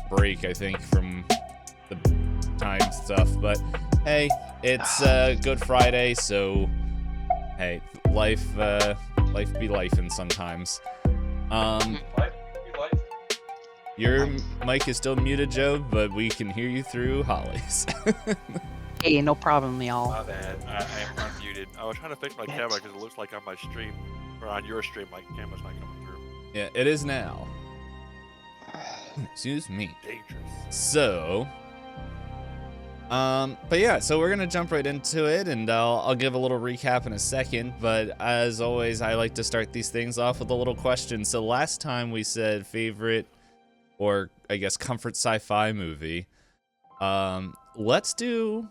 break, I think, from the time stuff. But hey, it's Good Friday, so hey, life be lifing sometimes. Life be life. Your mic is still muted, Joe, but we can hear you through Holly's. Hey, no problem, y'all. My bad. I am unmuted. I was trying to fix my camera because it looks like on my stream, or on your stream, my camera's not coming through. Yeah, it is now. Excuse me. Dangerous. So, but yeah, so we're gonna jump right into it, and I'll give a little recap in a second. But as always, I like to start these things off with a little question. So last time we said favorite, or I guess comfort sci-fi movie. Let's do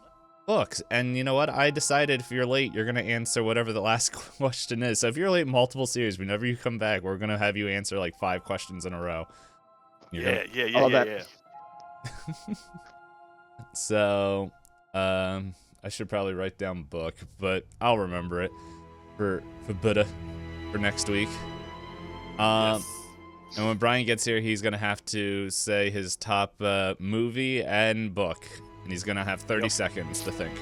books. And you know what? I decided if you're late, you're gonna answer whatever the last question is. So if you're late multiple series, whenever you come back, we're gonna have you answer like 5 questions in a row. Yeah. So, I should probably write down book, but I'll remember it for Buddha for next week. Yes. And when Brian gets here, he's gonna have to say his top movie and book, and he's gonna have 30 seconds to think.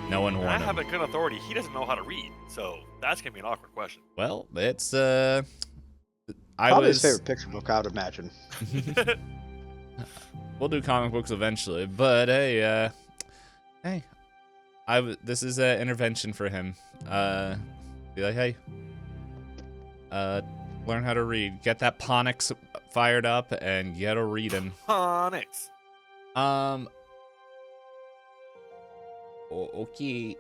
No one And won I him. have a good authority. He doesn't know how to read, so that's gonna be an awkward question. Well, it's Probably his favorite picture book, I would imagine. We'll do comic books eventually, but hey, this is an intervention for him. Be like, hey, learn how to read. Get that Ponix fired up and get a reading. Onyx. Okay.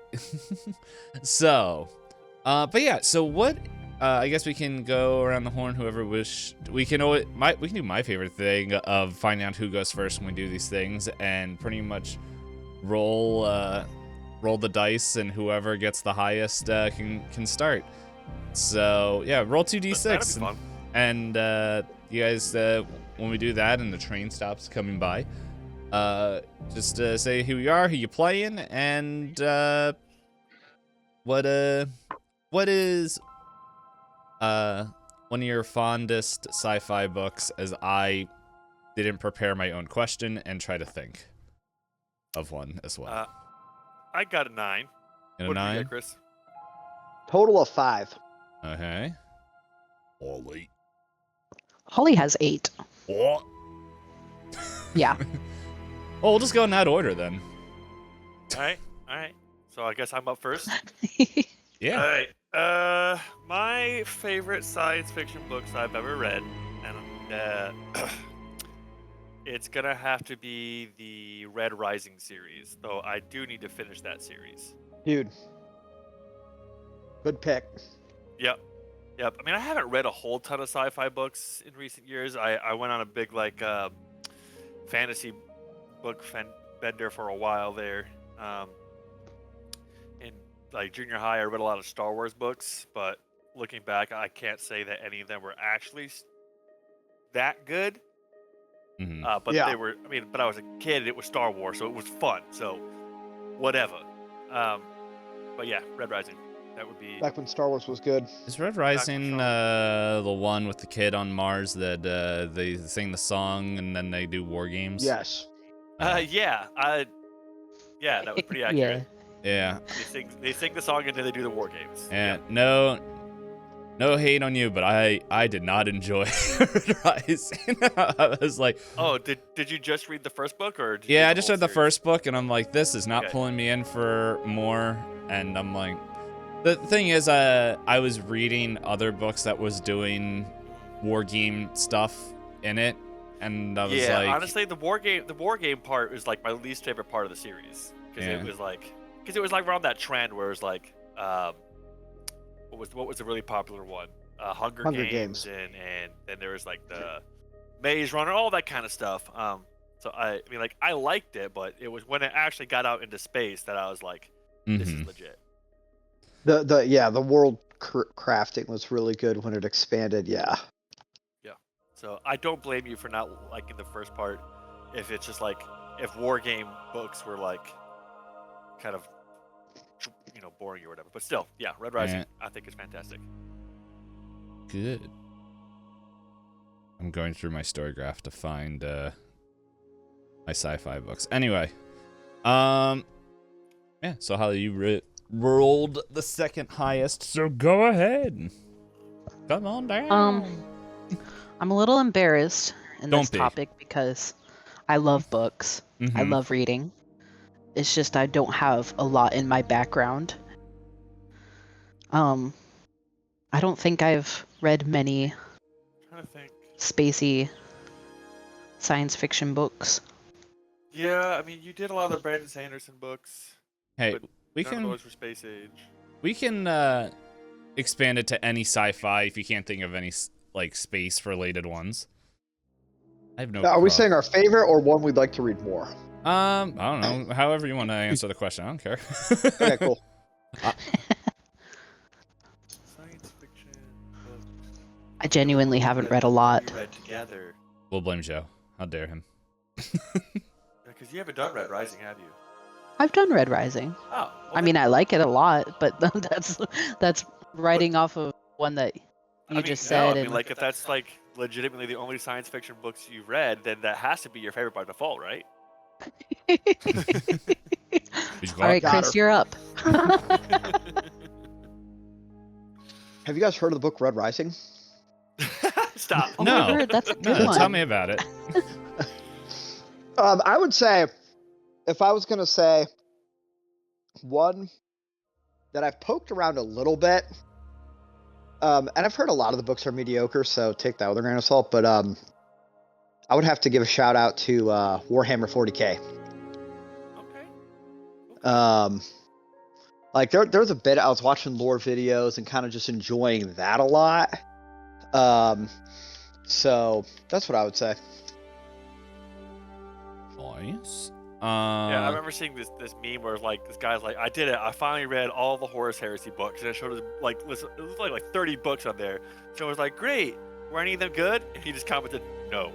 So, but yeah, so what? I guess we can go around the horn. Whoever wish, we can do my favorite thing of finding out who goes first when we do these things, and pretty much roll the dice, and whoever gets the highest can start. So yeah, roll 2d6. That'd be fun. And you guys, when we do that, and the train stops coming by, just say who you are, who you playing, and what is one of your fondest sci-fi books, as I didn't prepare my own question and try to think of one as well. I got a 9. And a What did you 9? get, Chris? Total of 5. Okay. Ollie. Holly has 8. What? Yeah. Oh, we'll just go in that order then. All right. So I guess I'm up first. Yeah. All right. My favorite science fiction books I've ever read, and it's gonna have to be the Red Rising series, though I do need to finish that series. Dude. Good pick. Yep. I mean, I haven't read a whole ton of sci-fi books in recent years. I went on a big fantasy book bender for a while there. In junior high, I read a lot of Star Wars books, but looking back, I can't say that any of them were actually that good. Mm-hmm. But Yeah. they were. I mean, but I was a kid. It was Star Wars, so it was fun. So whatever. But yeah, Red Rising. That would be. Back when Star Wars was good. Is Red Rising the one with the kid on Mars that they sing the song and then they do war games? Yes. Yeah. Yeah, that was pretty accurate. Yeah. They sing the song and then they do the war games. And no hate on you, but I did not enjoy Red Rising. I was like, Oh, did you just read the first book, or? Did you yeah, read I the just whole read the series? first book, and I'm like, this is not Okay. pulling me in for more. And I'm like, the thing is, I was reading other books that was doing war game stuff in it, and I was Yeah, like, honestly, the war game part is like my least favorite part of the series, because Yeah. it was like around that trend where it was like, what was a really popular one? Hunger Games. And then there was like the Maze Runner, all that kind of stuff. So I mean, like, I liked it, but it was when it actually got out into space that I was like, this is mhm. legit. The world crafting was really good when it expanded. Yeah. So I don't blame you for not liking the first part. If it's just like, if war game books were like kind of, boring or whatever. But still, yeah, Red Rising, Yeah. I think is fantastic. Good. I'm going through my story graph to find my sci-fi books. Anyway, yeah. So Holly, you rolled the second highest, so go ahead. Come on down. I'm a little embarrassed in Don't this be. topic because I love books. I Mhm. love reading. It's just I don't have a lot in my background. I don't think I've read many trying to think. spacey science fiction books. Yeah, I mean, you did a lot of the Brandon Sanderson books, Hey, but we none of can those were space age. expand it to any sci-fi if you can't think of any like space-related ones. I have no. Now, are we saying our favorite or one we'd like to read more? I don't know. However you want to answer the question, I don't care. Okay, cool. Science fiction books. I genuinely haven't read a lot. We read together. We'll blame Joe. How dare him? Because you haven't done Red Rising, have you? I've done Red Rising. Oh. Well, I mean, I like it a lot, but that's writing off of one that you just said. I mean, And like, if that's like legitimately the only science fiction books you've read, then that has to be your favorite by default, right? all right, Got Chris, her. you're up. Have you guys heard of the book Red Rising? Stop. Oh, No. my word, that's a good No, one. tell me about it. I would say, if I was gonna say one that I've poked around a little bit, and I've heard a lot of the books are mediocre, so take that with a grain of salt. But I would have to give a shout out to Warhammer 40K. Okay. Like there's a bit I was watching lore videos and kind of just enjoying that a lot. So that's what I would say. Nice. Yeah, I remember seeing this meme where like this guy's like, I did it. I finally read all the Horus Heresy books, and it showed us like it was like 30 books on there. So I was like, great. Were any of them good? And he just commented, no.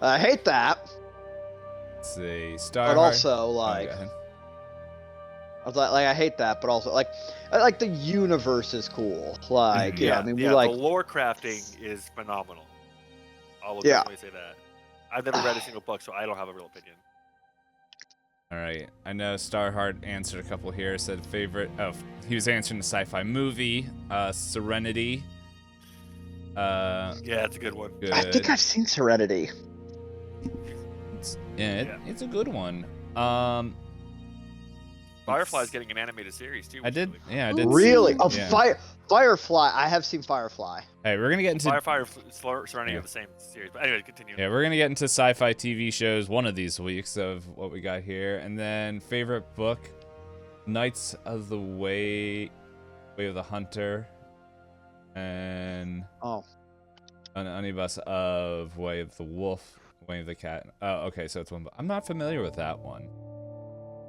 I hate that, Let's see. Star. but also Oh, like go ahead. I was like I hate that, but also like I like the universe is cool. Like Mhm. I mean we yeah, like the lore crafting is phenomenal. I will Yeah. definitely say that. I've never read a single book, so I don't have a real opinion. All right. I know Starheart answered a couple here. Said favorite. Oh, he was answering the sci-fi movie. Serenity. Yeah, it's a good one. Good. I think I've seen Serenity. It's a good one. Firefly's getting an animated series too. I which is did. really cool. Yeah, I did. Really? See, Oh, yeah. Firefly. I have seen Firefly. Hey, we're gonna get into. Serenity are the same series. But anyway, continue. Yeah, we're gonna get into sci-fi TV shows one of these weeks of what we got here, and then favorite book, Knights of the Way of the Hunter, and Oh. an omnibus of Way of the Wolf, Way of the Cat. Oh, okay, so it's one. I'm not familiar with that one.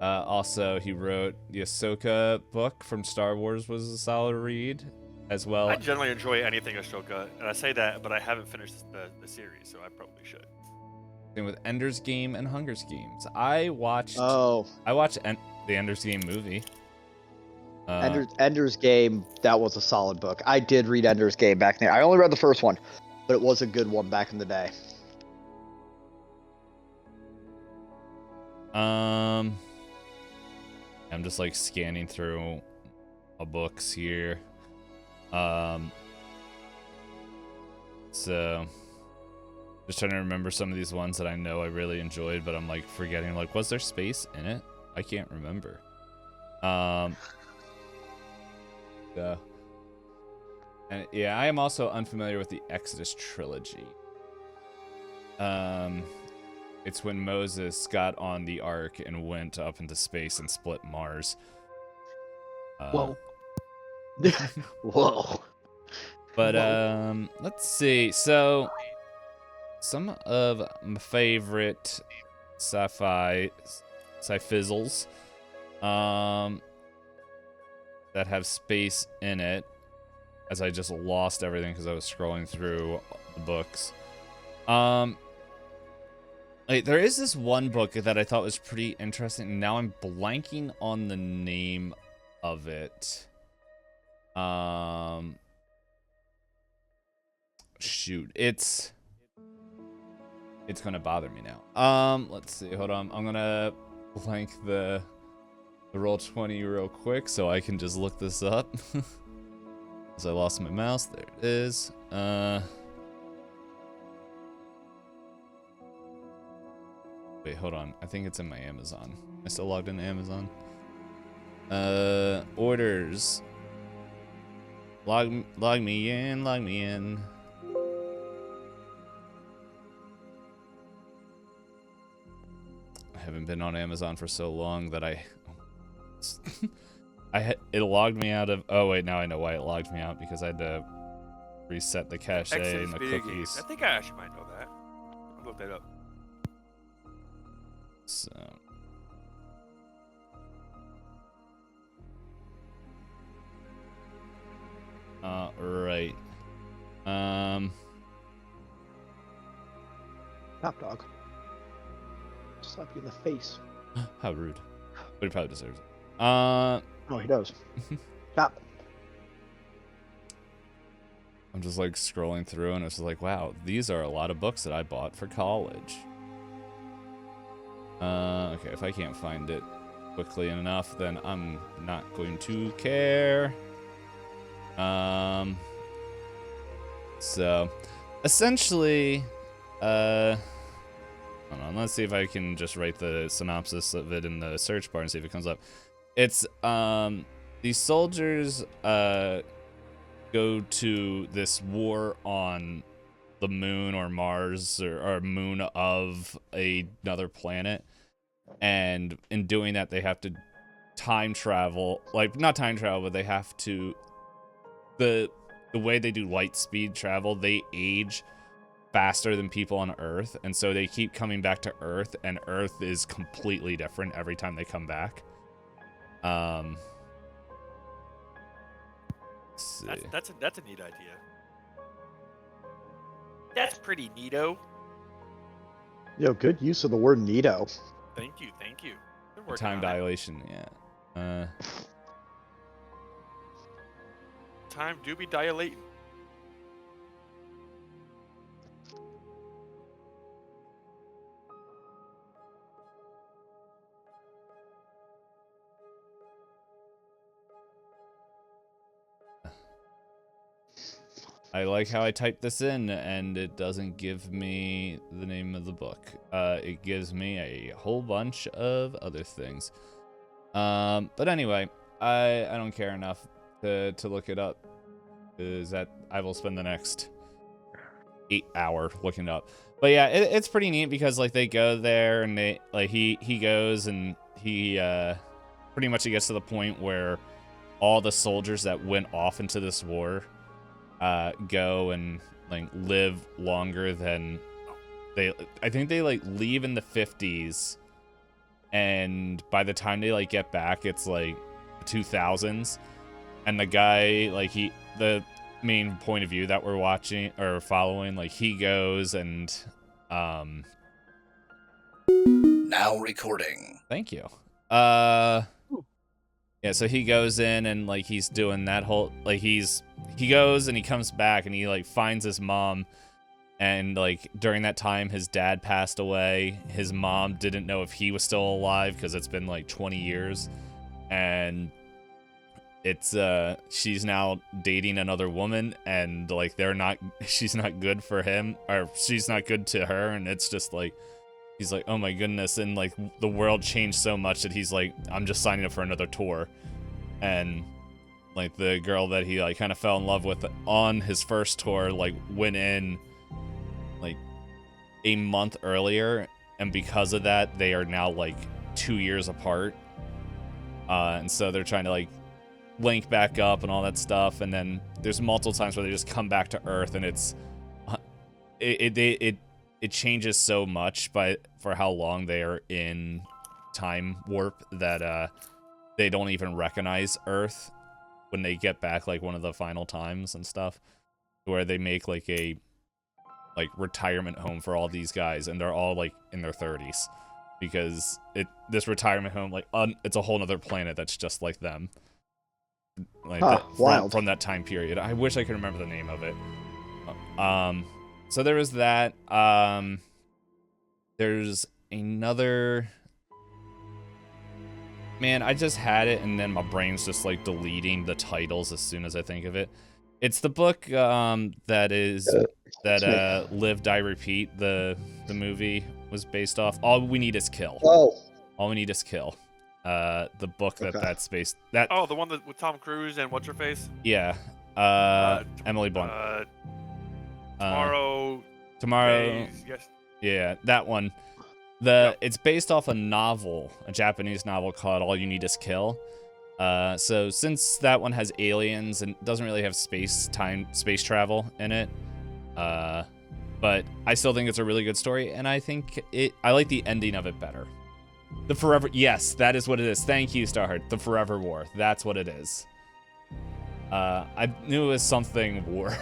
Also, he wrote the Ahsoka book from Star Wars was a solid read, as well. I generally enjoy anything Ashoka, and I say that, but I haven't finished the series, so I probably should. Same with Ender's Game and Hunger's Games. I watched Oh. the Ender's Game movie. Ender's Game, that was a solid book. I did read Ender's Game back then. I only read the first one, but it was a good one back in the day. I'm just like scanning through books here. So just trying to remember some of these ones that I know I really enjoyed, but I'm like forgetting, like, was there space in it? I can't remember. Yeah. And yeah, I am also unfamiliar with the Exodus trilogy. It's when Moses got on the Ark and went up into space and split Mars. Whoa. Whoa. But let's see. So some of my favorite sci-fizzles that have space in it, as I just lost everything because I was scrolling through the books. Like, there is this one book that I thought was pretty interesting, and now I'm blanking on the name of it. Shoot, it's it's gonna bother me now. Let's see. Hold on. I'm gonna blank the Roll20 real quick so I can just look this up. Because I lost my mouse. There it is. Wait, hold on. I think it's in my Amazon. I still logged into Amazon. Orders. Log me in. Log me in. I haven't been on Amazon for so long that it logged me out of. Oh wait, now I know why it logged me out, because I had to reset the cache and the cookies. I think I actually might know that. I'll look that up. So. Right. Top dog. Slap you in the face. How rude. But he probably deserves it. Oh, he does. Stop. I'm just like scrolling through and it's like, wow, these are a lot of books that I bought for college. Okay, if I can't find it quickly enough, then I'm not going to care. So essentially, hold on, let's see if I can just write the synopsis of it in the search bar and see if it comes up. It's, these soldiers, go to this war on the moon or Mars or moon of another planet. And in doing that, they have to time travel, like not time travel, but they have to, the way they do light speed travel, they age faster than people on Earth. And so they keep coming back to Earth, and Earth is completely different every time they come back. Let's see. That's a neat idea. That's pretty neato. Yo, good use of the word neato. Thank you. They're working Time on it. dilation, yeah. Time do be dilating. I like how I typed this in, and it doesn't give me the name of the book. It gives me a whole bunch of other things. But anyway, I don't care enough to look it up, because that I will spend the next 8 hours looking it up. But yeah, it's pretty neat because like they go there and they like he goes and he pretty much he gets to the point where all the soldiers that went off into this war go and like live longer than I think they like leave in the 50s, and by the time they like get back it's like 2000s, and the guy like the main point of view that we're watching or following, like he goes and now recording. Thank you. Yeah, so he goes in and like he's doing that whole like he goes and he comes back and he like finds his mom, and like during that time his dad passed away. His mom didn't know if he was still alive because it's been like 20 years, and it's she's now dating another woman, and like she's not good for him, or she's not good to her, and it's just like he's like, oh my goodness, and like the world changed so much that he's like, I'm just signing up for another tour. And like the girl that he like kind of fell in love with on his first tour like went in like a month earlier, and because of that they are now like 2 years apart, and so they're trying to like link back up and all that stuff. And then there's multiple times where they just come back to Earth, and it changes so much for how long they are in time warp that they don't even recognize Earth when they get back, like one of the final times and stuff, where they make like a retirement home for all these guys, and they're all like in their 30s, because this retirement home it's a whole nother planet that's just like them, like from that time period. I wish I could remember the name of it. So there was that. there's another. Man, I just had it, and then my brain's just like deleting the titles as soon as I think of it. It's the book that Live, Die, Repeat. The movie was based off. All We Need Is Kill. Oh, All We Need Is Kill. The book that's based. Oh, the one that with Tom Cruise and what's her face? Yeah. Emily Blunt. Tomorrow. Tomorrow. Yes. Yeah, that one. It's based off a novel, a Japanese novel called All You Need Is Kill. So since that one has aliens and doesn't really have space travel in it, but I still think it's a really good story, and I like the ending of it better. The Forever, yes, that is what it is. Thank you, Starheart. The Forever War. That's what it is. I knew it was something war.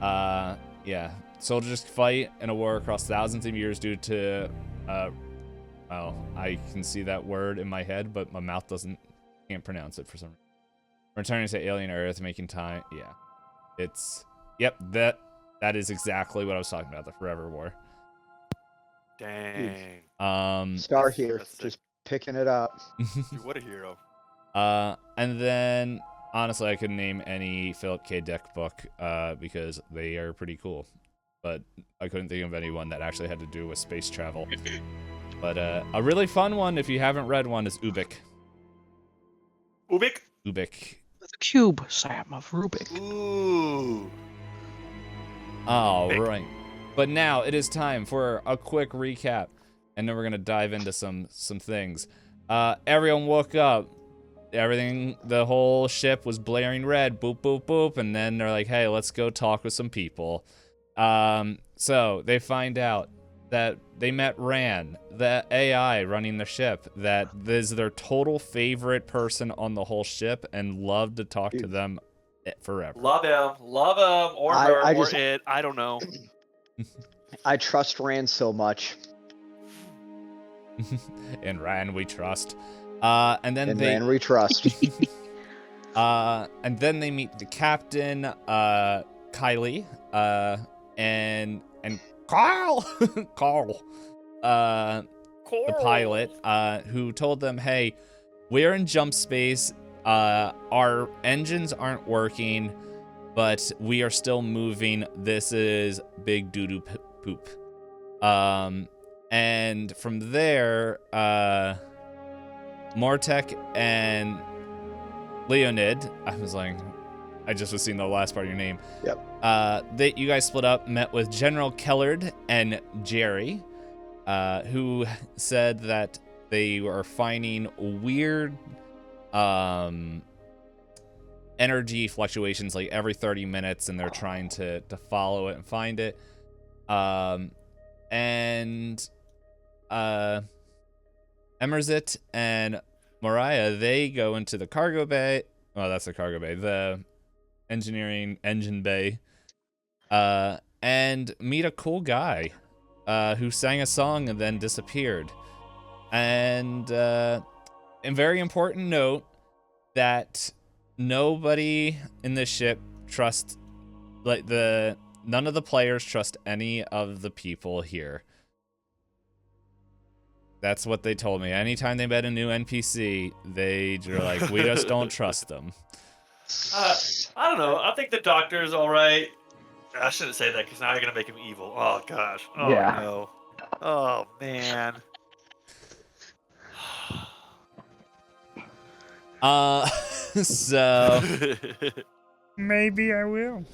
Yeah. Soldiers fight in a war across thousands of years due to, well, I can see that word in my head, but my mouth can't pronounce it for some reason. Returning to alien Earth, making time. Yeah. Yep, that is exactly what I was talking about, the Forever War. Dang. Star here, just picking it up. Dude, what a hero. And then, honestly, I couldn't name any Philip K. Dick book, because they are pretty cool. But I couldn't think of anyone that actually had to do with space travel. But a really fun one, if you haven't read one, is Ubik. Ubik? Ubik. The cube, Sam, of Rubik. Ooh. All right. But now it is time for a quick recap, and then we're gonna dive into some things. Everyone woke up. The whole ship was blaring red, boop, boop, boop, and then they're like, hey, let's go talk with some people. So they find out that they met Ran, the AI running the ship, that is their total favorite person on the whole ship and loved to talk to them forever. Love him, or her, or it. I don't know. I trust Rand so much. In Ran we trust. And then Ran we trust. And then they meet the captain, Kylie, and Carl, the pilot, who told them, hey, we're in jump space, our engines aren't working, but we are still moving. This is big doo-doo poop. And from there, Mortek and Leonid, I just was seeing the last part of your name. Yep. You guys split up, met with General Kellard and Jerry, who said that they were finding weird energy fluctuations like every 30 minutes, and they're trying to follow it and find it. And Emerzit and Mariah, they go into the cargo bay. Well, that's the cargo bay. The engine bay. And meet a cool guy who sang a song and then disappeared. And a very important note that nobody in this ship trusts, none of the players trust any of the people here. That's what they told me. Anytime they met a new NPC, they were like, we just don't trust them. I don't know. I think the doctor's all right. I shouldn't say that because now you're gonna make him evil. Oh gosh. Oh Yeah. no. Oh man. So maybe I will.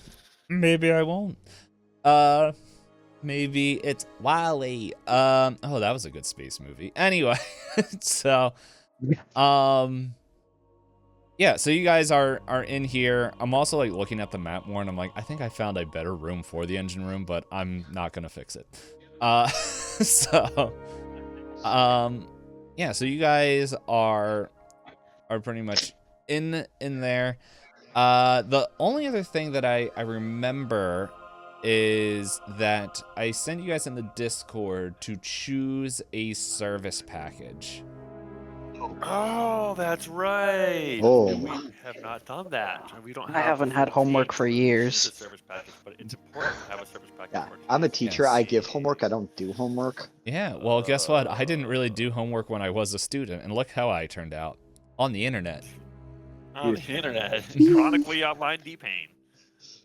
Maybe I won't. Maybe it's Wally. Oh, that was a good space movie. Anyway, so yeah, so you guys are in here. I'm also looking at the map more, and I'm like, I think I found a better room for the engine room, but I'm not gonna fix it. So yeah, so you guys are pretty much in there. The only other thing that I remember is that I sent you guys in the Discord to choose a service package. Oh, that's right. Oh. We have not done that. And we don't I have haven't had homework for use years. the service package, but it's important to have a service package. Yeah, for I'm a TTRPG. teacher. I give homework. I don't do homework. Yeah, well, guess what? I didn't really do homework when I was a student, and look how I turned out. On the internet. On the internet. Chronically online D-Pain.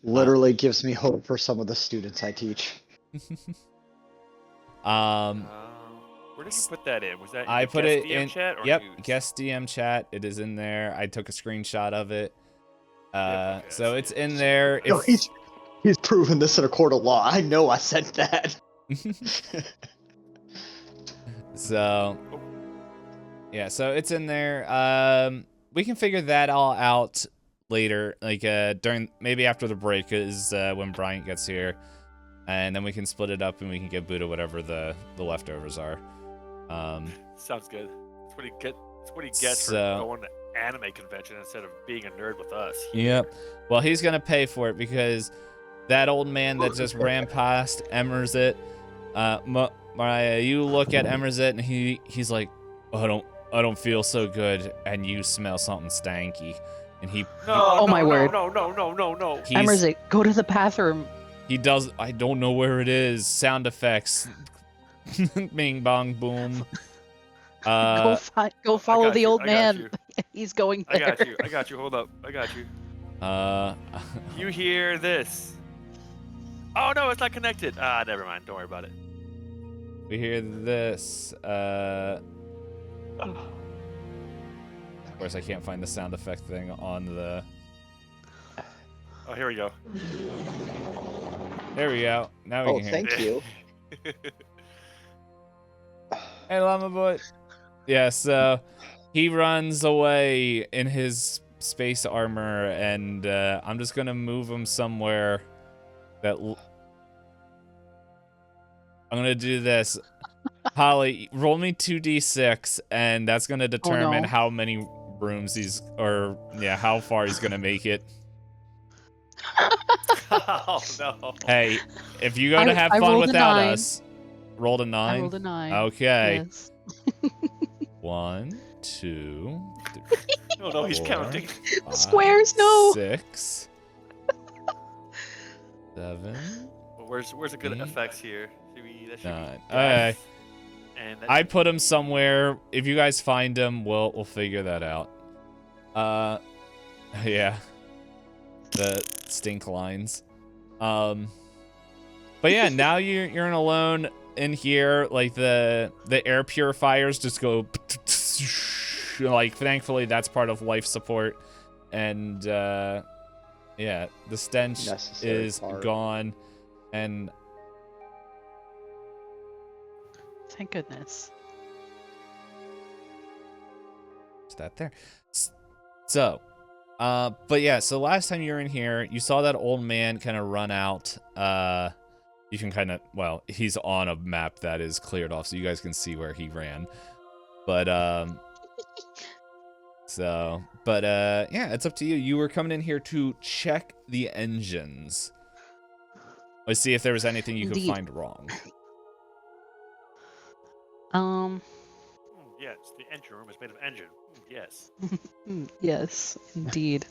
Literally gives me hope for some of the students I teach. Where did you put that in? Was that in I the put guest it DM in. chat or Yep, news? guest DM chat. It is in there. I took a screenshot of it. okay, I So see it's it. in there. No, If he's proven this in a court of law. I know I said that. so, yeah. So it's in there. We can figure that all out later, like during maybe after the break is when Bryant gets here, and then we can split it up and we can give Buddha whatever the leftovers are. Sounds good. That's what he gets for So- going to anime convention instead of being a nerd with us. Yep. Well, he's gonna pay for it because that old man that just ran past Emerzit, Mariah, you look at Emerzit and he's like, oh, I don't feel so good, and you smell something stanky, and he No, Oh, no, my no, word. No. he's, Emerzik, go to the bathroom. he does. I don't know where it is. Sound effects, bing bong boom. Go follow got the you, old I got man. you. He's going I there. got you. Hold up. I got you. You hear this? Oh no, it's not connected. Ah, never mind. Don't worry about it. We hear this. Of course, I can't find the sound effect thing on the. Oh, here we go. There we go. Now we Oh, can hear. thank you. Hey, Llama Boy. Yeah, so he runs away in his space armor, and I'm just gonna move him somewhere that. I'm gonna do this. Holly, roll me 2d6, and that's gonna determine no. how many rooms how far he's gonna make it. Oh no. Hey, if you're gonna have I fun rolled a without 9. us, rolled a 9. I rolled a 9. Okay. Yes. 1, 2, Oh no, he's 4, counting. 5, Squares, no. 6, 7, Well, where's the good 8, effects here? That should 9. be Okay. And that I put him somewhere. If you guys find him, we'll figure that out. Yeah. The stink lines. But yeah, now you're alone in here. Like the air purifiers just go like, thankfully that's part of life support. And yeah, the stench Necessary is part. gone. And Thank goodness. is that there? So, but yeah, so last time you were in here, you saw that old man kind of run out. You can kind of, well, he's on a map that is cleared off, so you guys can see where he ran. But, yeah, it's up to you. You were coming in here to check the engines. Let's see if there was anything you could Indeed. find wrong. Yes, the engine room is made of engine. Yes. Yes, indeed.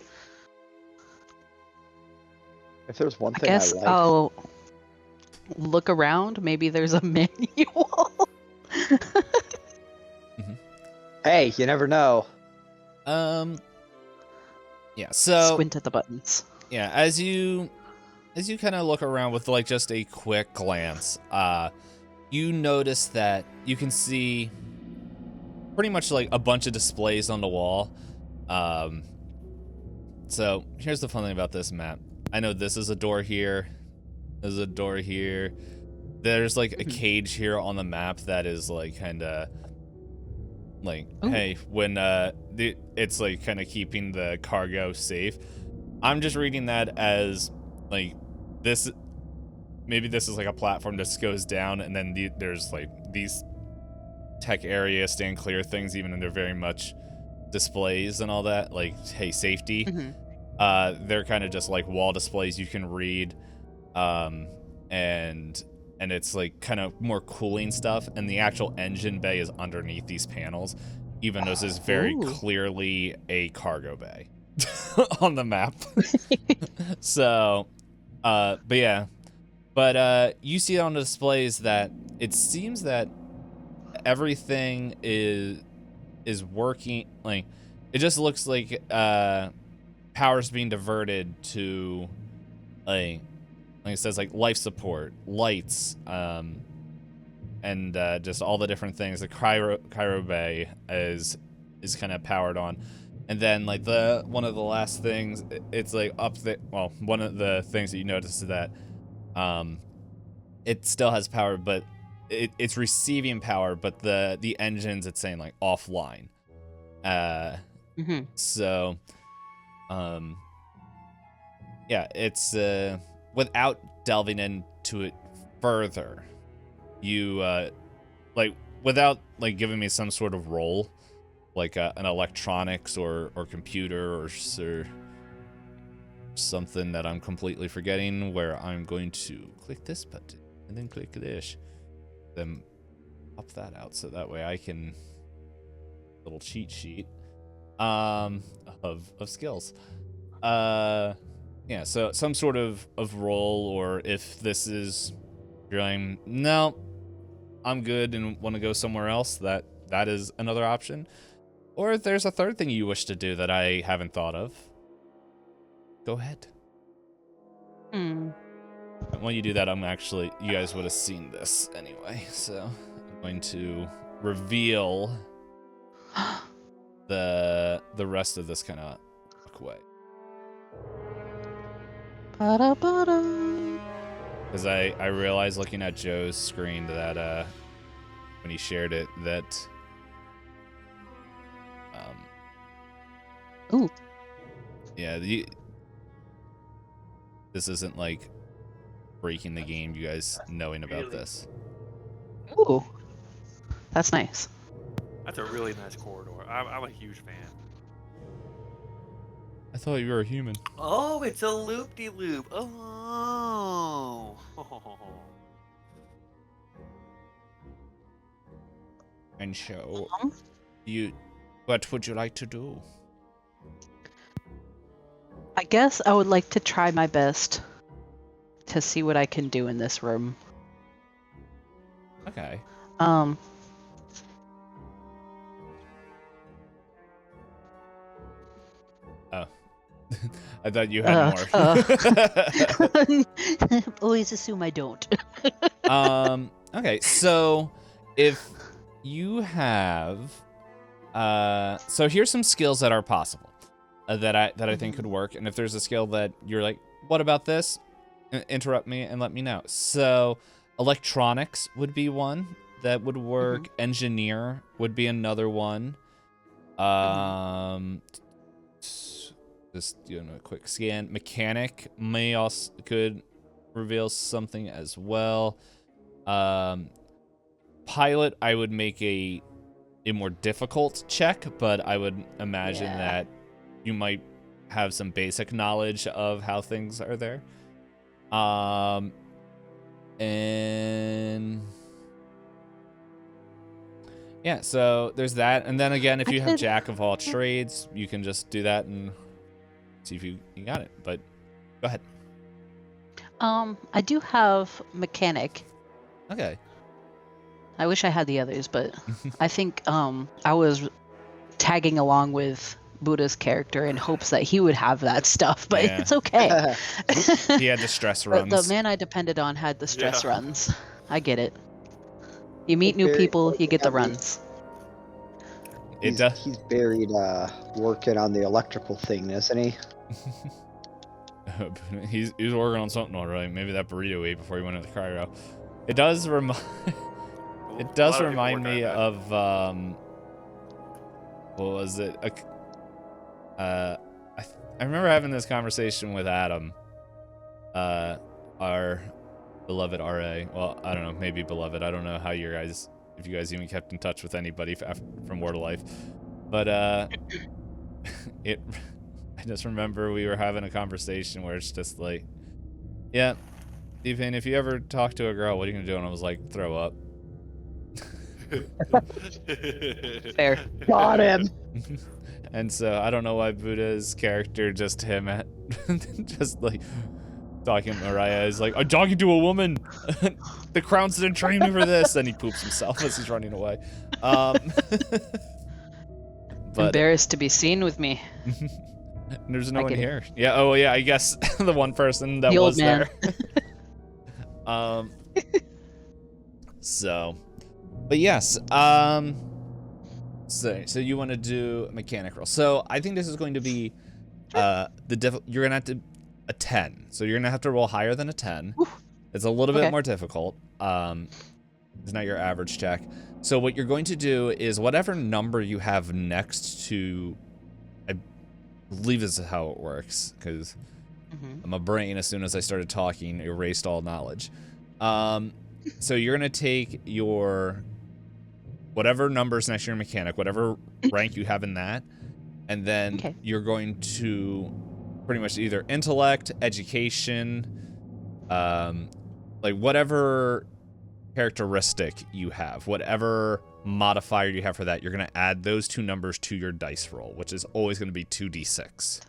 If there's one I thing guess I like, I'll look around. Maybe there's a manual. hey, you never know. Yeah, so Squint at the buttons. yeah, as you kind of look around with like just a quick glance, you notice that you can see pretty much like a bunch of displays on the wall. So here's the fun thing about this map. I know this is a door here. There's a door here. There's like a cage here on the map that is like kind of like, Ooh. hey, when it's like kind of keeping the cargo safe. I'm just reading that as like this. Maybe this is like a platform that goes down, and then there's like these tech area stand clear things, even though they're very much displays and all that. Like, hey, safety. They're kind of just like wall displays you can read, and it's like kind of more cooling stuff. And the actual engine bay is underneath these panels, even though this is very Ooh. clearly a cargo bay on the map. So, but yeah. But you see on the displays that it seems that everything is working. Like, it just looks like power's being diverted to, like it says, like life support, lights, and just all the different things. The Cairo Bay is kind of powered on. And then, like, one of the last things, it's like up there. Well, one of the things that you notice is that it still has power, but it's receiving power, but the engines, it's saying, like, offline. So, yeah, it's without delving into it further, you like, without, like, giving me some sort of role, like an electronics or computer or something that I'm completely forgetting, where I'm going to click this button and then click this, then pop that out so that way I can little cheat sheet of skills. Yeah, so some sort of role, or if this is, you're like, no, I'm good and want to go somewhere else, that is another option. Or if there's a third thing you wish to do that I haven't thought of, go ahead. And when you do that, you guys would have seen this anyway, so I'm going to reveal the rest of this kind of way. Because I realized, looking at Joe's screen, that when he shared it, that Ooh. Yeah, this isn't like breaking the game, you guys knowing about this. Ooh. That's nice. That's a really nice corridor. I'm a huge fan. I thought you were a human. Oh, it's a loop-de-loop. Oh. And so, what would you like to do? I guess I would like to try my best to see what I can do in this room. Okay. Oh. I thought you had more. Always assume I don't. Okay, so if you have, so here's some skills that are possible that I think could work, and if there's a skill that you're like, what about this? Interrupt me and let me know. So electronics would be one that would work. Engineer would be another one. Just doing a quick scan. Mechanic could reveal something as well. Pilot, I would make a more difficult check, but I would imagine that you might have some basic knowledge of how things are there. And yeah, so there's that. And then again, if you have Jack of all trades, you can just do that and see if you got it. But go ahead. I do have mechanic. Okay. I wish I had the others, but I think I was tagging along with Buddha's character in hopes that he would have that stuff, but it's okay. He had the stress runs. The man I depended on had the stress runs. I get it. You meet new people, you get the runs. He's buried working on the electrical thing, isn't he? He's working on something, all right. Maybe that burrito he ate before he went to the cryo. It does remind me of what was it? I remember having this conversation with Adam, our beloved RA. Well, I don't know, maybe beloved. I don't know how if you guys even kept in touch with anybody from War to Life, but I just remember we were having a conversation where it's just like, yeah, Stephen, if you ever talk to a girl, what are you gonna do? And I was like, throw up. Fair. Got him. And so I don't know why Buddha's character, just him, just like talking to Mariah, is like, I'm talking to a woman. The Crowns didn't train me for this, and he poops himself as he's running away. But Embarrassed to be seen with me. there's no I one get it. here. Yeah. Oh yeah. I guess the one person that The old was man. there. So, but yes. So you want to do a mechanic roll. So I think this is going to be you're gonna have to a 10. So you're gonna have to roll higher than a 10. Oof. It's a little bit Okay. more difficult. It's not your average check. So what you're going to do is whatever number you have next to, I believe this is how it works, because my brain, as soon as I started talking, erased all knowledge. So you're gonna take your whatever numbers next to your mechanic, whatever rank you have in that, and then you're going to pretty much either intellect, education, like whatever characteristic you have, whatever modifier you have for that, you're going to add those two numbers to your dice roll, which is always going to be 2d6.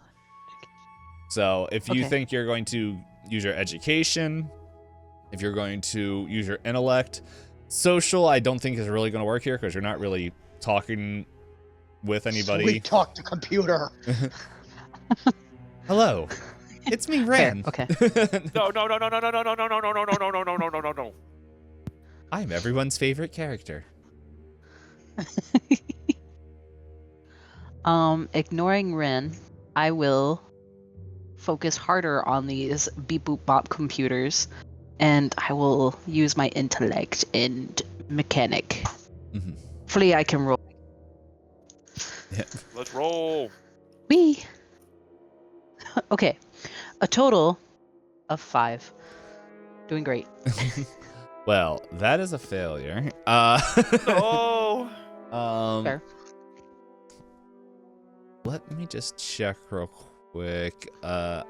So if you think you're going to use your education, if you're going to use your intellect, social, I don't think is really going to work here because you're not really talking with anybody. We talk to computer. Hello, it's me, Ran. Okay. No. I'm everyone's favorite character. Ignoring Ren, I will focus harder on these beep boop bop computers, and I will use my intellect and mechanic. Hopefully I can roll. Yeah. Let's roll. Wee. Okay, a total of 5. Doing great. Well, that is a failure. No. Fair. Let me just check real quick. I'm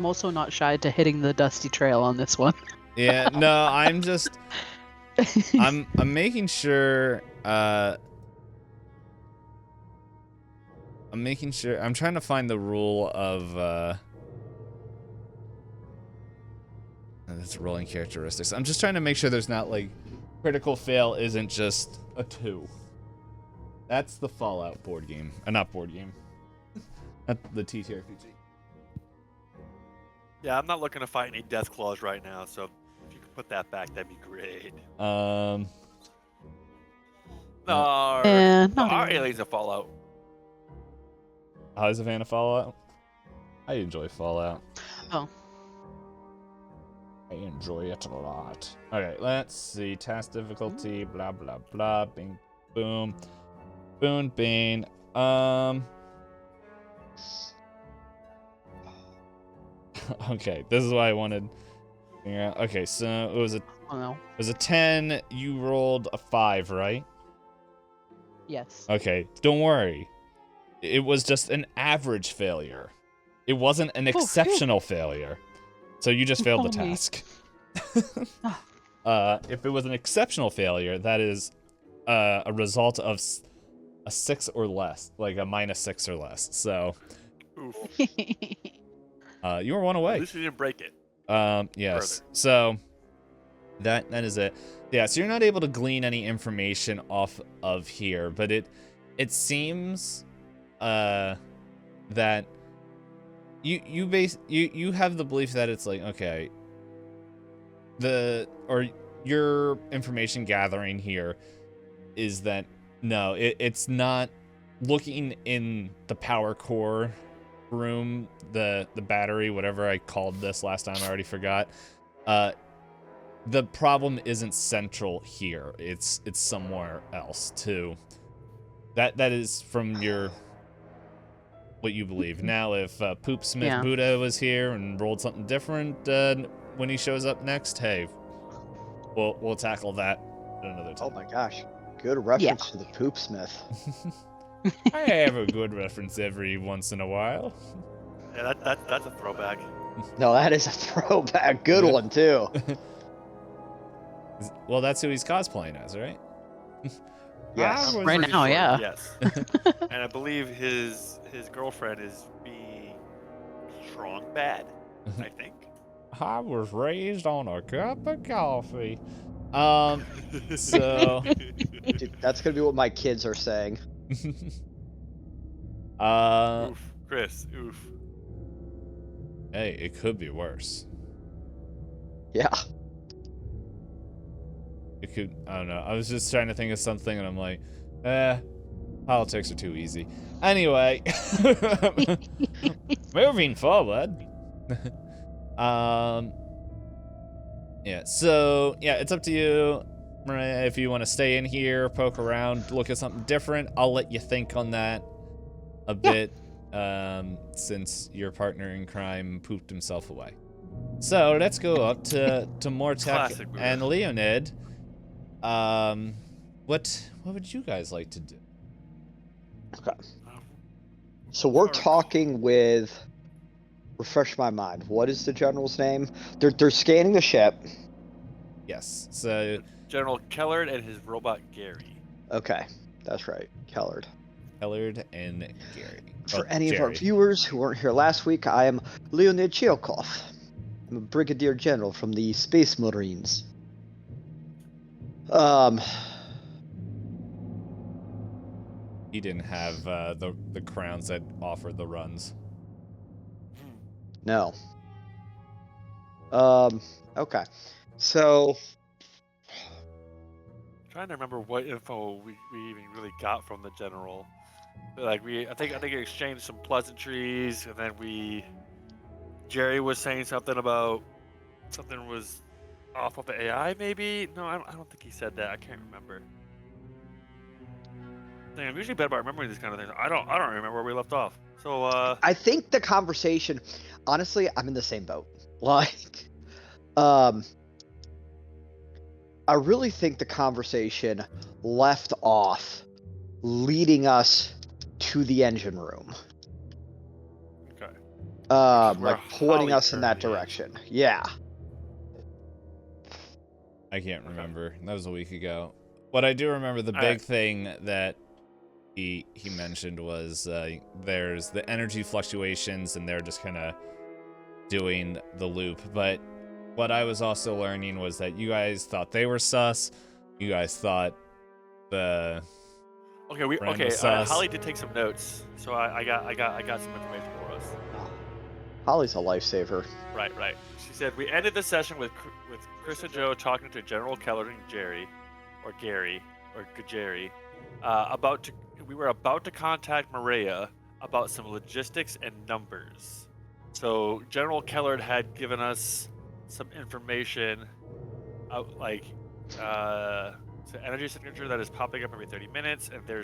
also not shy to hitting the dusty trail on this one. Yeah, no, I'm just I'm making sure I'm trying to find the rule of that's rolling characteristics. I'm just trying to make sure there's not like critical fail isn't just a 2. That's the Fallout board game. Not board game. Not the TTRPG. Yeah, I'm not looking to fight any death claws right now, so if you could put that back, that'd be great. Not Our really. aliens are Fallout. I was a fan of Fallout. I enjoy Fallout. Oh. I enjoy it a lot. Okay, let's see. Task difficulty, blah, blah, blah. Bing, boom. Boon, bane. Okay, this is what I wanted. Yeah. Okay, so it was a 10. You rolled a 5, right? Yes. Okay, don't worry. It was just an average failure. It wasn't an exceptional failure. So you just failed the task. If it was an exceptional failure, that is a result of a 6 or less, like a -6 or less. So Oof. you were one away. At least you didn't break it. Yes. Further. So that is it. Yeah, so you're not able to glean any information off of here, but it seems that you have the belief that it's like, okay, your information gathering here is that no, it's not looking in the power core room, the battery, whatever I called this last time, I already forgot. The problem isn't central here. It's somewhere else too. That is from what you believe. Now, if Poop Smith Buddha was here and rolled something different when he shows up next, hey, we'll tackle that at another time. Oh my gosh. Good reference to the Poop Smith. I have a good reference every once in a while. Yeah, that's a throwback. No, that is a throwback. Good Yeah. one, too. Well, that's who he's cosplaying as, right? Yes. I was- Right Pretty now, sure, yeah. Yes. And I believe his girlfriend is being strong bad, I think. I was raised on a cup of coffee. So, Dude, that's going to be what my kids are saying. Oof, Chris, oof. Hey, it could be worse. Yeah. It could, I don't know. I was just trying to think of something and I'm like, politics are too easy. Anyway, moving forward. Yeah, so, yeah, it's up to you, Mariah, if you want to stay in here, poke around, look at something different. I'll let you think on that a bit, since your partner in crime pooped himself away. So, let's go up to Mortek Classic move. and Leonid. What would you guys like to do? Okay. So we're talking with... Refresh my mind. What is the general's name? They're scanning the ship. Yes, so General Kellard and his robot Gary. Okay, that's right. Kellard. Kellard and Gary. For Oh, any of our Jerry. viewers who weren't here last week, I am Leonid Chilkov. I'm a brigadier general from the Space Marines. He didn't have the crowns that offered the runs. No. Okay. So, Trying to remember what info we even really got from the general. Like I think we exchanged some pleasantries, and then Jerry was saying something about something was off of the AI, maybe. No, I don't think he said that. I can't remember. Dang, I'm usually bad about remembering these kind of things. I don't remember where we left off. So I think the conversation, honestly, I'm in the same boat. Like, I really think the conversation left off leading us to the engine room. okay. Like where pointing Holly us in that currently is. direction. Yeah. I can't remember. That was a week ago. What I do remember, the big Alright. thing that he mentioned was there's the energy fluctuations, and they're just kind of doing the loop. But what I was also learning was that you guys thought they were sus. You guys thought the Okay, Brand was sus. Holly did take some notes, so I got some information for us. Holly's a lifesaver. Right. She said we ended the session with Chris and Joe talking to General Keller and Gary. We were about to contact Maria about some logistics and numbers. So General Keller had given us some information, it's an energy signature that is popping up every 30 minutes, and there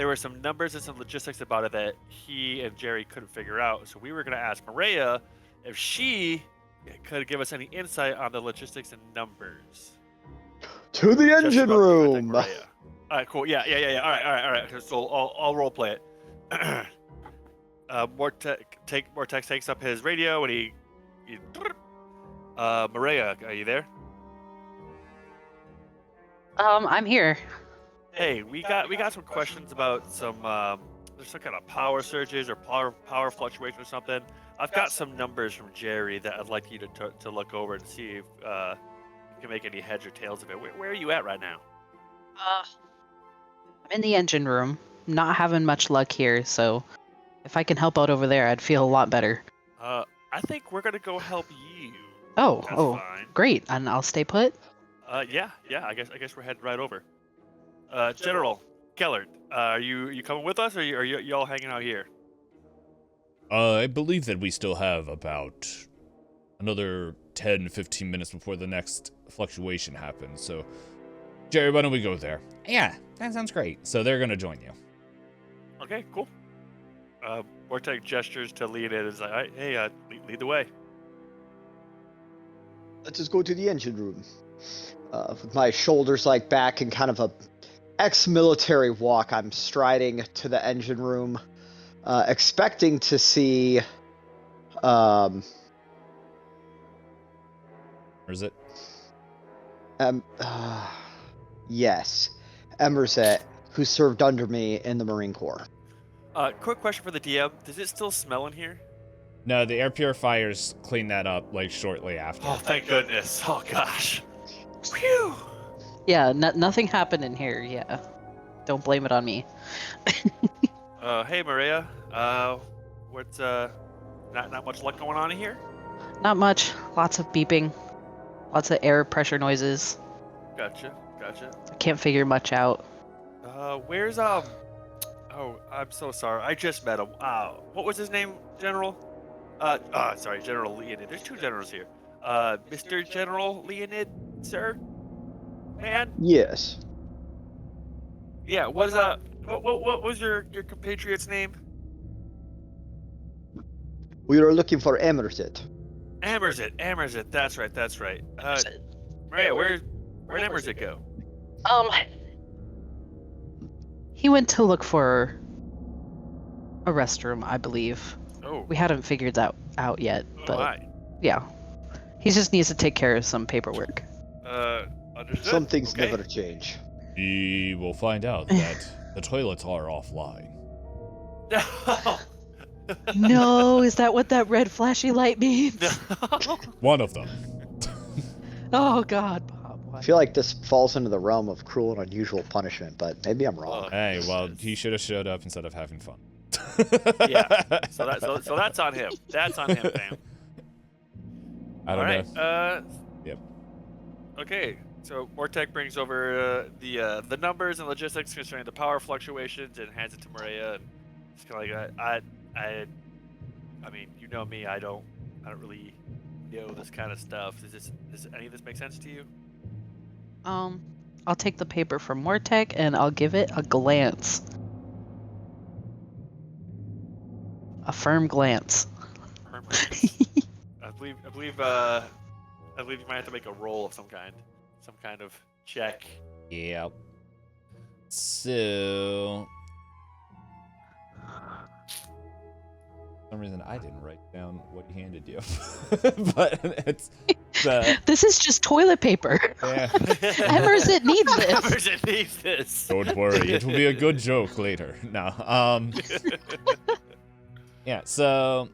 were some numbers and some logistics about it that he and Jerry couldn't figure out. So we were going to ask Maria if she could give us any insight on the logistics and numbers. To the Just engine about to contact room. Maria. All right, cool. Yeah. All right. So I'll role play it. Mortex takes up his radio and he Maria, are you there? I'm here. Hey, we got some questions about some there's some kind of power surges or power fluctuation or something. I've got some numbers from Jerry that I'd like you to look over and see if you can make any heads or tails of it. Where are you at right now? I'm in the engine room. Not having much luck here, so if I can help out over there, I'd feel a lot better. I think we're gonna go help you. Oh, That's fine. great. And I'll stay put. Yeah. I guess we're heading right over. General Kellard, are you coming with us, or are you all hanging out here? I believe that we still have about another 10-15 minutes before the next fluctuation happens. So, Jerry, why don't we go there? Yeah, that sounds great. So they're gonna join you. Okay, cool. Vortex gestures to lead it. Is like, all right, hey, lead the way. Let's just go to the engine room. With my shoulders like back and kind of a ex-military walk, I'm striding to the engine room, expecting to see Or is it? Yes. Emerset, who served under me in the Marine Corps. Quick question for the DM. Does it still smell in here? No, the air purifiers cleaned that up like shortly after. Oh, thank goodness. Oh, gosh. Phew. Yeah, nothing happened in here. Yeah, don't blame it on me. Hey, Maria. What's, not much luck going on in here? Not much. Lots of beeping. Lots of air pressure noises. Gotcha. I can't figure much out. Where's, Oh, I'm so sorry. I just met him. What was his name, General? Sorry, General Leonid. There's two generals here. Mr. General Leonid, sir? Man? Yes. Yeah, what was your compatriot's name? We are looking for Emerset. Amersit. That's right. Maria, where'd Amersit go? He went to look for a restroom, I believe. Oh. We hadn't figured that out yet, but my. yeah. He just needs to take care of some paperwork. Understood. Some things Okay. never change. We will find out that the toilets are offline. No, is that what that red flashy light means? One of them. Oh God, Bob. I Why? feel like this falls into the realm of cruel and unusual punishment, but maybe I'm wrong. Hey, well, he should have showed up instead of having fun. Yeah. So that's on him. That's on him, fam. I don't know. Yep. Okay. So Mortek brings over the numbers and logistics concerning the power fluctuations and hands it to Maria. And it's kind of like I mean, you know me. I don't really know this kind of stuff. Does any of this make sense to you? I'll take the paper from Mortek and I'll give it a glance. A firm glance. I believe you might have to make a roll of some kind of check. Yep. So, for some reason I didn't write down what he handed you, but it's the. This is just toilet paper. Yeah. Emerson needs this. Emerson needs this. Don't worry, it will be a good joke later. No. Yeah. So.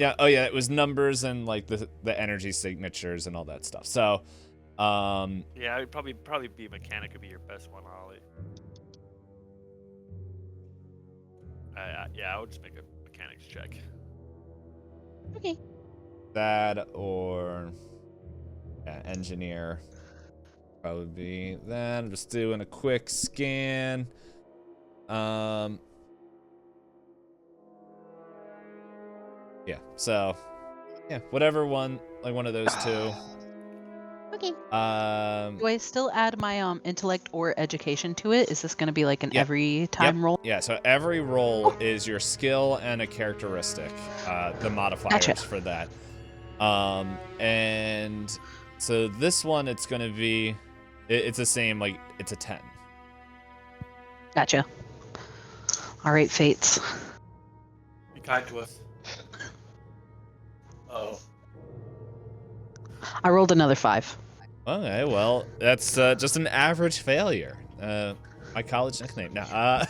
Yeah. Oh yeah. It was numbers and like the energy signatures and all that stuff. So. Yeah, it'd probably be mechanic would be your best one, Ollie. Yeah, I would just make a mechanics check. Okay. That or engineer. Probably be that. I'm just doing a quick scan. Yeah. So. Yeah. Whatever one, like one of those two. Okay. Do Do I still add my intellect or education to it? Is this going to be like an every time roll? Yeah, so every roll is your skill and a characteristic, the modifiers for that. And so this one, it's going to be, it's the same, like, it's a 10. Gotcha. All right, Fates. Be kind to us. Oh. I rolled another 5. Okay, well, that's just an average failure. My college nickname. Now,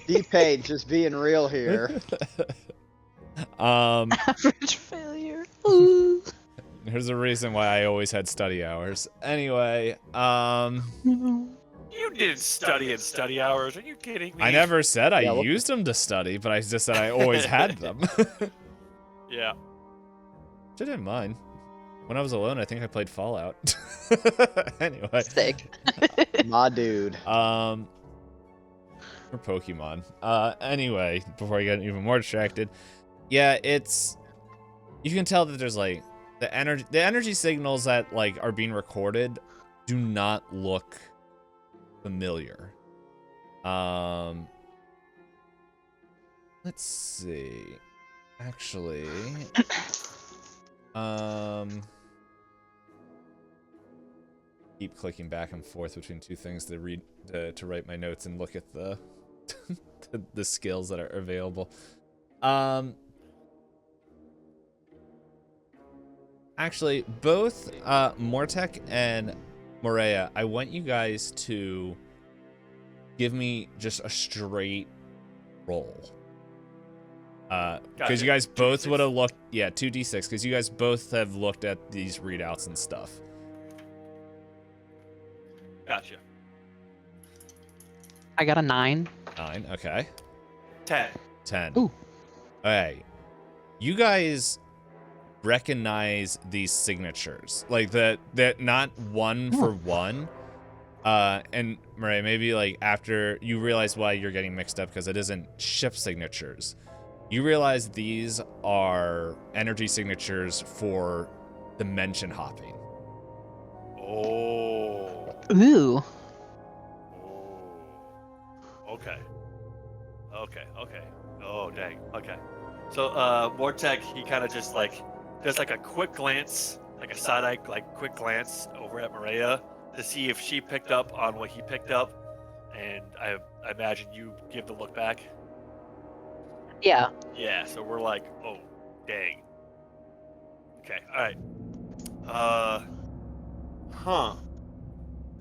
D-Page, just being real here. Average failure. Ooh. There's a reason why I always had study hours. Anyway, You didn't study in study hours. Are you kidding me? I never said I Yeah, well- used them to study, but I just said I always had them. Yeah. I didn't mind. When I was alone, I think I played Fallout. Anyway. Sick. My dude. Or Pokemon. Anyway, before I get even more distracted. Yeah, it's... You can tell that there's, like... The energy signals that, like, are being recorded do not look familiar. Let's see. Actually... Keep clicking back and forth between two things to read to write my notes and look at the the skills that are available. Actually, both Mortek and Morea, I want you guys to give me just a straight roll. Because you guys both would have looked, 2d6, because you guys both have looked at these readouts and stuff. Gotcha. I got a 9. 9, okay. 10. 10. Ooh. Okay. You guys recognize these signatures. Like that not one for one. And Murray, maybe like after you realize why you're getting mixed up because it isn't ship signatures. You realize these are energy signatures for dimension hopping. Oh. Ooh. Okay. Oh, dang. Okay. So, Mortek, he kind of just like does like a quick glance, like a side-eye, like quick glance over at Maria to see if she picked up on what he picked up, and I imagine you give the look back. Yeah. Yeah. So we're like, oh, dang. Okay. All right. Huh.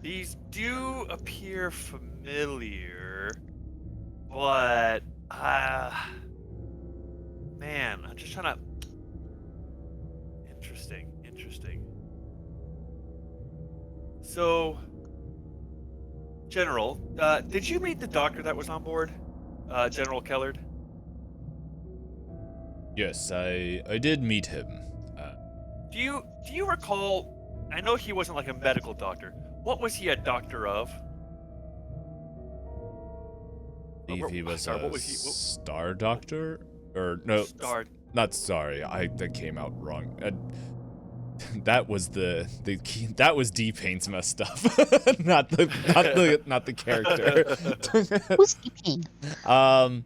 These do appear familiar, but man, I'm just trying to. Interesting. So, General, did you meet the doctor that was on board, General Kellard? Yes, I did meet him. Do you recall? I know he wasn't like a medical doctor. What was he a doctor of? I believe he was Sorry, a what was he? star doctor? Or no, Star. not sorry. That came out wrong. That was the key, that was D-Pain's messed up. not the character. Who's eating? I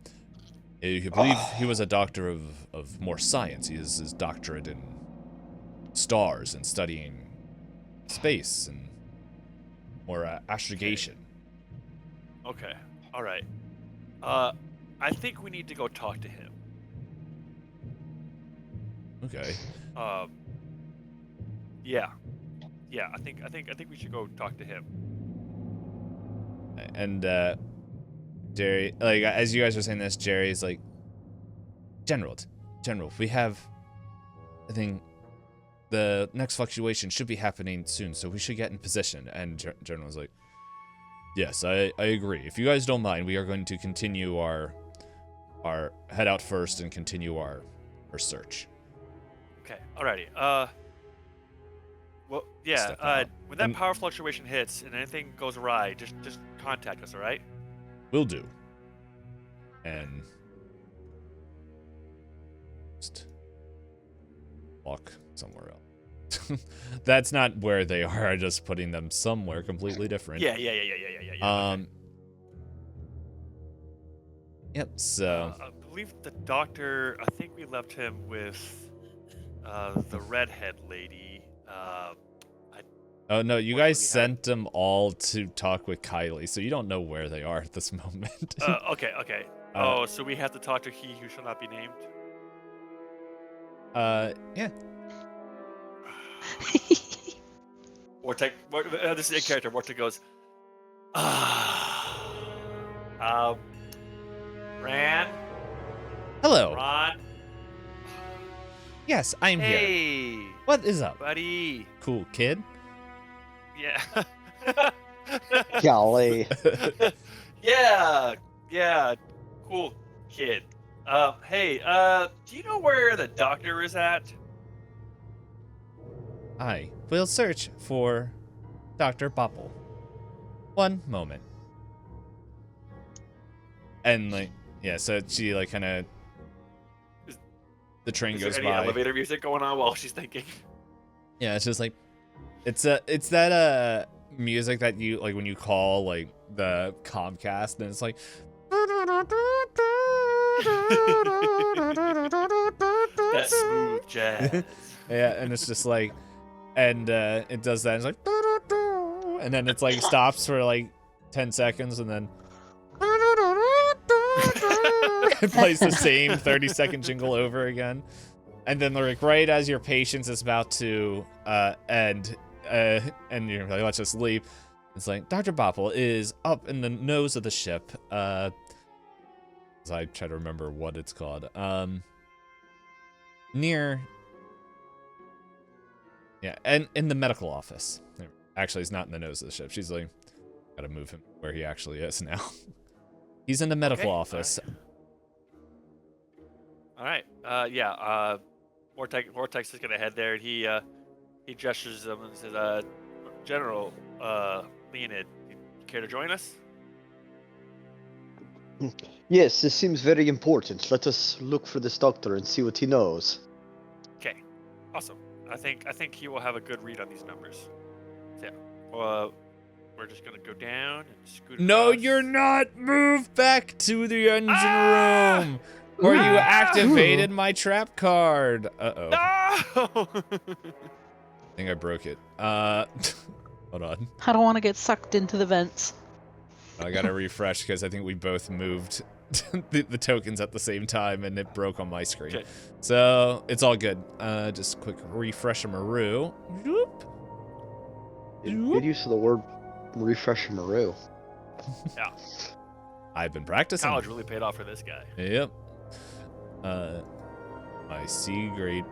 believe he was a doctor of more science. He has his doctorate in stars and studying space and more astrogation. Okay. All right. I think we need to go talk to him. Okay. Yeah. I think we should go talk to him. And Jerry, like as you guys are saying this, Jerry's like, General, we have, I think the next fluctuation should be happening soon, so we should get in position. And General's like, yes, I agree. If you guys don't mind, we are going to continue our head out first and continue our search. Okay. Alrighty. Well, yeah. Step out. When that And- power fluctuation hits and anything goes awry, just contact us. All right. Will do. And just walk somewhere else. That's not where they are. I'm just putting them somewhere completely different. Yeah. Yep. So I believe the doctor. I think we left him with the redhead lady. oh no, you what guys do we have? sent them all to talk with Kylie, so you don't know where they are at this moment. Okay. So we have to talk to he who shall not be named. Yeah. Mortek, this is a character. Mortek goes, Ran, Hello. Ron, Yes, I'm here. hey, What is up? buddy. Cool kid. Yeah. Golly. Yeah, cool kid. Hey, do you know where the doctor is at? I will search for Dr. Bopple. One moment. And like, yeah, so she like kind of, the train Is goes there any by. elevator music going on while she's thinking? Yeah, it's just like, it's that music that you like when you call like the Comcast, and it's like. That smooth jazz. Yeah, and it's just like, and it does that. And it's like, and then it's like stops for like 10 seconds, and then it plays the same 30-second jingle over again. And then like right as your patience is about to end, and you're like, let's just leave. It's like Dr. Bopple is up in the nose of the ship. As I try to remember what it's called. Near. Yeah, and in the medical office. Actually, he's not in the nose of the ship. She's like, gotta move him where he actually is now. He's in the medical office. All right. Vortex is gonna head there, and he gestures them and says, "General Leonid, you care to join us?" Yes, this seems very important. Let us look for this doctor and see what he knows. Okay, awesome. I think he will have a good read on these numbers. So, yeah. We're just gonna go down and scoot. No, across. you're not. Move back to the engine room, or you activated my trap card. Uh-oh. No! I think I broke it. Hold on. I don't want to get sucked into the vents. I gotta refresh because I think we both moved the tokens at the same time and it broke on my screen. Okay. So it's all good. Just quick refresh a Maru. Good use of the word refresh Maru. Yeah. I've been practicing. College really paid off for this guy. Yep. My C grade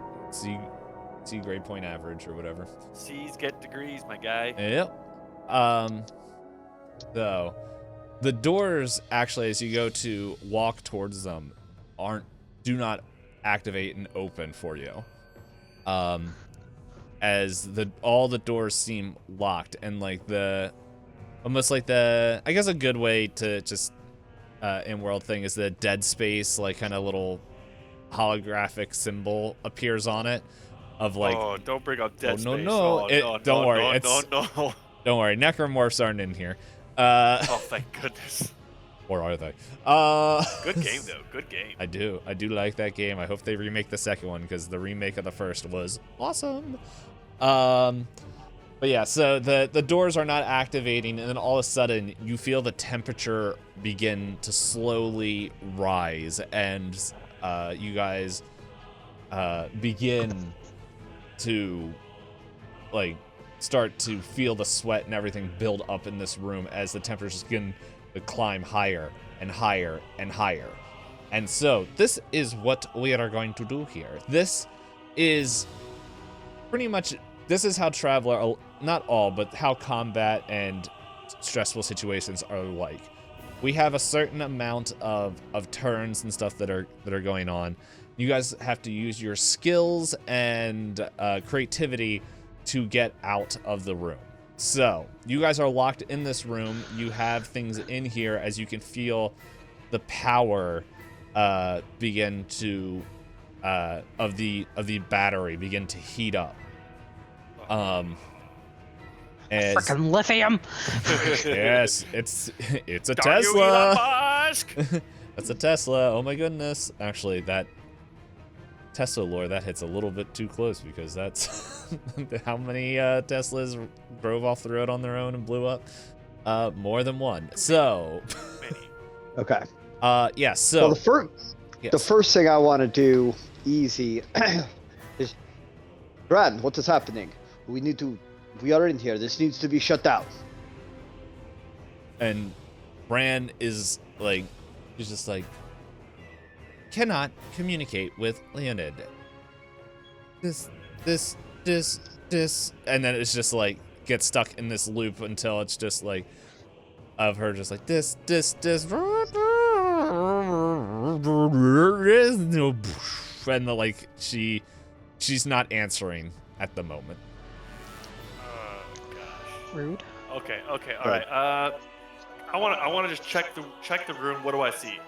point average or whatever. C's get degrees, my guy. Yep. So the doors actually, as you go to walk towards them, do not activate and open for you. As all the doors seem locked, and like almost like I guess a good way to just in-world thing is the dead space, like kind of little holographic symbol appears on it of like. Oh, don't bring up Dead Space. No. Oh, Don't worry. No. Don't worry. Necromorphs aren't in here. Oh, thank goodness. Or are they? Good game though. Good game. I do like that game. I hope they remake the second one because the remake of the first was awesome. But yeah, so the doors are not activating, and then all of a sudden you feel the temperature begin to slowly rise, and you guys begin to like start to feel the sweat and everything build up in this room as the temperatures begin to climb higher and higher and higher. And so this is what we are going to do here. This is pretty much, this is how Traveler, not all, but how combat and stressful situations are like. We have a certain amount of turns and stuff that are going on. You guys have to use your skills and creativity to get out of the room. So you guys are locked in this room. You have things in here as you can feel the power begin to of the battery begin to heat up. As, Frickin' lithium! yes, it's a Darn you, Tesla. Elon Musk! That's a Tesla. Oh my goodness. Actually, that Tesla lore, that hits a little bit too close because that's how many Teslas drove off the road on their own and blew up? More than one. So, Many. Okay. yeah, so Well, yes. the first thing I want to do easy is, Brad, what is happening? We are in here. This needs to be shut down. And Bran is like, he's just like, cannot communicate with Leonid. This, and then it's just like, gets stuck in this loop until it's just like, of her just like, this, and like, she's not answering at the moment. Gosh. Rude. Okay, all Right. right. I want to just check the room. What do I see?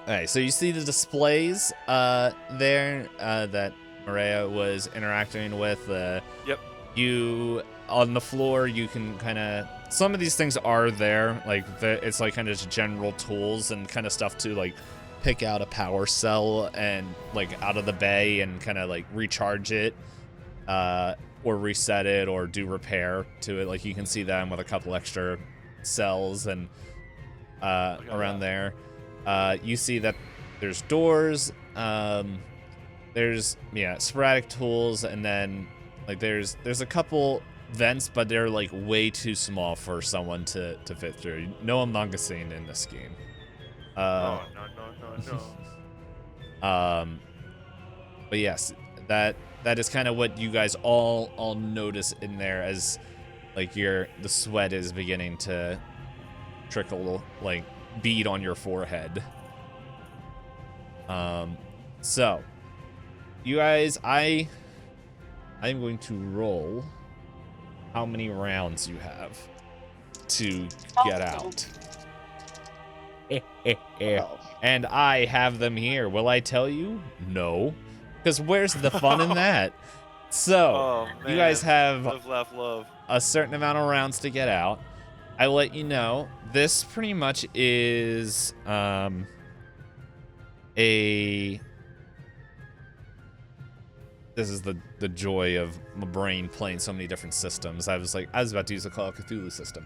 Alright, so you see the displays there that Maria was interacting with. Yep. You, on the floor, you can kind of... Some of these things are there. Like, it's like kind of just general tools and kind of stuff to, like, pick out a power cell and, like, out of the bay and kind of, like, recharge it. Or reset it or do repair to it. Like, you can see them with a couple extra cells and around there. You see that there's doors. there's sporadic tools, and then like there's a couple vents, but they're like way too small for someone to fit through. No among-us-ing in this game. No. But yes, that is kind of what you guys all notice in there, as like the sweat is beginning to trickle, like bead on your forehead. So you guys, I'm going to roll how many rounds you have to get out. Oh. And I have them here. Will I tell you? No. Because where's the fun in that? So, Oh, you guys have Live, laugh, love. a certain amount of rounds to get out. I will let you know. This pretty much is this is the joy of my brain playing so many different systems. I was about to use a Call of Cthulhu system.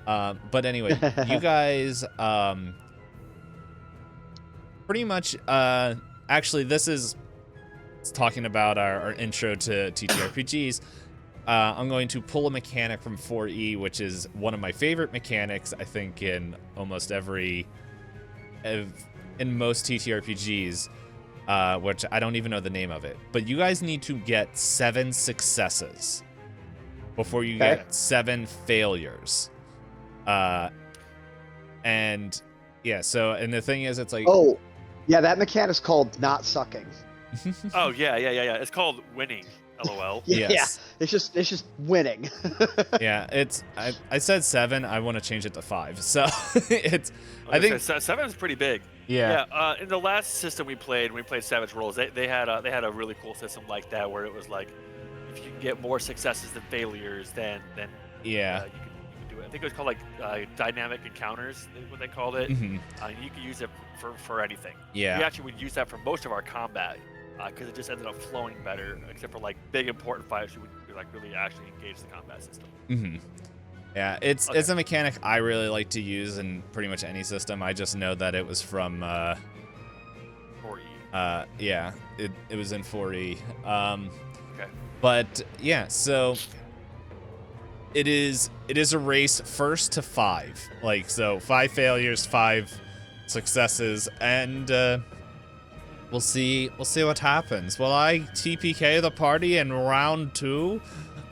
But anyway, you guys pretty much actually it's talking about our intro to TTRPGs. I'm going to pull a mechanic from 4E, which is one of my favorite mechanics, I think, in almost in most TTRPGs, which I don't even know the name of it. But you guys need to get 7 successes before you get 7 failures. And yeah, so, and the thing is, it's like... Oh, yeah, that mechanic's called not sucking. Oh, yeah. It's called winning, LOL. Yeah, Yes. it's just winning. Yeah, I said 7. I want to change it to 5. So it's I think 7 is pretty big. yeah. In the last system we played Savage Rolls, they had a really cool system like that, where it was like, if you can get more successes than failures, then Yeah. you can do it. I think it was called like dynamic encounters, what they called it. Mhm. You could use it for anything. Yeah. We actually would use that for most of our combat, because it just ended up flowing better, except for like big important fights. We would like really actually engage the combat system. Mm-hmm. Yeah, it's a mechanic I really like to use in pretty much any system. I just know that it was from 4E. yeah, it was in 4E. Okay. But yeah, so it is a race first to 5. Like, so 5 failures, 5 successes, and we'll see what happens. Will I TPK the party in round 2?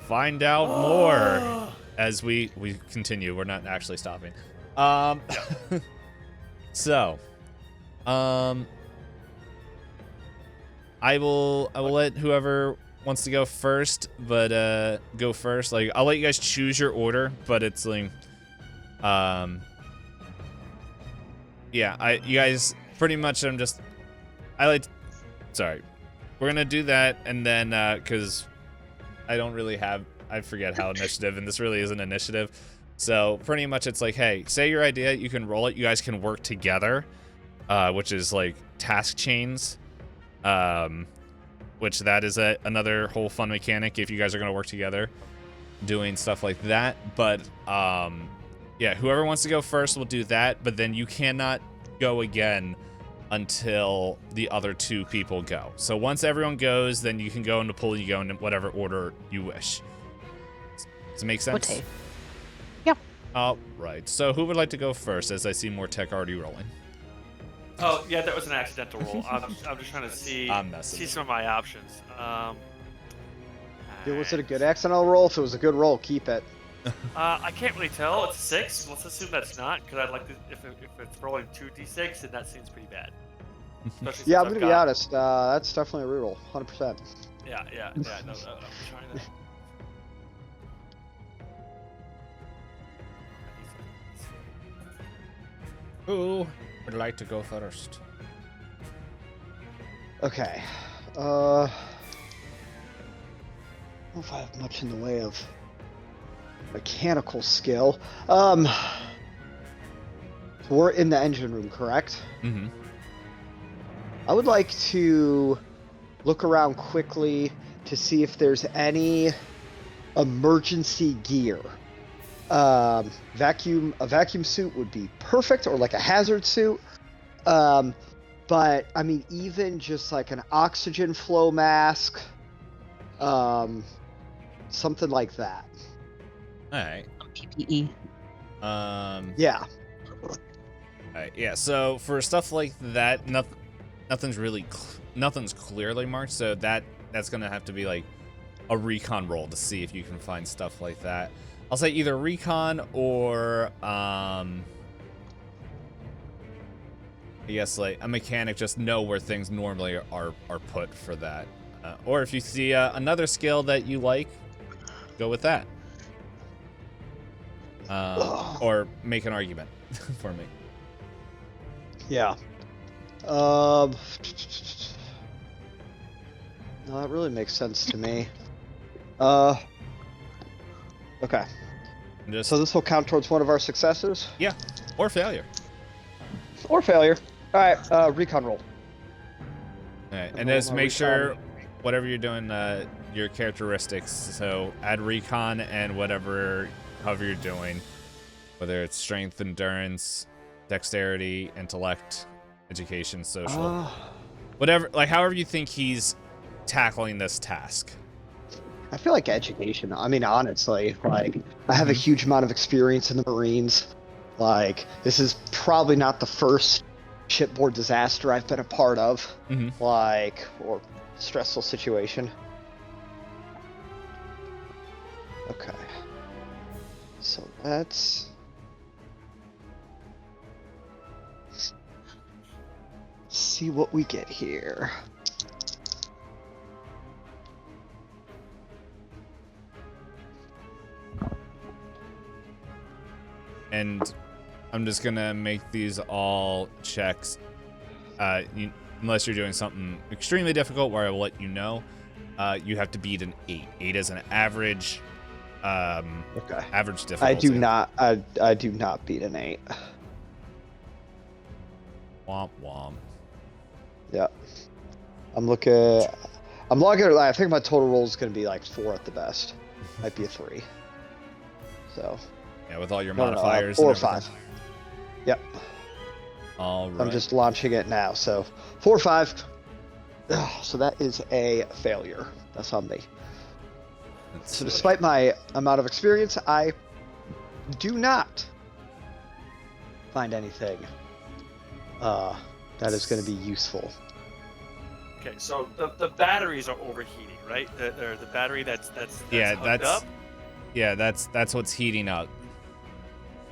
Find out more as we continue. We're not actually stopping. So, I will let whoever wants to go first, but go first. Like, I'll let you guys choose your order, but it's like, yeah, you guys pretty much. Sorry, we're gonna do that, and then because I forget how initiative, and this really isn't initiative. So pretty much it's like, hey, say your idea, you can roll it. You guys can work together, which is like task chains, which that is another whole fun mechanic if you guys are going to work together doing stuff like that. But yeah, whoever wants to go first will do that, but then you cannot go again until the other 2 people go. So once everyone goes, then you can go into pool, you go in whatever order you wish. Does it make sense? Okay. Yeah. All right. So who would like to go first, as I see more tech already rolling? Oh yeah, that was an accidental roll. I'm just trying to see some of my options. Was it a good accidental roll? If it was a good roll, keep it. I can't really tell. It's 6. Let's assume that's not, because I'd like to. If it's rolling 2d6, then that seems pretty bad. Especially Yeah, I'm since gonna I've be got- honest. That's definitely a reroll, 100%. Yeah. No, I'm trying to. Who would like to go first? Okay. I don't know if I have much in the way of mechanical skill. We're in the engine room, correct? Mm-hmm. I would like to look around quickly to see if there's any emergency gear. A vacuum suit would be perfect, or like a hazard suit. But I mean, even just like an oxygen flow mask, something like that. All right. PPE. Yeah. All right. Yeah. So for stuff like that, nothing's really nothing's clearly marked. So that's gonna have to be like a recon roll to see if you can find stuff like that. I'll say either recon or I guess like a mechanic, just know where things normally are put for that. Or if you see another skill that you like, go with that. Or make an argument for me. Yeah. No, that really makes sense to me. Okay. Just, So this will count towards one of our successes? yeah, or failure. Or failure. Alright, recon roll. All right, And and roll just my make sure recon. whatever you're doing, your characteristics. So add recon and however you're doing, whether it's strength, endurance, dexterity, intellect, education, social, whatever, like however you think he's tackling this task. I feel like education. I mean, honestly, like, I have a huge amount of experience in the Marines. Like, this is probably not the first shipboard disaster I've been a part of, like, or stressful situation. Okay. So let's see what we get here. And I'm just gonna make these all checks, unless you're doing something extremely difficult where I will let you know. You have to beat an 8. 8 is an average, Okay. average difficulty. I do not beat an 8. Womp womp. Yeah. I'm logging. I think my total roll is going to be like 4 at the best. Might be a 3. So. Yeah, with all your No, modifiers. 4 or and everything. 5. Yep. All right. I'm just launching it now. So 4 or 5. Ugh, so that is a failure. That's on me. So despite my amount of experience, I do not find anything that is going to be useful. Okay, so the batteries are overheating, right? The battery that's yeah, hooked up. Yeah, that's what's heating up.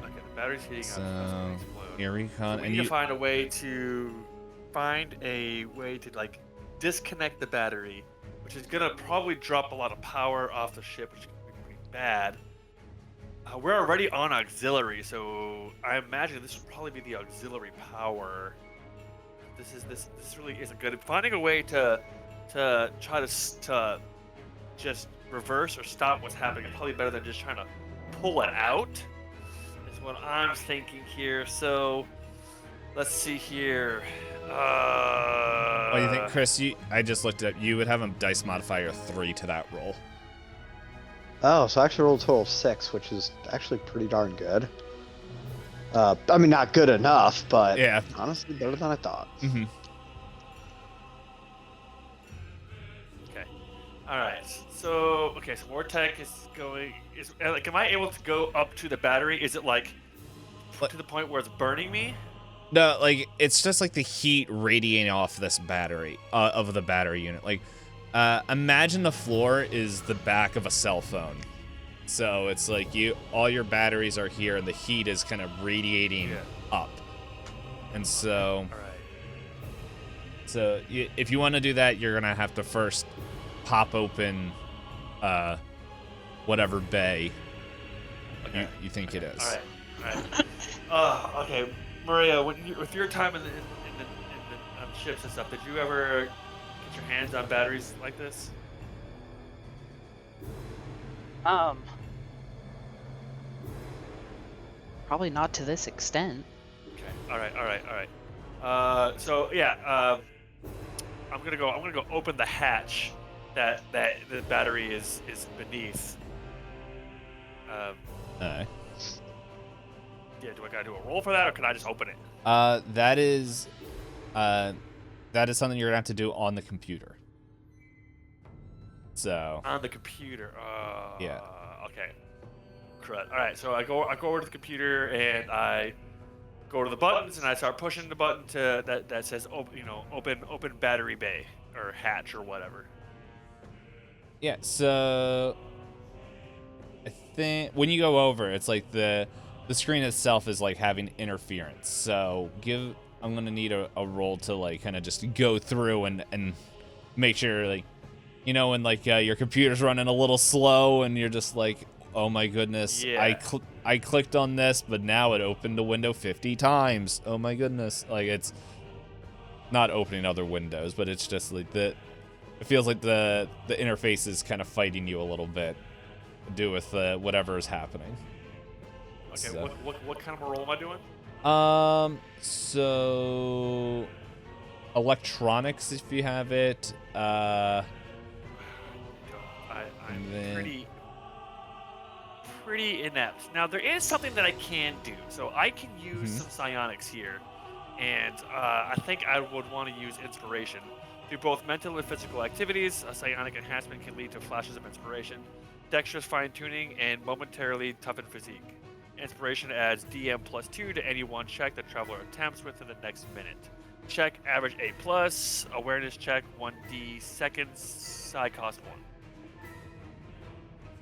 Okay, the battery's heating So, up. That's gonna explode. your recon, So we and need you to find a way to like disconnect the battery, which is gonna probably drop a lot of power off the ship, which is gonna be pretty bad. We're already on auxiliary, so I imagine this would probably be the auxiliary power. This really isn't good. Finding a way to try to just reverse or stop what's happening is probably better than just trying to pull it out. Is what I'm thinking here. So let's see here. what do you think, Chris? I just looked it up. You would have a dice modifier 3 to that roll. Oh, so I actually rolled a total of 6, which is actually pretty darn good. I mean, not good enough, but Yeah. honestly, better than I thought. Mm-hmm. Okay. All right. So Vortec is going. Like, am I able to go up to the battery? Is it like to the point where it's burning me? No, like it's just like the heat radiating off this battery of the battery unit. Like, imagine the floor is the back of a cell phone. So it's like all your batteries are here, and the heat is kind of radiating up. And so, All right. so if you want to do that, you're gonna have to first pop open whatever bay you think it is. All right. Okay, Maria, with your time in the on ships and stuff, did you ever get your hands on batteries like this? Probably not to this extent. Okay. All right. So yeah, I'm gonna go open the hatch that the battery is beneath. Alright. Yeah. Do I gotta do a roll for that, or can I just open it? That is that is something you're gonna have to do on the computer. So. On the computer. Yeah. Okay. Crud. All right. So I go over to the computer and I go to the buttons and I start pushing the button to that says open battery bay or hatch or whatever. Yeah. So I think when you go over, it's like the screen itself is like having interference. So I'm gonna need a roll to like kind of just go through and make sure, like, when like your computer's running a little slow and you're just like, oh my goodness, yeah. I clicked on this, but now it opened the window 50 times. Oh my goodness. Like, it's not opening other windows, but it's just like it feels like the interface is kind of fighting you a little bit to do with whatever is happening. Okay, So. what kind of a roll am I doing? So electronics, if you have it. I'm then- pretty inept. Now there is something that I can do. So I can use some psionics here, and I think I would want to use inspiration. Through both mental and physical activities, a psionic enhancement can lead to flashes of inspiration, dexterous fine-tuning, and momentarily toughened physique. Inspiration adds DM +2 to any one check the traveler attempts within the next minute. Check average A+, awareness check 1d seconds, psi cost 1.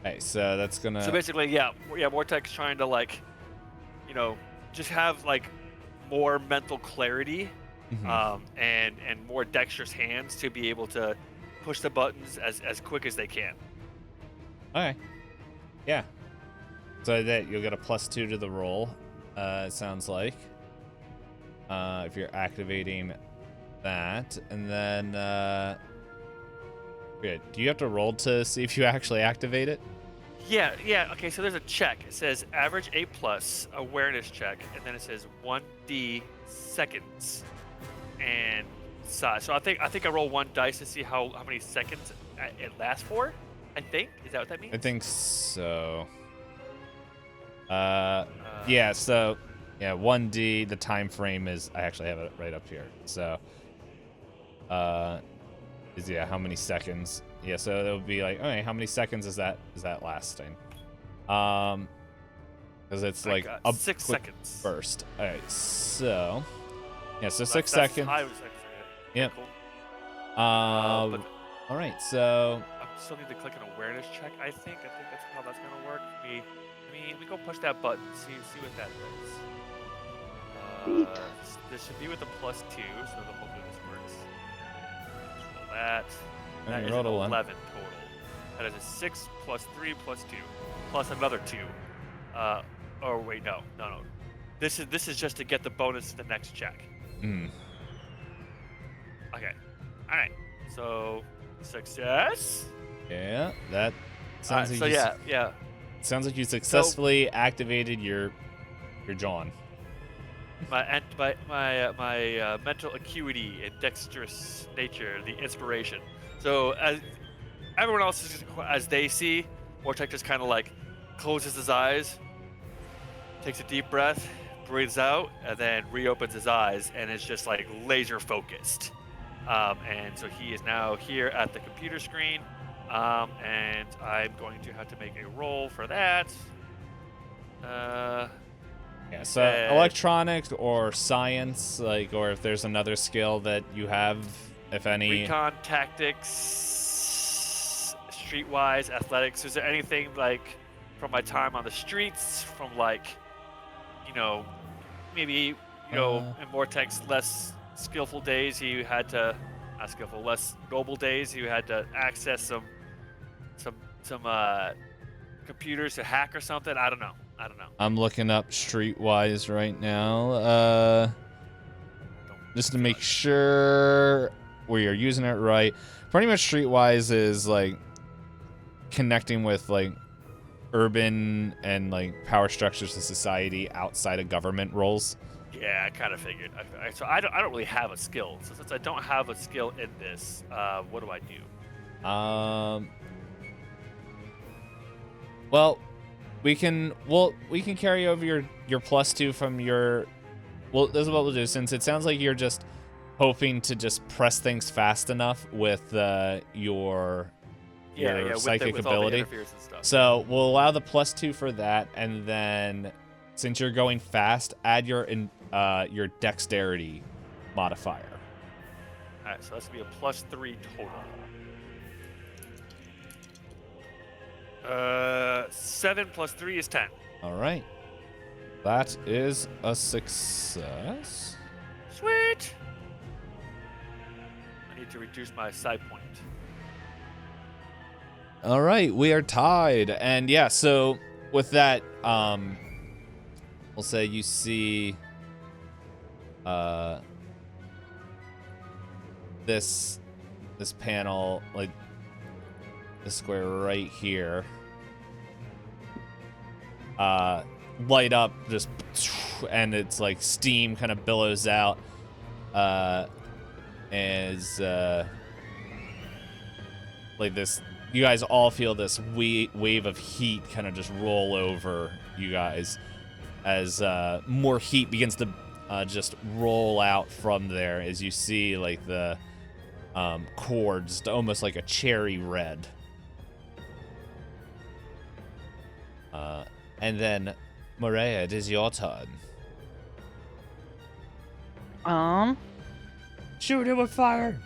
Okay, so that's gonna. So basically, yeah, Vortex trying to just have like more mental clarity, and more dexterous hands to be able to push the buttons as quick as they can. Okay. Yeah. So that you'll get a +2 to the roll. It sounds like. If you're activating that, and then good. Do you have to roll to see if you actually activate it? Yeah. Okay, so there's a check. It says average A+, awareness check, and then it says 1d seconds and size. So I think I roll 1 dice to see how many seconds it lasts for. I think. Is that what that means? I think so. Yeah. So, yeah, 1d. The time frame is. I actually have it right up here. So, how many seconds? Yeah. So it'll be like, okay, how many seconds is that lasting? Because it's like a 6 seconds. burst. All right. So, yeah. So 6 That's seconds. I was like, Yep. Cool. All right. So. I still need to click an awareness check. I think that's how that's gonna work. We go push that button. See what that does. This should be with a +2, so hopefully this works. Let's roll that. That You is rolled an a 1. 11 total. That is a 6 + 3 + 2 plus another 2. Oh wait, no. This is just to get the bonus to the next check. Okay. All right. So success. Yeah, that sounds like sounds like you successfully activated your John. My mental acuity and dexterous nature, the inspiration. So as everyone else is, as they see, Vortex just kind of like closes his eyes, takes a deep breath, breathes out, and then reopens his eyes, and it's just like laser focused. And so he is now here at the computer screen, and I'm going to have to make a roll for that. Yeah, so electronics or science, like, or if there's another skill that you have, if any. Recon, tactics, streetwise, athletics. Is there anything like from my time on the streets, from like, maybe in Vortex less skillful days, you had to less noble days, you had to access some computers to hack or something. I don't know. I'm looking up streetwise right now, just to make sure we are using it right. Pretty much streetwise is like connecting with like urban and like power structures of society outside of government roles. Yeah, I kind of figured. So I don't really have a skill. So since I don't have a skill in this, what do I do? Well, we can carry over your +2 from your. Well, this is what we'll do, since it sounds like you're just hoping to just press things fast enough with your psychic with all the ability. interference and stuff. So we'll allow the +2 for that, and then since you're going fast, add your dexterity modifier. All right, so that's gonna be a +3 total. 7 + 3 is 10. All right. That is a success. Sweet. I need to reduce my side point. All right, we are tied. And yeah, so with that, we'll say you see this panel, like this square right here, light up just, and it's like steam kind of billows out as like this. You guys all feel this wave of heat kind of just roll over you guys as more heat begins to just roll out from there as you see like the cords almost like a cherry red. And then, Maria, it is your turn. Shoot it with fire!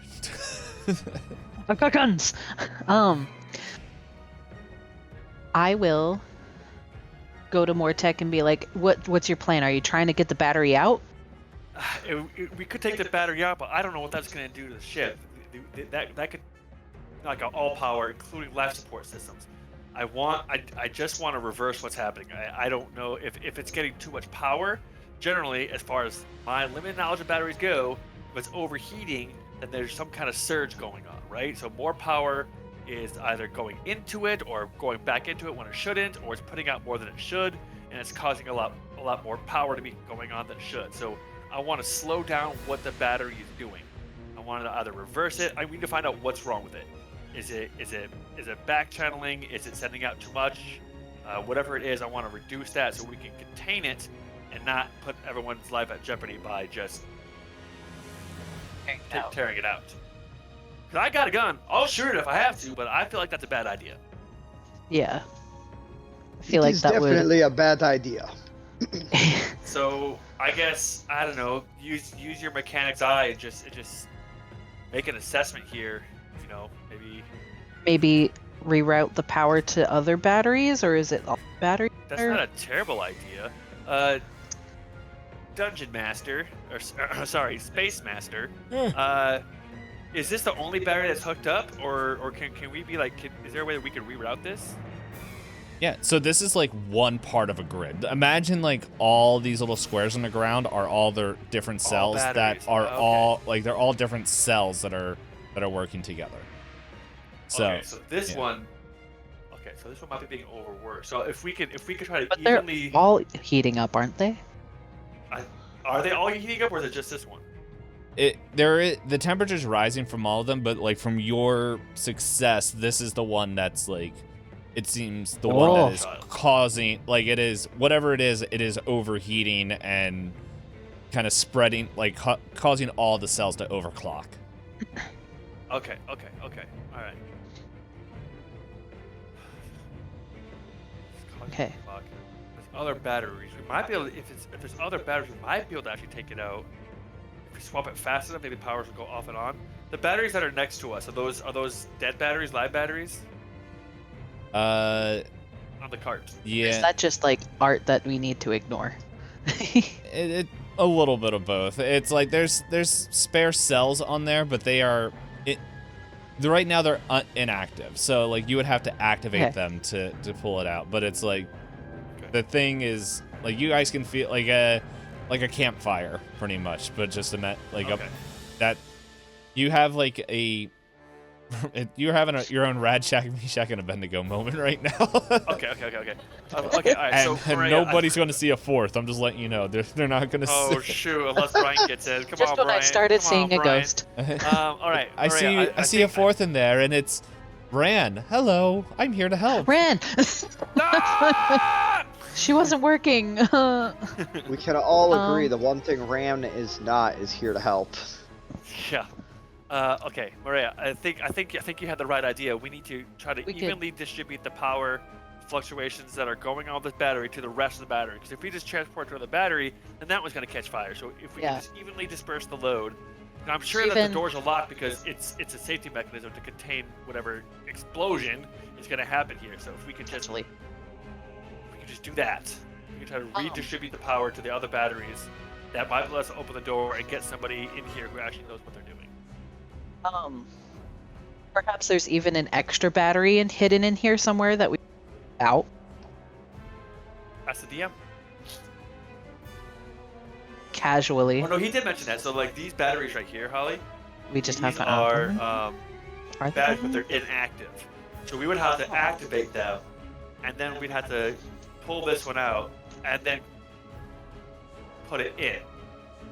I've got guns. I will go to Mortek and be like, "What's your plan? Are you trying to get the battery out?" We could take the battery out, but I don't know what that's going to do to the ship. That could, like, all power, including life support systems. I just want to reverse what's happening. I don't know if it's getting too much power. Generally, as far as my limited knowledge of batteries go, if it's overheating, then there's some kind of surge going on, right? So more power is either going into it or going back into it when it shouldn't, or it's putting out more than it should, and it's causing a lot more power to be going on than it should. So I want to slow down what the battery is doing. I want to either reverse it. I need to find out what's wrong with it. Is it back channeling? Is it sending out too much? Whatever it is, I want to reduce that so we can contain it and not put everyone's life at jeopardy by just tearing it out. Because I got a gun. I'll shoot it if I have to, but I feel like that's a bad idea. Yeah. I feel like that definitely a bad idea. So I guess, I don't know, use your mechanic's eye and just make an assessment here. You know, maybe reroute the power to other batteries, or is it all batteries? That's not a terrible idea. Dungeon Master, or sorry, Space Master. Is this the only battery that's hooked up, or can we be like, is there a way that we can reroute this? Yeah, so this is like one part of a grid. Imagine like all these little squares on the ground are all their different cells that are all like they're all different cells that are working together. So, okay, so this one. Okay, so this one might be being overworked. So if we could try to But evenly. they're all heating up, aren't they? Are they all heating up, or is it just this one? The temperature's rising from all of them, but like from your success, this is the one that's like, it seems the one that is causing, like it is, whatever it is overheating and kind of spreading, like causing all the cells to overclock. Okay, all right. Okay. There's other batteries. We might be able to, if there's other batteries, we might be able to actually take it out. If we swap it fast enough, maybe powers will go off and on. The batteries that are next to us, are those dead batteries, live batteries? On the cart. Yeah. Is that just like art that we need to ignore? It a little bit of both. It's like there's spare cells on there, but they are right now they're inactive. So like you would have to activate them to pull it out. But it's like the thing is like you guys can feel like a campfire pretty much, but just that you have like a. You're having your own Rad Shack, Meshach, and Abednego moment right now. Okay. Okay, all right. And, so and nobody's going to see a fourth. I'm just letting you know. They're not going to see. Oh, shoot. Unless Brian gets in. Come Just on, when Brian. I started Come seeing on, a Brian. ghost. All right. I see a fourth in there, and it's Ran. Hello. I'm here to help. Ran! Ah! She wasn't working. We can all agree the one thing Ram is not is here to help. Yeah. Okay, Maria. I think you had the right idea. We need to try to We could- evenly distribute the power fluctuations that are going on this battery to the rest of the battery. Because if we just transport to the battery, then that one's going to catch fire. So if we can Yeah. just evenly disperse the load, and I'm sure that Even- the doors are locked because it's a safety mechanism to contain whatever explosion is going to happen here. So if we could just Actually, do that, we can try to redistribute the power to the other batteries. That might let us open the door and get somebody in here who actually knows what they're doing. perhaps there's even an extra battery hidden in here somewhere that we out. That's the DM. Casually. Oh no, he did mention that. So like these batteries right here, Holly, We just these have to are open them. Are they batteries, but open? they're inactive. So we would have to activate them, and then we'd have to pull this one out, and then put it in.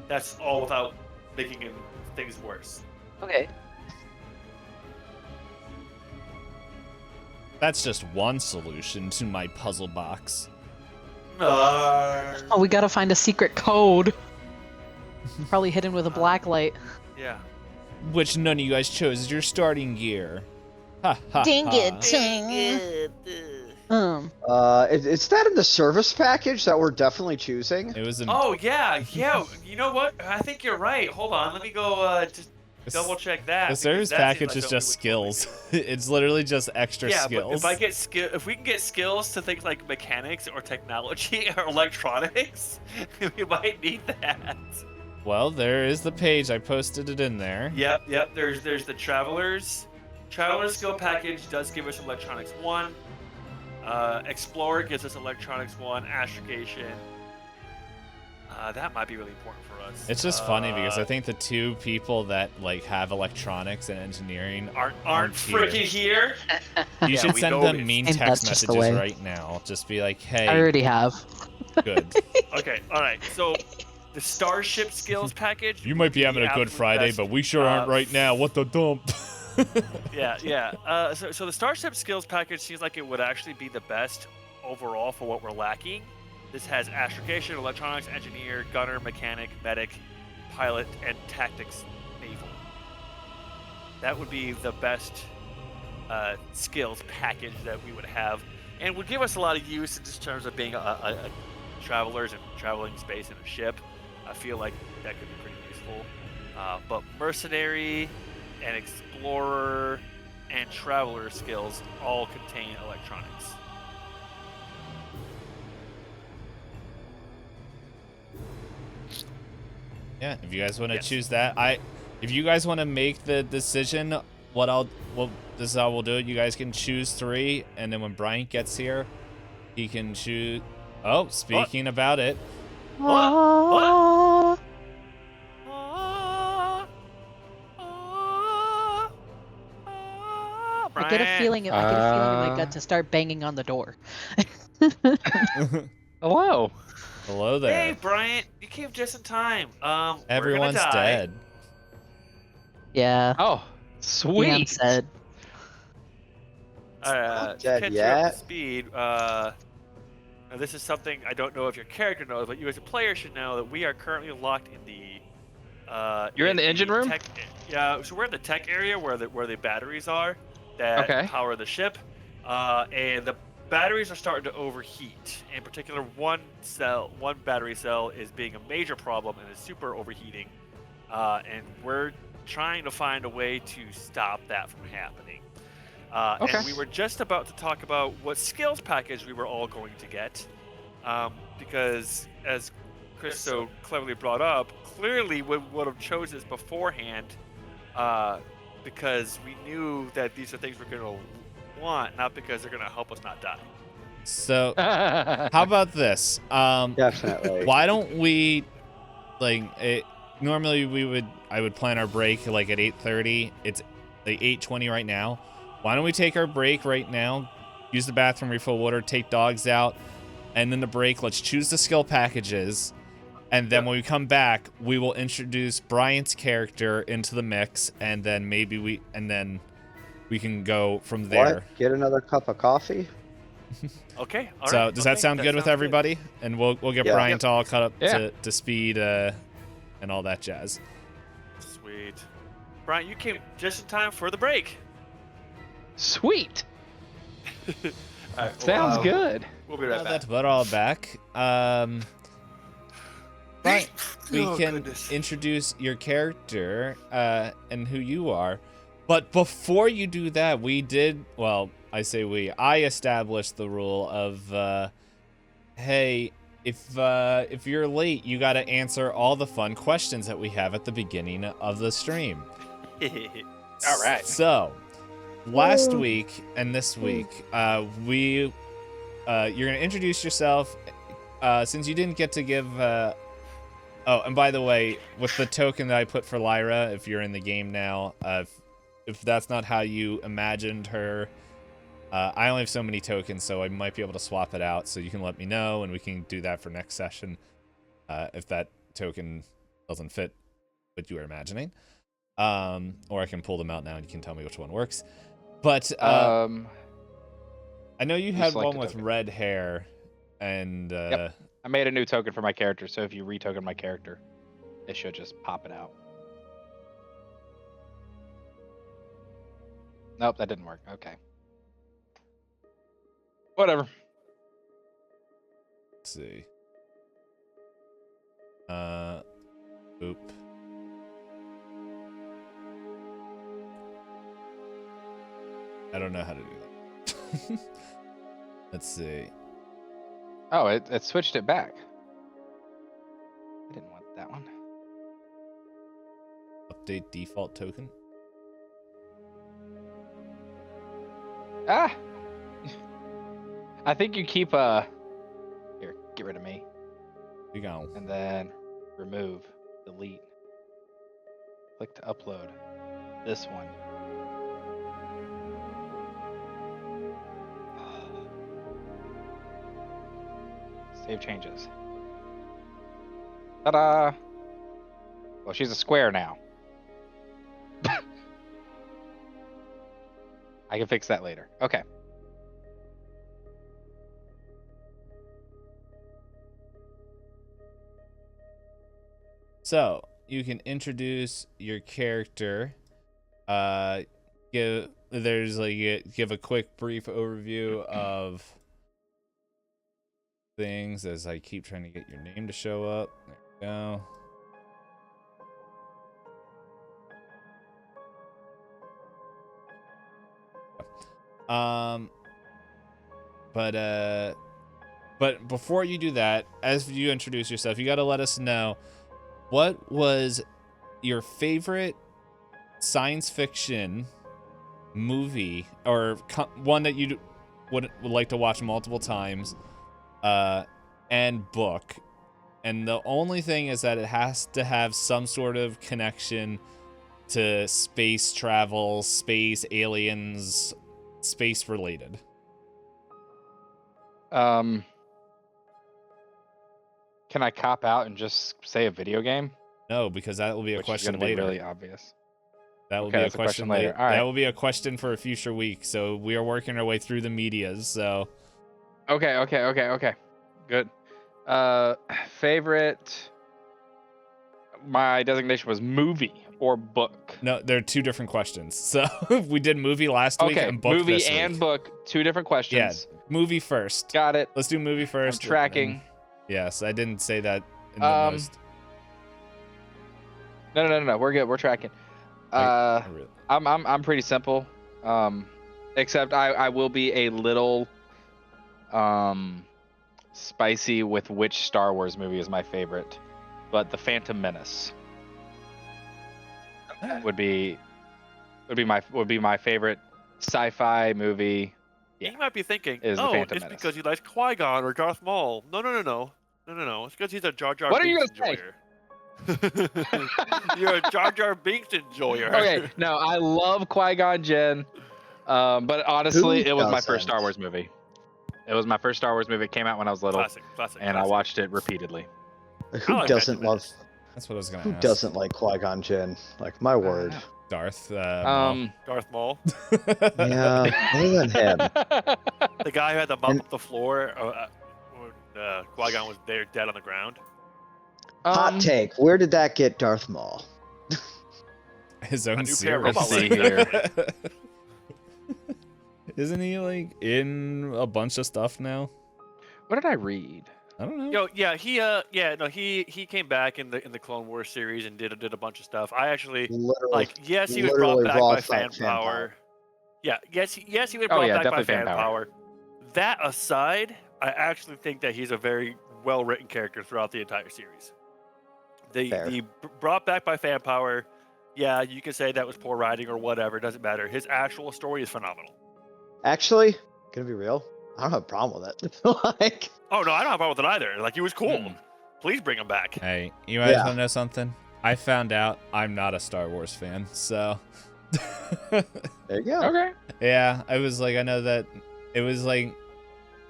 That's all without making things worse. Okay. That's just one solution to my puzzle box. Oh, we gotta find a secret code. Probably hidden with a black light. Yeah. Which none of you guys chose as your starting gear. Ha ha Dang ha. it. Is that in the service package that we're definitely choosing? It was a Oh yeah. You know what? I think you're right. Hold on. Let me go just double check that. the because service that seems package like is something just we would totally skills. do. It's literally just extra Yeah, skills. but if we can get skills to things like mechanics or technology or electronics, we might need that. Well, there is the page. I posted it in there. Yep. There's the Traveler's skill package does give us electronics 1. Explorer gives us electronics 1. Astrogation. That might be really important for us. It's just funny because I think the two people that like have electronics and engineering aren't here. freaking here. You Yeah, should we send know them it. mean And text that's just the messages way. right now. Just be like, hey, I already have. good. Okay, all right. So the Starship skills package. You might be would having the a good absolute Friday, best. but we sure aren't right now. What the dump? Yeah. So the Starship skills package seems like it would actually be the best overall for what we're lacking. This has astrogation, electronics, engineer, gunner, mechanic, medic, pilot, and tactics naval. That would be the best skills package that we would have, and would give us a lot of use in just terms of being a travelers and traveling space in a ship. I feel like that could be pretty useful. But mercenary and explorer and traveler skills all contain electronics. Yeah, if you guys want to Yes. choose that, if you guys want to make the decision, this is how we'll do it. You guys can choose 3, and then when Bryant gets here, he can choose. Oh, speaking about it, What? I get a feeling. I get a feeling in my gut to start banging on the door. Hello. hello Hey, there. Bryant, you came just in time. Everyone's we're gonna die. dead. Yeah. Oh, DM sweet. said. Not To dead catch you up yet. to speed, now this is something I don't know if your character knows, but you as a player should know that we are currently locked in the. You're in the engine room? Tech, yeah, so we're in the tech area where the batteries are that Okay. power the ship, and the batteries are starting to overheat. In particular, one battery cell is being a major problem and is super overheating, and we're trying to find a way to stop that from happening. Okay. And we were just about to talk about what skills package we were all going to get, because as Chris so cleverly brought up, clearly we would have chose this beforehand, because we knew that these are things we're going to want, not because they're going to help us not die. So, how about this? Definitely. Why don't we, normally I would plan our break like at 8:30. It's like 8:20 right now. Why don't we take our break right now, use the bathroom, refill water, take dogs out, and then the break, let's choose the skill packages, and then when we come back, we will introduce Bryant's character into the mix, and then we can go from there. What? Get another cup of coffee? Okay. All So right, does that okay, sound good with sounds everybody? And we'll get Yeah. Bryant all caught up Yeah. to speed and all that jazz. Sweet. Brian, you came just in time for the break. Sweet. All right, Sounds good. We'll be right back. That's about all back. But we Oh, can goodness. introduce your character and who you are. But before you do that, I established the rule of, hey, if you're late, you got to answer all the fun questions that we have at the beginning of the stream. All right. So, last week and this week, you're gonna introduce yourself. Since you didn't get to give. Oh, and by the way, with the token that I put for Lyra, if you're in the game now, if that's not how you imagined her, I only have so many tokens, so I might be able to swap it out. So you can let me know, and we can do that for next session, if that token doesn't fit what you were imagining. Or I can pull them out now, and you can tell me which one works. But I know you had select one a with token. red hair, and Yep. I made a new token for my character, so if you retoken my character, it should just pop it out. Nope, that didn't work. Okay. Whatever. let's see. Oop. I don't know how to do that. Let's see. Oh, it switched it back. I didn't want that one. Update default token. Ah! I think you keep, here, get rid of me. We go. And then remove, delete. Click to upload. This one. Save changes. Ta-da! Well, she's a square now. I can fix that later. Okay. So you can introduce your character. Give a quick brief overview of things as I keep trying to get your name to show up. There we go. But before you do that, as you introduce yourself, you got to let us know what was your favorite science fiction movie, or one that you would like to watch multiple times, and book. And the only thing is that it has to have some sort of connection to space travel, space, aliens, space related. Can I cop out and just say a video game? No, because that will be a Which question is gonna later. be really obvious. That will Okay, be a that's a question question later. later. All right. That will be a question for a future week. So we are working our way through the medias. So Okay. Good. Favorite. My designation was movie or book. no, they're two different questions. So we did movie last week Okay, and book movie this and week. book, two different questions. Movie first. Got it. Let's do movie I'm first. tracking. and- yes, I didn't say that in the most. No. We're good. We're tracking. I really- I'm pretty simple. Except I will be a little spicy with which Star Wars movie is my favorite, but The Phantom Menace would be my favorite sci-fi movie. Yeah. You might be thinking, Is The oh, Phantom it's Menace. because he likes Qui-Gon or Darth Maul. No. It's because he's a Jar Jar What are you Binks gonna enjoyer. You're a Jar Jar Binks enjoyer. Okay, no, I love Qui-Gon Jinn, but honestly, Who it was my first Star doesn't? Wars movie. It was my first Star Wars movie. It came out when I was little, Classic. and I watched it repeatedly. Who I like doesn't Phantom love? Menace. That's what I was gonna Who ask. doesn't like Qui-Gon Jinn? Like my word. know. Darth. Darth Maul, Yeah, other than him. the guy who had to mop And- up the floor when Qui-Gon was there dead on the ground. Hot take. Where did that get Darth Maul? His own new pair series. of robot Let's see legs. here. Isn't he like in a bunch of stuff now? What did I read? I don't know. Yo, yeah, he came back in the Clone Wars series and did a bunch of stuff. I actually Literally, yes, he was brought literally back brought by back fan fan power. power. Yeah, yes, he was Oh, brought yeah, back by definitely fan fan power. power. That aside, I actually think that he's a very well written character throughout the entire series. Fair. The brought back by fan power. Yeah, you can say that was poor writing or whatever. It doesn't matter. His actual story is phenomenal. Actually, gonna be real, I don't have a problem with it. Like, Oh no, I don't have a problem with it either. Like he was cool. Hmm. Please bring him back. Hey, you guys Yeah. want to know something? I found out I'm not a Star Wars fan, so. there you go. Okay. Yeah, I was like, I know that it was like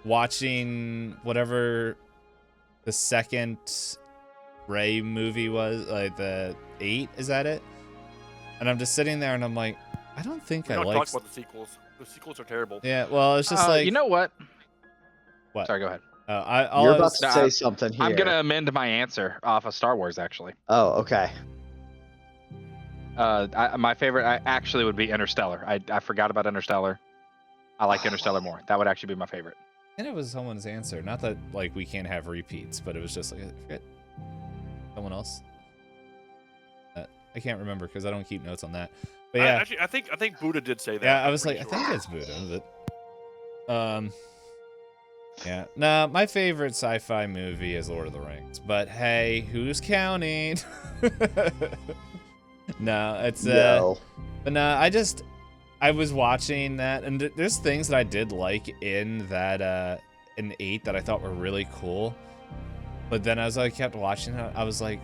watching whatever the second Rey movie was, like the 8, is that it? And I'm just sitting there and I'm like, I don't think We I don't like. talk about the sequels. The sequels are terrible. Yeah, well, it's just like you know what? What? Sorry, go ahead. all You're I about was- to say something here. I'm gonna amend my answer off of Star Wars. Actually, Oh, okay. my favorite actually would be Interstellar. I forgot about Interstellar. I like Interstellar more. That would actually be my favorite. And it was someone's answer. Not that like we can't have repeats, but it was just like forget someone else. I can't remember because I don't keep notes on that. But yeah, Actually, I think Buddha did say that. yeah, I I'm was like, pretty I sure. think it's Buddha, but yeah. Nah, my favorite sci-fi movie is Lord of the Rings. But hey, who's counting? No, it's No. but no, I was watching that, and there's things that I did like in that in 8 that I thought were really cool. But then as I kept watching it, I was like,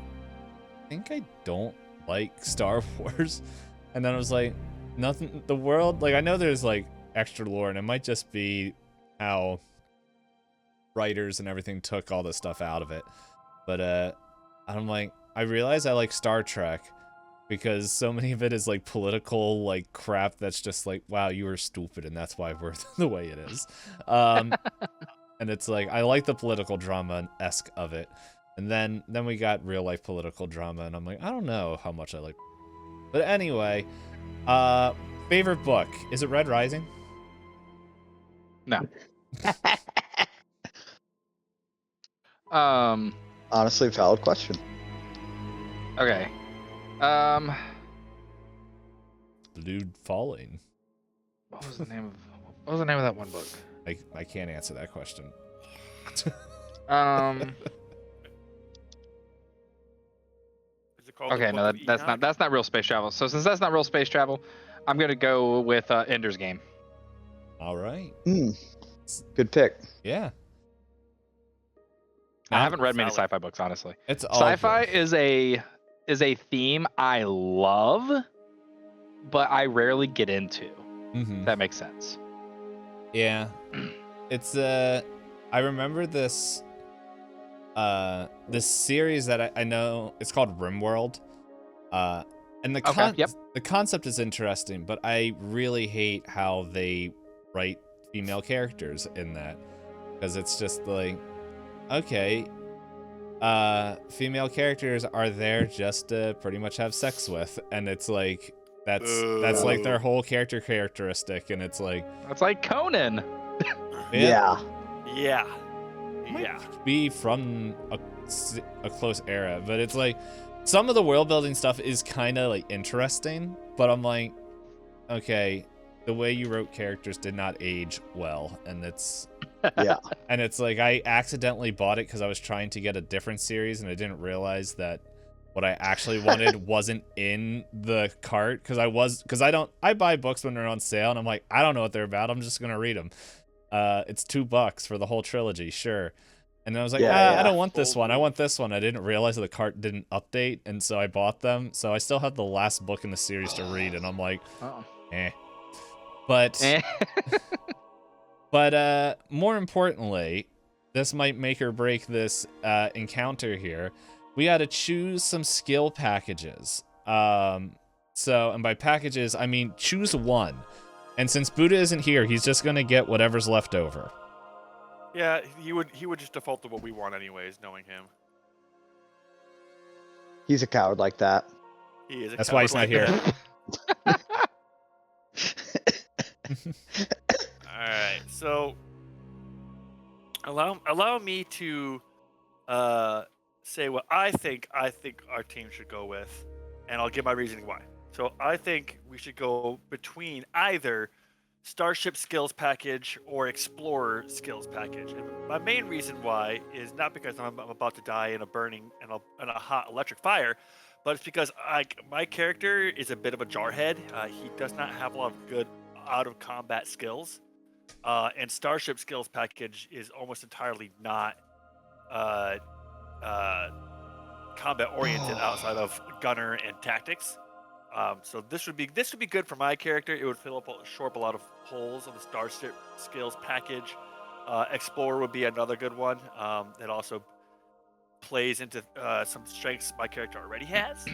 I think I don't like Star Wars. And then I was like, nothing. The world, like I know there's like extra lore, and it might just be how writers and everything took all this stuff out of it. But I'm like, I realize I like Star Trek because so many of it is like political like crap that's just like, wow, you were stupid and that's why we're the way it is. And it's like I like the political drama-esque of it. And then we got real life political drama, and I'm like, I don't know how much I like. But anyway, favorite book, is it Red Rising? No. Honestly, valid question. Okay. The Dude Falling. What was the name of that one book? I can't answer that question. Is it called the Okay, Book no, of that's Enoch? not real space travel. So since that's not real space travel, I'm gonna go with Ender's Game. All right. Good pick. Yeah. I haven't read many Solid. sci-fi books, honestly. It's all Sci-fi good. is a theme I love, but I rarely get into. Mhm. If that makes sense. Yeah. It's I remember this this series that I know it's called RimWorld. And the Okay, yep. the concept is interesting, but I really hate how they write female characters in that, because it's just like, okay, female characters are there just to pretty much have sex with, and it's like that's like their whole characteristic, and it's like, It's like Conan. Yeah. Yeah. might Yeah. be from a close era, but it's like some of the world building stuff is kind of like interesting, but I'm like, okay, the way you wrote characters did not age well, and it's Yeah. and it's like I accidentally bought it because I was trying to get a different series, and I didn't realize that what I actually wanted wasn't in the cart, because I buy books when they're on sale, and I'm like, I don't know what they're about, I'm just gonna read them. It's $2 for the whole trilogy, sure. And then I was like, Yeah, I yeah. don't want this one. I want this one. I didn't realize that the cart didn't update, and so I bought them. So I still have the last book in the series to read, and I'm like, Oh. eh. But Eh. but more importantly, this might make or break this encounter here. We got to choose some skill packages. So, and by packages, I mean choose one. And since Buddha isn't here, he's just gonna get whatever's left over. Yeah, he would just default to what we want anyways, knowing him. He's a coward like that. He is a That's why he's not here. All right, so allow me to say what I think our team should go with, and I'll give my reasoning why. So I think we should go between either Starship Skills Package or Explorer Skills Package. And my main reason why is not because I'm about to die in a burning in a hot electric fire, but it's because my character is a bit of a jarhead. He does not have a lot of good out of combat skills, and Starship Skills Package is almost entirely not combat oriented outside of gunner and tactics. So this would be good for my character. It would shore up a lot of holes in the Starship Skills Package. Explorer would be another good one. That also plays into some strengths my character already has.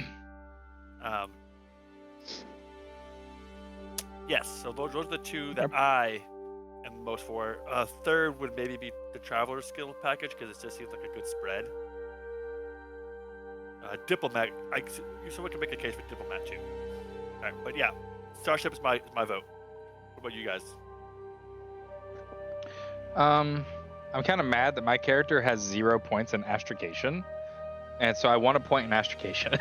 Yes, so those are the two that I am most for. Third would maybe be the Traveler Skill Package because it just seems like a good spread. Diplomat, someone can make a case for Diplomat too. All right, but yeah, Starship is my vote. What about you guys? I'm kind of mad that my character has 0 points in astrogation, and so I want a point in astrogation.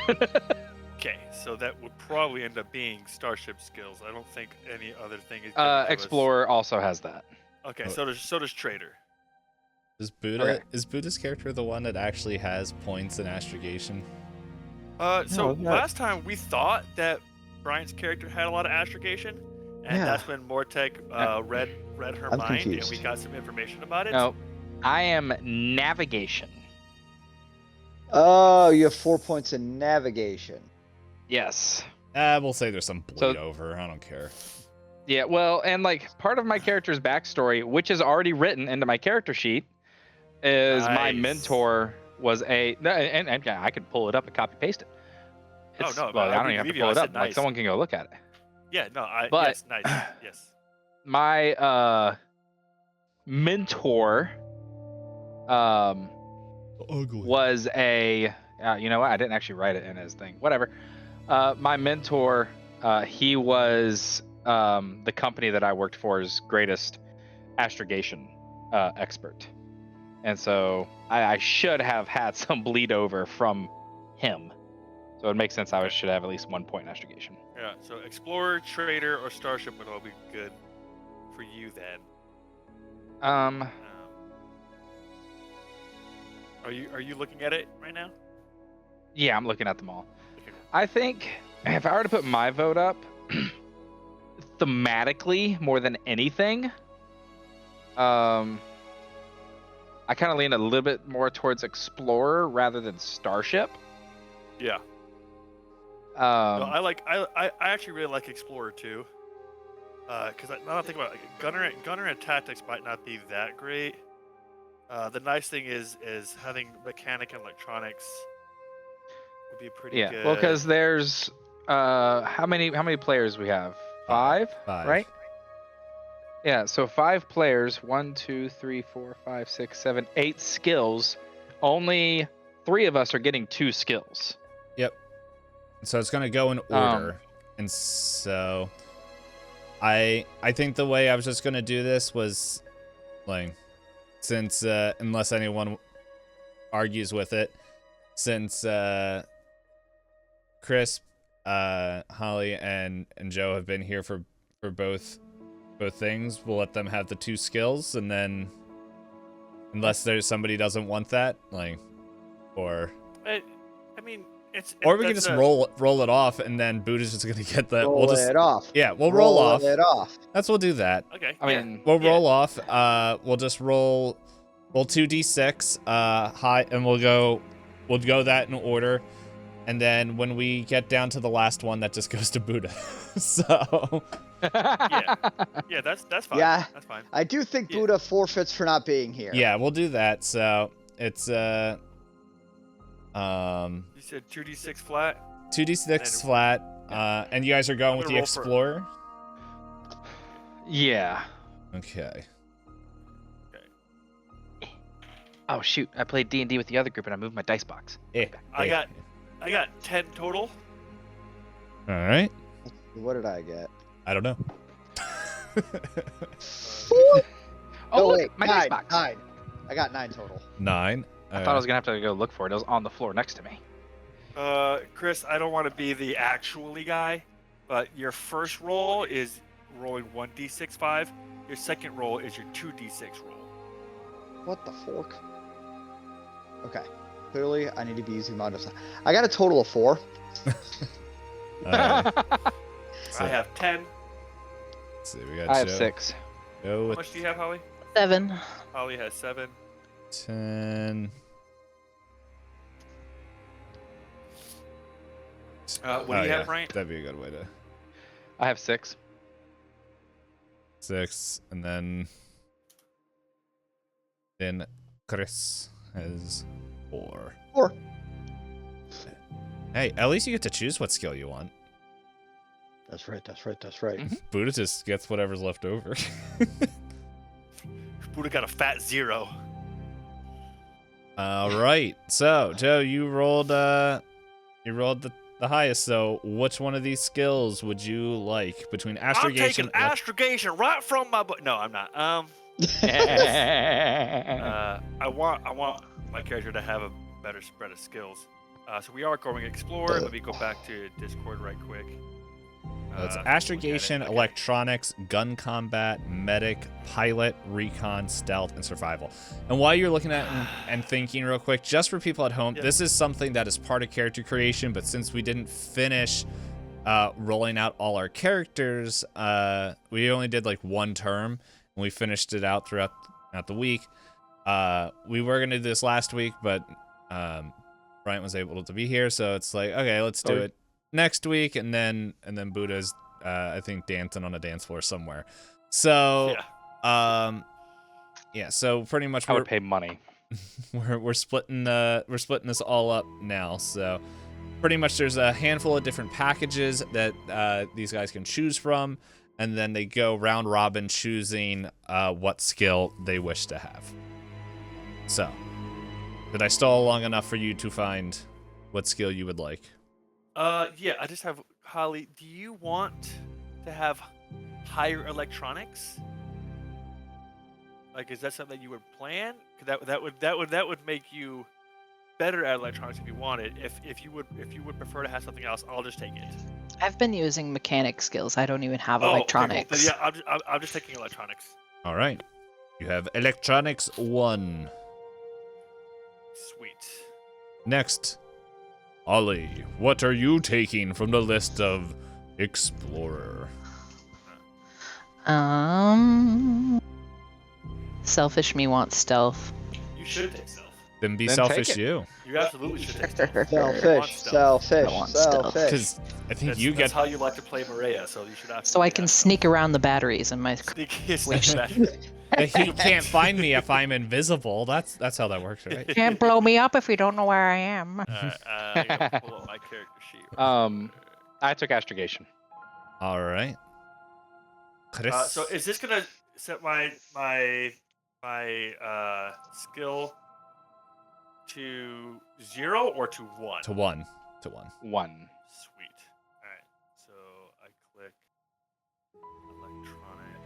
Okay, so that would probably end up being Starship Skills. I don't think any other thing is. Explorer also has that. Okay, so does Trader. Is Buddha's character the one that actually has points in astrogation? Last time we thought that Brian's character had a lot of astrogation, and that's when Mortek read her mind, confused. and we got some information about it. No, I am navigation. Oh, you have 4 points in navigation. Yes. We'll say there's some bleed over. I don't care. Yeah, well, and like part of my character's backstory, which is already written into my character sheet, is my mentor was and I could pull it up and copy paste it. I don't even have to pull it up. Like someone can go look at it. Yeah, no, But yes, nice, yes. My mentor Ugly. was a you know what? I didn't actually write it in his thing. Whatever. My mentor, he was the company that I worked for's greatest astrogation expert. And so I should have had some bleed over from him. So it makes sense I should have at least 1 point in astrogation. Yeah, so Explorer, Trader, or Starship would all be good for you then. Are you looking at it right now? Yeah, I'm looking at them all. Okay. I think if I were to put my vote up, thematically more than anything, I kind of lean a little bit more towards Explorer rather than Starship. Yeah. No, I actually really like Explorer too. Because now I think about it, like, Gunner and Tactics might not be that great. The nice thing is having mechanic and electronics would be pretty good. Yeah, well, because there's how many players we have? Five, right? Yeah, so 5 players, 1, 2, 3, 4, 5, 6, 7, 8 skills. Only 3 of us are getting 2 skills. Yep. So it's gonna go in order, and so I think the way I was just gonna do this was, like, since unless anyone argues with it, since Chris, Holly, and Joe have been here for both things, we'll let them have the 2 skills, and then unless there's somebody doesn't want that, like, or I mean, or we can just roll it off, and then Buddha's just gonna get the Roll it off. Yeah, we'll roll off. it off. We'll do that. Okay. I mean, We'll roll off. We'll just roll 2d6 high, and we'll go that in order, and then when we get down to the last one, that just goes to Buddha. So yeah, that's fine. Yeah. That's fine. I do think Buddha forfeits for not being here. yeah, we'll do that. So it's You said 2d6 flat. 2d6 flat, and you guys are going with the Explorer. Yeah. Okay. Oh shoot! I played D&D with the other group, and I moved my dice box. Eh, I got 10 total. All right. What did I get? I don't know. Oh, look, wait, my nine, dice box. 9. I got 9 total. 9. I thought I was gonna have to go look for it. It was on the floor next to me. Chris, I don't want to be the actually guy, but your first roll is rolling 1d6 Your second roll is your 2d6 roll. What the fork? Okay. Clearly, I need to be using modus. I got a total of 4. All right. I have 10. Let's see. We got I have Joe. 6. Go How with much do you have, Holly? 7. Holly has 7. 10. What do you have, Bryant? That'd be a good way to. I have 6. 6, and then Chris has 4. 4. Hey, at least you get to choose what skill you want. That's right. That's right. That's right. Buddha just gets whatever's left over. Buddha got a fat 0. All right. So, Joe, you rolled the highest. So, which one of these skills would you like between astrogation? I'm taking astrogation right from my book. No, I'm not. I want my character to have a better spread of skills. So we are going explorer. Let me go back to Discord right quick. It's look at astrogation, it. Okay. electronics, gun combat, medic, pilot, recon, stealth, and survival. And while you're looking at and thinking real quick, just for people at home, Yeah. this is something that is part of character creation, but since we didn't finish rolling out all our characters, we only did like one term, and we finished it out throughout the week. We were going to do this last week, but Bryant was able to be here, so it's like, okay, let's do it next week, and then Buddha's I think dancing on a dance floor somewhere. So so pretty much I would pay money. we're splitting this all up now. So pretty much there's a handful of different packages that these guys can choose from, and then they go round robin choosing what skill they wish to have. So did I stall long enough for you to find what skill you would like? Yeah, I just have Holly. Do you want to have higher electronics? Like, is that something that you would plan? 'Cause that would make you better at electronics if you wanted. If you would prefer to have something else, I'll just take it. I've been using mechanic skills. I don't even have Oh, okay, cool. electronics. Then yeah, I'm just taking electronics. All right, you have electronics 1. Sweet. Next, Ollie, what are you taking from the list of explorer? Selfish me wants stealth. You should take stealth. Then be Then selfish take it. you. You absolutely should take stealth. Selfish. I want stealth. Because I think That's, you that's get how you like to play Maria, so you should absolutely. So I can have sneak around the batteries in my. stealth. Sneak Wish. back. he can't find me if I'm invisible. That's how that works, right? Can't blow me up if you don't know where I am. I gotta pull up my character sheet. I took astrogation. All right. Chris. So is this gonna set my skill to 0 or to 1? to 1. 1. Sweet. All right. So I click electronic.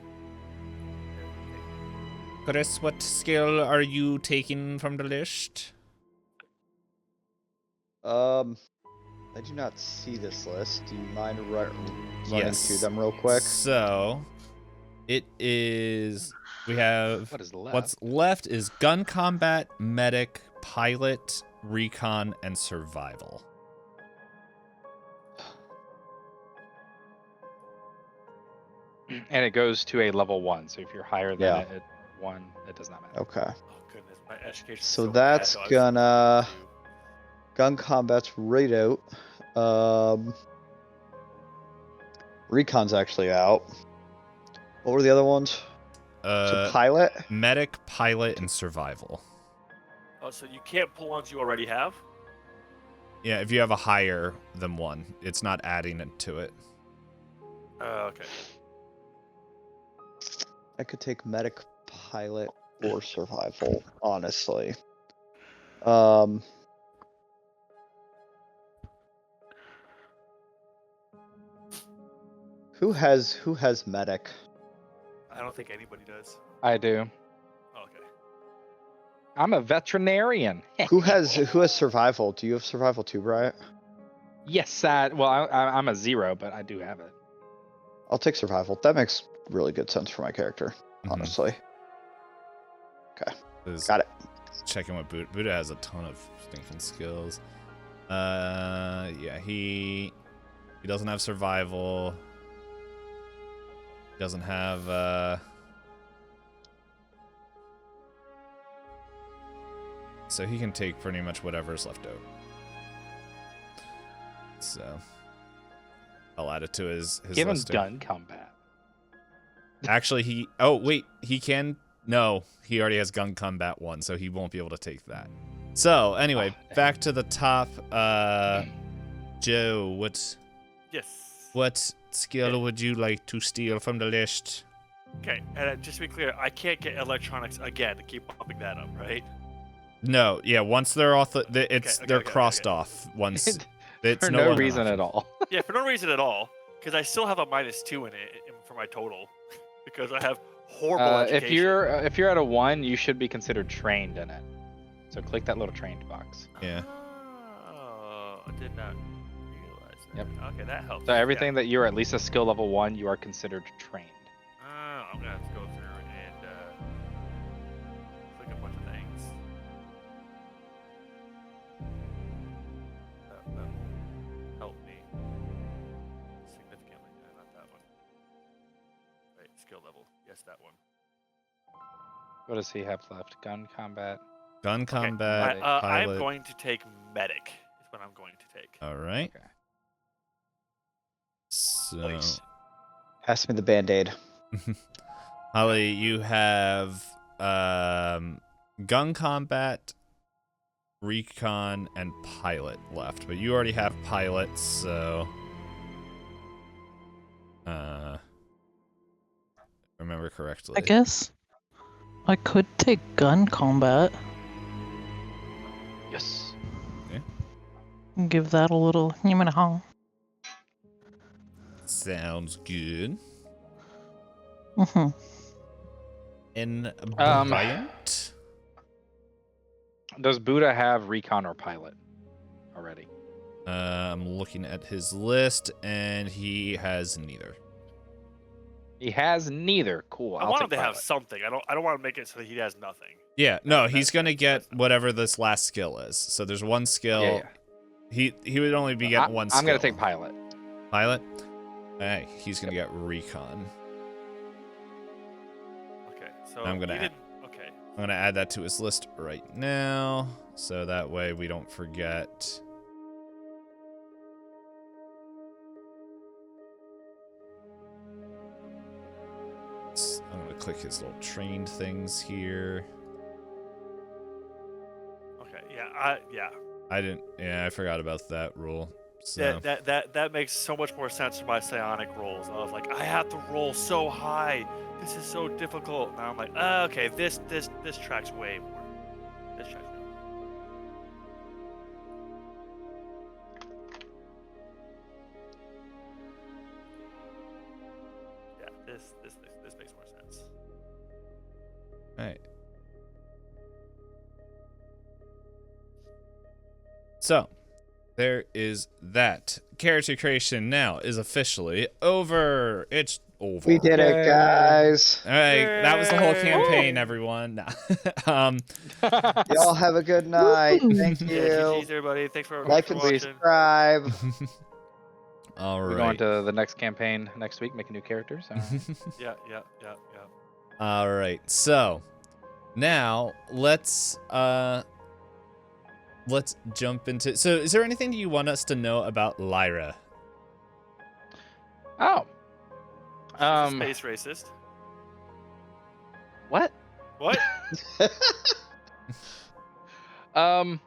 Chris, what skill are you taking from the list? I do not see this list. Do you mind running through them real quick? So, it is. We have. What is left? What's left is gun combat, medic, pilot, recon, and survival. And it goes to a level 1. So if you're higher than Yeah. it at 1, it does not matter. Okay. Oh goodness, my education. So that's bad, gonna- Gun combat's right out. Recon's actually out. What were the other ones? So pilot? Medic, pilot, and survival. Oh, so you can't pull ones you already have? Yeah, if you have a higher than 1, it's not adding it to it. Okay. I could take medic, pilot, or survival, honestly. Who has medic? I don't think anybody does. I do. Oh, okay. I'm a veterinarian. Who has survival? Do you have survival too, Bryant? Yes, I'm a 0, but I do have it. I'll take survival. That makes really good sense for my character, Mhm. honestly. Is Got it. checking what Buddha has a ton of stinking skills. Yeah, he doesn't have survival. Doesn't have so he can take pretty much whatever's left out. So I'll add it to his Give him list. gun combat. Actually, he can. No, he already has gun combat 1, so he won't be able to take that. So anyway, back to the top. Joe, Yes. what skill would you like to steal from the list? Okay, and just to be clear, I can't get electronics again to keep bumping that up, right? No, yeah. Once they're off, they're okay, crossed okay. off. Once it's For no no longer an reason option. at all. Yeah, for no reason at all, because I still have a -2 in it for my total, because I have horrible education. If you're at a 1, you should be considered trained in it. So click that little trained box. Yeah. Oh, I did not realize that. Yep. Okay, that helps. So everything that you're at least a skill level 1, you are considered trained. I'm gonna have to go through and click a bunch of things. That will help me significantly. Not that one. Right, skill level. Yes, that one. What does he have left? Gun combat. Gun combat. I'm pilot. going to take medic. Is what I'm going to take. All right. Okay. So, Nice. Has to be the band-aid. Holly, you have gun combat, recon, and pilot left, but you already have pilot, so if I remember correctly. I guess I could take gun combat Yes. and give that a little hum. Sounds good. Mm-hmm. And Um, Bryant? Does Buddha have recon or pilot already? I'm looking at his list, and he has neither. He has neither. Cool. I I'll want take him to have pilot. something. I don't want to make it so that he has nothing. Yeah, no, That- he's that- gonna get that's- whatever this last skill is. So there's one skill. Yeah, yeah. He would only be getting one skill. I'm gonna take pilot. Pilot. Alright, he's gonna get recon. Okay, so I'm gonna you add- didn't- Okay. I'm gonna add that to his list right now, so that way we don't forget. I'm gonna click his little trained things here. Okay. Yeah. Yeah, I forgot about that rule. So That makes so much more sense for my psionic rolls. I was like, I have to roll so high. This is so difficult. Now I'm like, okay, this tracks way more. This tracks way more. Yeah, this makes more sense. Alright. So, there is that. Character creation now is officially over. It's over. We did it, guys. All right, that was the whole campaign, everyone. Nah. Y'all have a good night. Thank Yeah, you. GG's, everybody. Thanks for Like and watching. subscribe. All We're right. going to the next campaign next week, making new characters. Yeah. All right. So, now let's jump into. So, is there anything you want us to know about Lyra? Oh. Space racist. What? What? I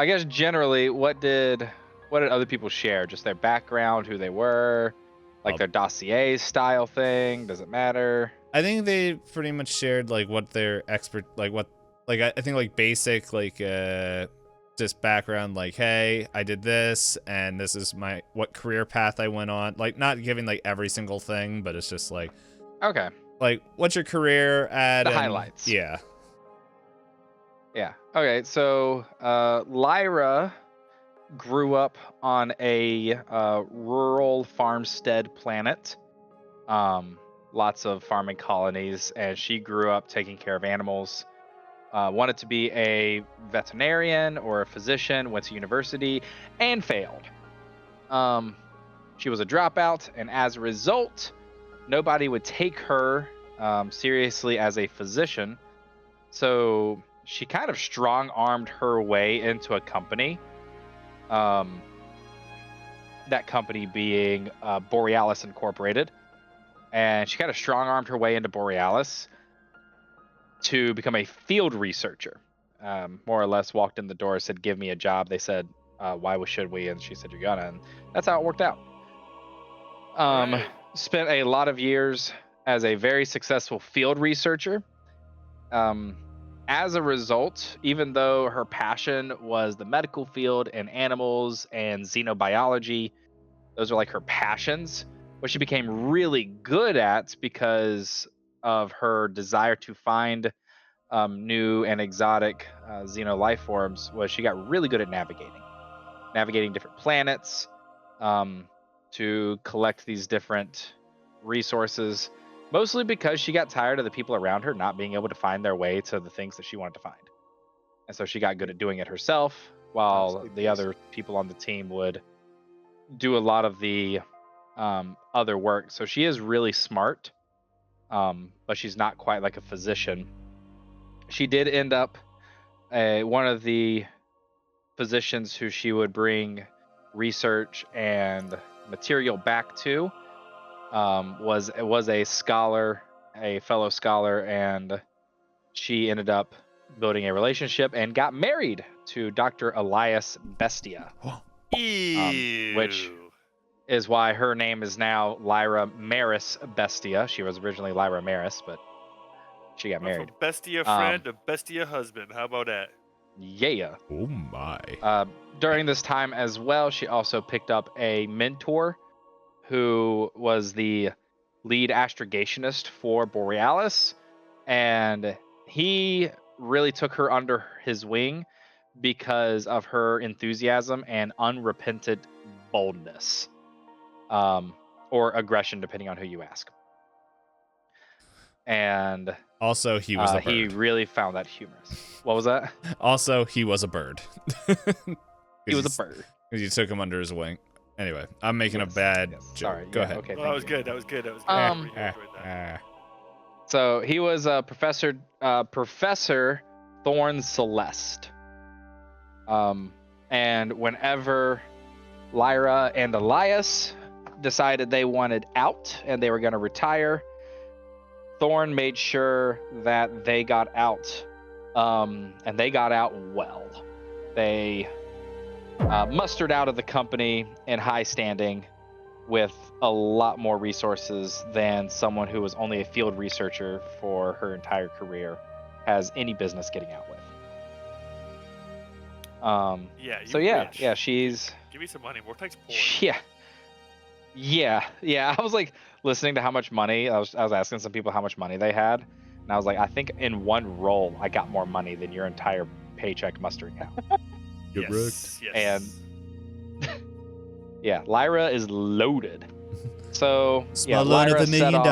guess generally, what did other people share? Just their background, who they were, like their dossier style thing. Does it matter? I think they pretty much shared like what their expert, like what, like I think like basic like just background, like, hey, I did this, and this is what career path I went on. Like, not giving like every single thing, but it's just like, Okay. like, what's your career at? The highlights. Yeah. Yeah. Okay. So Lyra grew up on a rural farmstead planet. Lots of farming colonies, and she grew up taking care of animals. Wanted to be a veterinarian or a physician, went to university, and failed. She was a dropout, and as a result, nobody would take her seriously as a physician. So she kind of strong-armed her way into a company. That company being Borealis Incorporated. And she kind of strong-armed her way into Borealis to become a field researcher. More or less walked in the door, said, give me a job. They said, why should we? And she said, you're gonna. And that's how it worked out. Right. Spent a lot of years as a very successful field researcher. As a result, even though her passion was the medical field and animals and xenobiology, those are like her passions, what she became really good at because of her desire to find new and exotic xeno life forms was she got really good at navigating different planets to collect these different resources, mostly because she got tired of the people around her not being able to find their way to the things that she wanted to find. And so she got good at doing it herself, while the other people on the team would do a lot of the other work. So she is really smart, but she's not quite like a physician. She did end up one of the physicians who she would bring research and material back to was a scholar, a fellow scholar, and she ended up building a relationship and got married to Dr. Elias Bestia, which is why her name is now Lyra Maris Bestia. She was originally Lyra Maris, but she got married. From bestia friend to bestia husband. How about that? Yeah. Oh my. During this time as well, she also picked up a mentor who was the lead astrogationist for Borealis, and he really took her under his wing because of her enthusiasm and unrepentant boldness, or aggression, depending on who you ask. And also, he was a bird. He really found that humorous. What was that? Also, he was a bird. He was a bird. Because you took him under his wing. Anyway, I'm making a bad joke. Sorry. Go ahead. Okay. Oh, that was good. That was good. That was good. I really enjoyed that. So he was a Professor Thorn Celeste. And whenever Lyra and Elias decided they wanted out and they were going to retire, Thorn made sure that they got out, and they got out well. They mustered out of the company in high standing with a lot more resources than someone who was only a field researcher for her entire career has any business getting out with. Yeah. So yeah, she's. Give me some money. Vortex porn. Yeah. I was like listening to how much money. I was asking some people how much money they had, and I was like, I think in one roll I got more money than your entire paycheck mustering out. Yes. And yeah, Lyra is loaded. So Small yeah, loan of Lyra $1 million.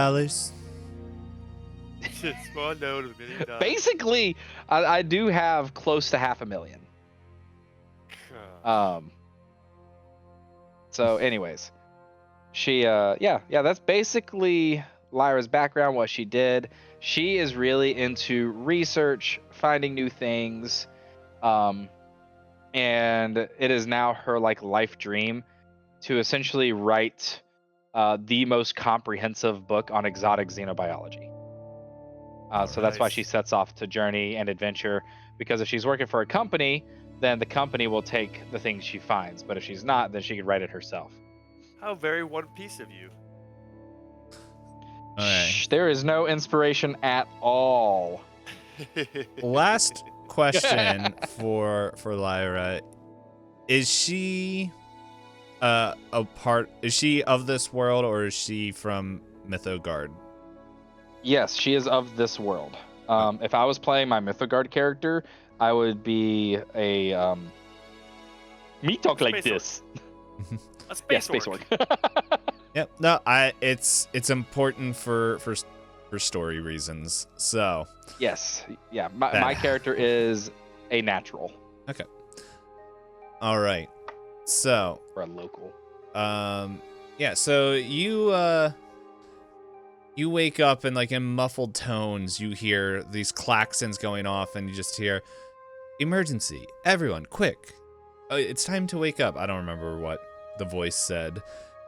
Small note of $1 million. Basically, I do have close to $500,000. So anyways, she that's basically Lyra's background, what she did. She is really into research, finding new things, and it is now her like life dream to essentially write the most comprehensive book on exotic xenobiology. So that's why she sets off to journey and adventure, because if she's working for a company, then the company will take the things she finds. But if she's not, then she could write it herself. How very One Piece of you. All right. There is no inspiration at all. Last question for Lyra. Is she is she of this world, or is she from Mythoguard? Yes, she is of this world. If I was playing my Mythoguard character, I would be a me talk like Space this. A space Space orc. orc. Yep. No, it's important for story reasons. So. Yes. Yeah. My character is a natural. Okay. All right. So. For a local. Yeah. So you wake up and like in muffled tones you hear these klaxons going off, and you just hear, "Emergency! Everyone, quick! It's time to wake up." I don't remember what the voice said.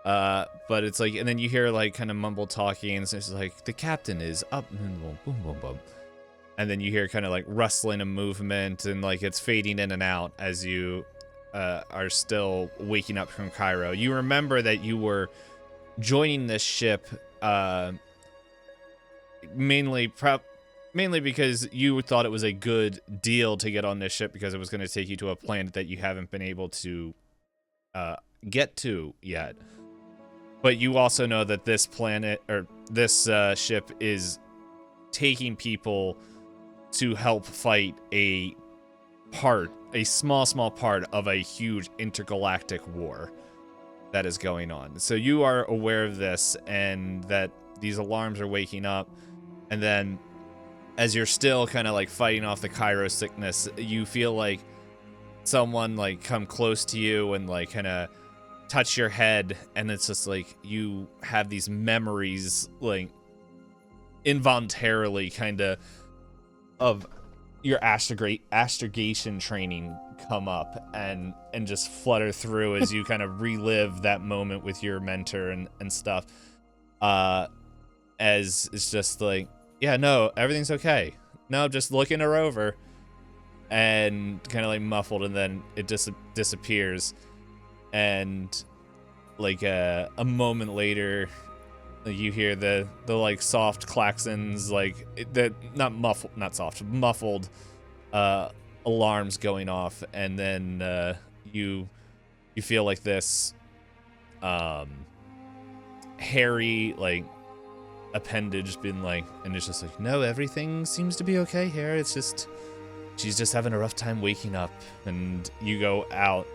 But it's like, and then you hear like kind of mumble talking, and it's just like, "The captain is up," boom, boom, boom, boom. And then you hear kind of like rustling and movement, and like it's fading in and out as you are still waking up from Cairo. You remember that you were joining this ship mainly because you thought it was a good deal to get on this ship because it was going to take you to a planet that you haven't been able to get to yet. But you also know that this planet, or this ship, is taking people to help fight a small part of a huge intergalactic war that is going on. So you are aware of this, and that these alarms are waking up. And then as you're still kind of like fighting off the Cairo sickness, you feel like someone like come close to you and like kind of touch your head, and it's just like you have these memories like involuntarily kind of your astrogation training come up and just flutter through as you kind of relive that moment with your mentor and stuff. As it's just like, yeah, no, everything's okay. No, just looking her over, and kind of like muffled, and then it just disappears. And like a moment later, you hear the like soft klaxons, like the muffled alarms going off, and then you feel like this hairy like appendage been like, and it's just like, no, everything seems to be okay here. It's just she's just having a rough time waking up. And you go out,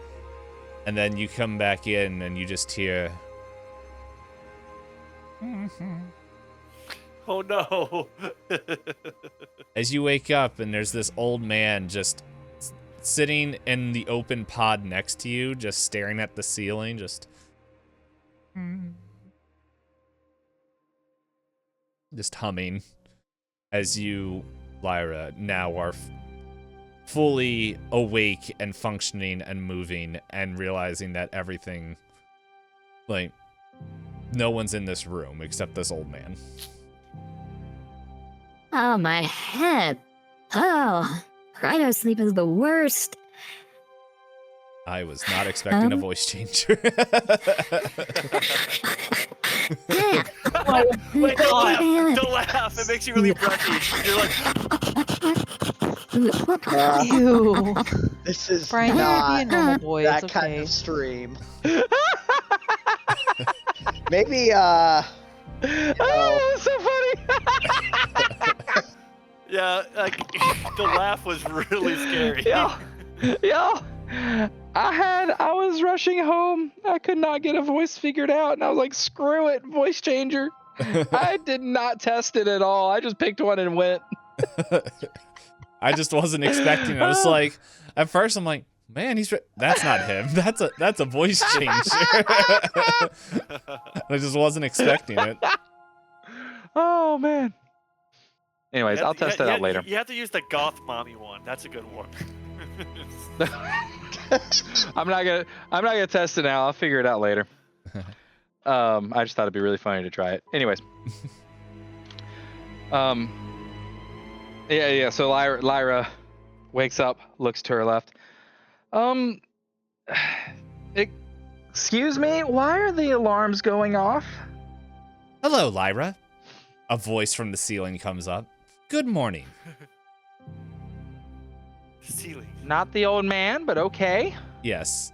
and then you come back in, and you just hear, Oh no. as you wake up, and there's this old man just sitting in the open pod next to you, just staring at the ceiling, just humming, as you, Lyra, now are fully awake and functioning and moving, and realizing that everything, like, no one's in this room except this old man. Oh, my head. Oh, cryo sleep is the worst. I was not expecting a voice changer. Yeah. Wait, don't laugh. It makes you really breathy. You're like, Ew. This is Brian, you not be a normal boy. that It's kind okay. of stream. Maybe, Oh, that was so funny. yeah, like the laugh was really scary. Yo, I was rushing home. I could not get a voice figured out, and I was like, screw it, voice changer. I did not test it at all. I just picked one and went. I just wasn't expecting it. I was like, at first I'm like, man, that's not him. That's a voice changer. I just wasn't expecting it. Oh man. Anyways, I'll test that out later. You have to use the goth mommy one. That's a good one. I'm not gonna test it now. I'll figure it out later. I just thought it'd be really funny to try it. Anyways. Yeah. So Lyra wakes up, looks to her left. Excuse me, why are the alarms going off? Hello, Lyra. A voice from the ceiling comes up. Good morning. Ceiling. Not the old man, but okay. Yes.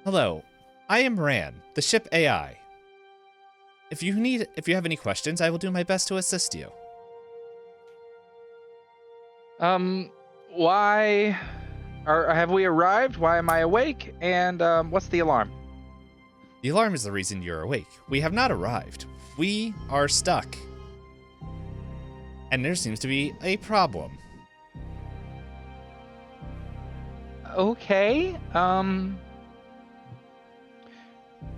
Hello, I am Ran, the ship AI. If you have any questions, I will do my best to assist you. Why have we arrived? Why am I awake? And what's the alarm? The alarm is the reason you're awake. We have not arrived. We are stuck. And there seems to be a problem. Okay.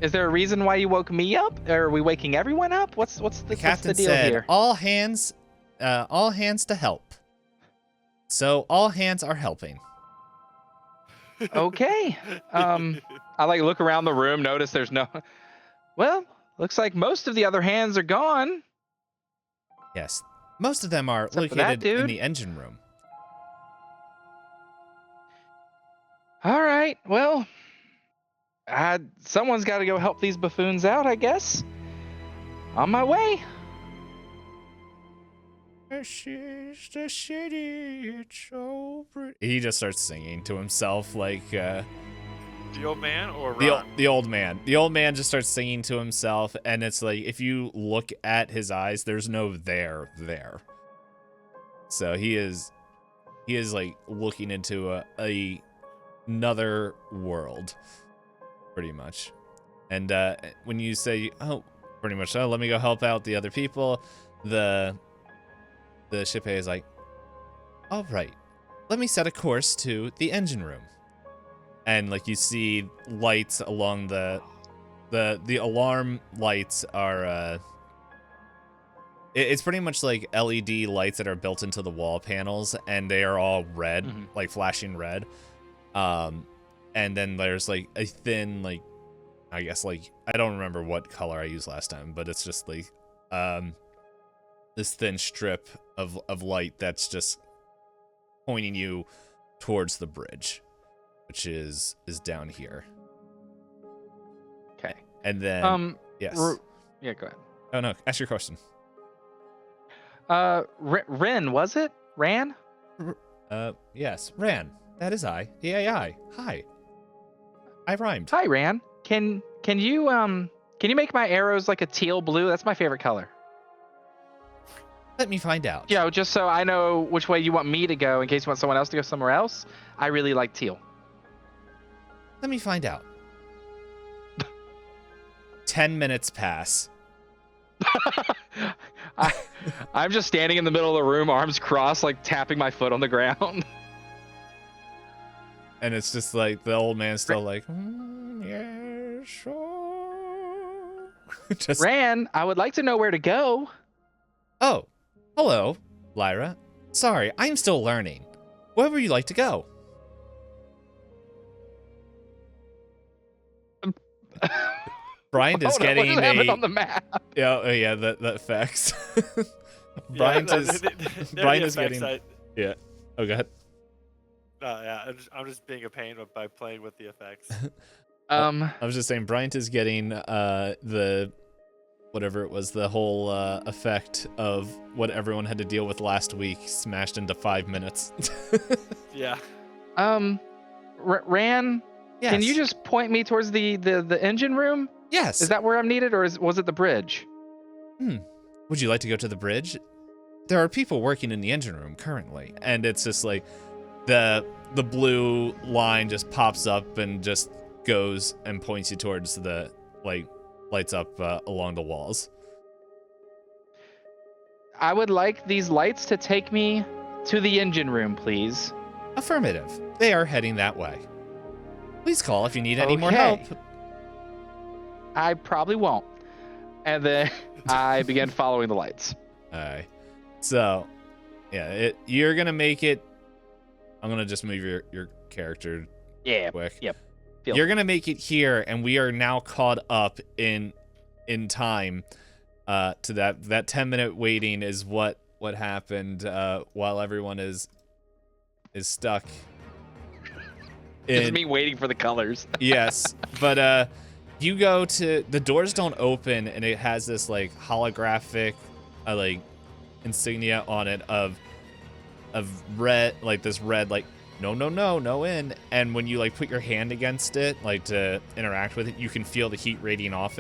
Is there a reason why you woke me up? Are we waking everyone up? What's the Captain deal said, here? all hands to help. So all hands are helping. Okay. I like look around the room, notice there's no. Well, looks like most of the other hands are gone. Yes, most of them are Except for that located in dude. the engine room. All right. Well, someone's got to go help these buffoons out, I guess. On my way. This is the city, it's so pretty. He just starts singing to himself like The old man or the Ron? old man. The old man just starts singing to himself, and it's like if you look at his eyes, there's no there. So he is like looking into another world, pretty much. And when you say, oh, pretty much, oh, let me go help out the other people, the ship A is like, all right, let me set a course to the engine room. And like you see lights along the alarm lights are it's pretty much like LED lights that are built into the wall panels, and they are all red, like flashing red. And then there's like a thin, like, I guess, like, I don't remember what color I used last time, but it's just like this thin strip of light that's just pointing you towards the bridge, which is down here. Okay. And then yes. Yeah, go ahead. Oh no, ask your question. Ren, was it? Ran? Yes, Ran. That is I. The AI. Hi. I rhymed. Hi, Ran. Can you make my arrows like a teal blue? That's my favorite color. Let me find out. Yeah, just so I know which way you want me to go in case you want someone else to go somewhere else. I really like teal. Let me find out. 10 minutes pass. I'm just standing in the middle of the room, arms crossed, like tapping my foot on the ground. And it's just like the old man's still like, yeah, sure. Just, Ran, I would like to know where to go. oh, hello, Lyra. Sorry, I'm still learning. Where would you like to go? Bryant is getting on the map. Yeah, oh yeah, that effects. Bryant is getting. Yeah. Oh, go ahead. Yeah, I'm just being a pain by playing with the effects. I was just saying, Bryant is getting the whatever it was, the whole effect of what everyone had to deal with last week smashed into 5 minutes. Yeah. Ran, Yes. can you just point me towards the engine room? Yes. Is that where I'm needed, or was it the bridge? Would you like to go to the bridge? There are people working in the engine room currently, and it's just like the blue line just pops up and just goes and points you towards the lights up along the walls. I would like these lights to take me to the engine room, please. Affirmative. They are heading that way. Please call if you need any more Okay. help. I probably won't. And then I began following the lights. Alright. So, yeah, you're gonna make it. I'm gonna just move your character Yeah. quick. Yep. You're gonna make it here, and we are now caught up in time to that 10-minute waiting is what happened while everyone is stuck. It's me waiting for the colors. Yes, but you go to the doors don't open, and it has this like holographic like insignia on it of red, like this red like no in. And when you like put your hand against it, like to interact with it, you can feel the heat radiating off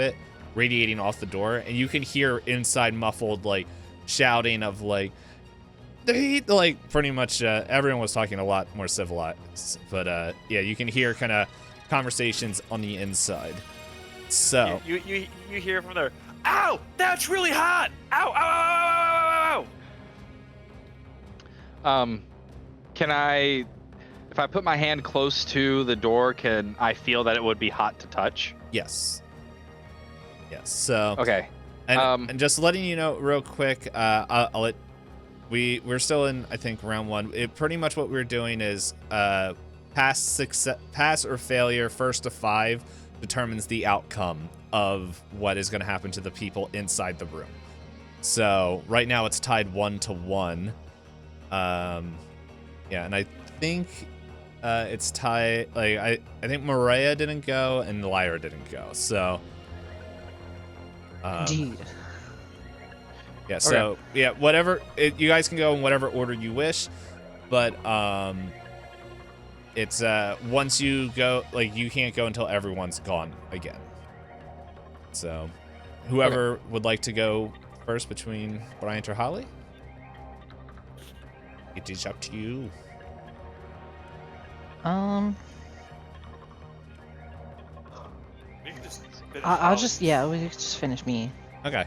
the door, and you can hear inside muffled like shouting of like the heat, like pretty much everyone was talking a lot more civilized, but yeah, you can hear kind of conversations on the inside. So you hear from there, ow, that's really hot, ow, ow, ow, ow, ow, ow. Can I, if I put my hand close to the door, can I feel that it would be hot to touch? yes. So Okay. and just letting you know real quick, I'll let we're still in, I think, round 1. It pretty much what we're doing is pass or failure, first to 5 determines the outcome of what is going to happen to the people inside the room. So right now it's tied 1-1. Yeah, and I think it's tied. Like I think Maria didn't go and Lyra didn't go. So. Indeed. Yeah. So yeah, whatever. You guys can go in whatever order you wish, but it's once you go, like you can't go until everyone's gone again. So, whoever would like to go first between Bryant or Holly, it is up to you. You can just finish I'll out. just we just finish me. Okay.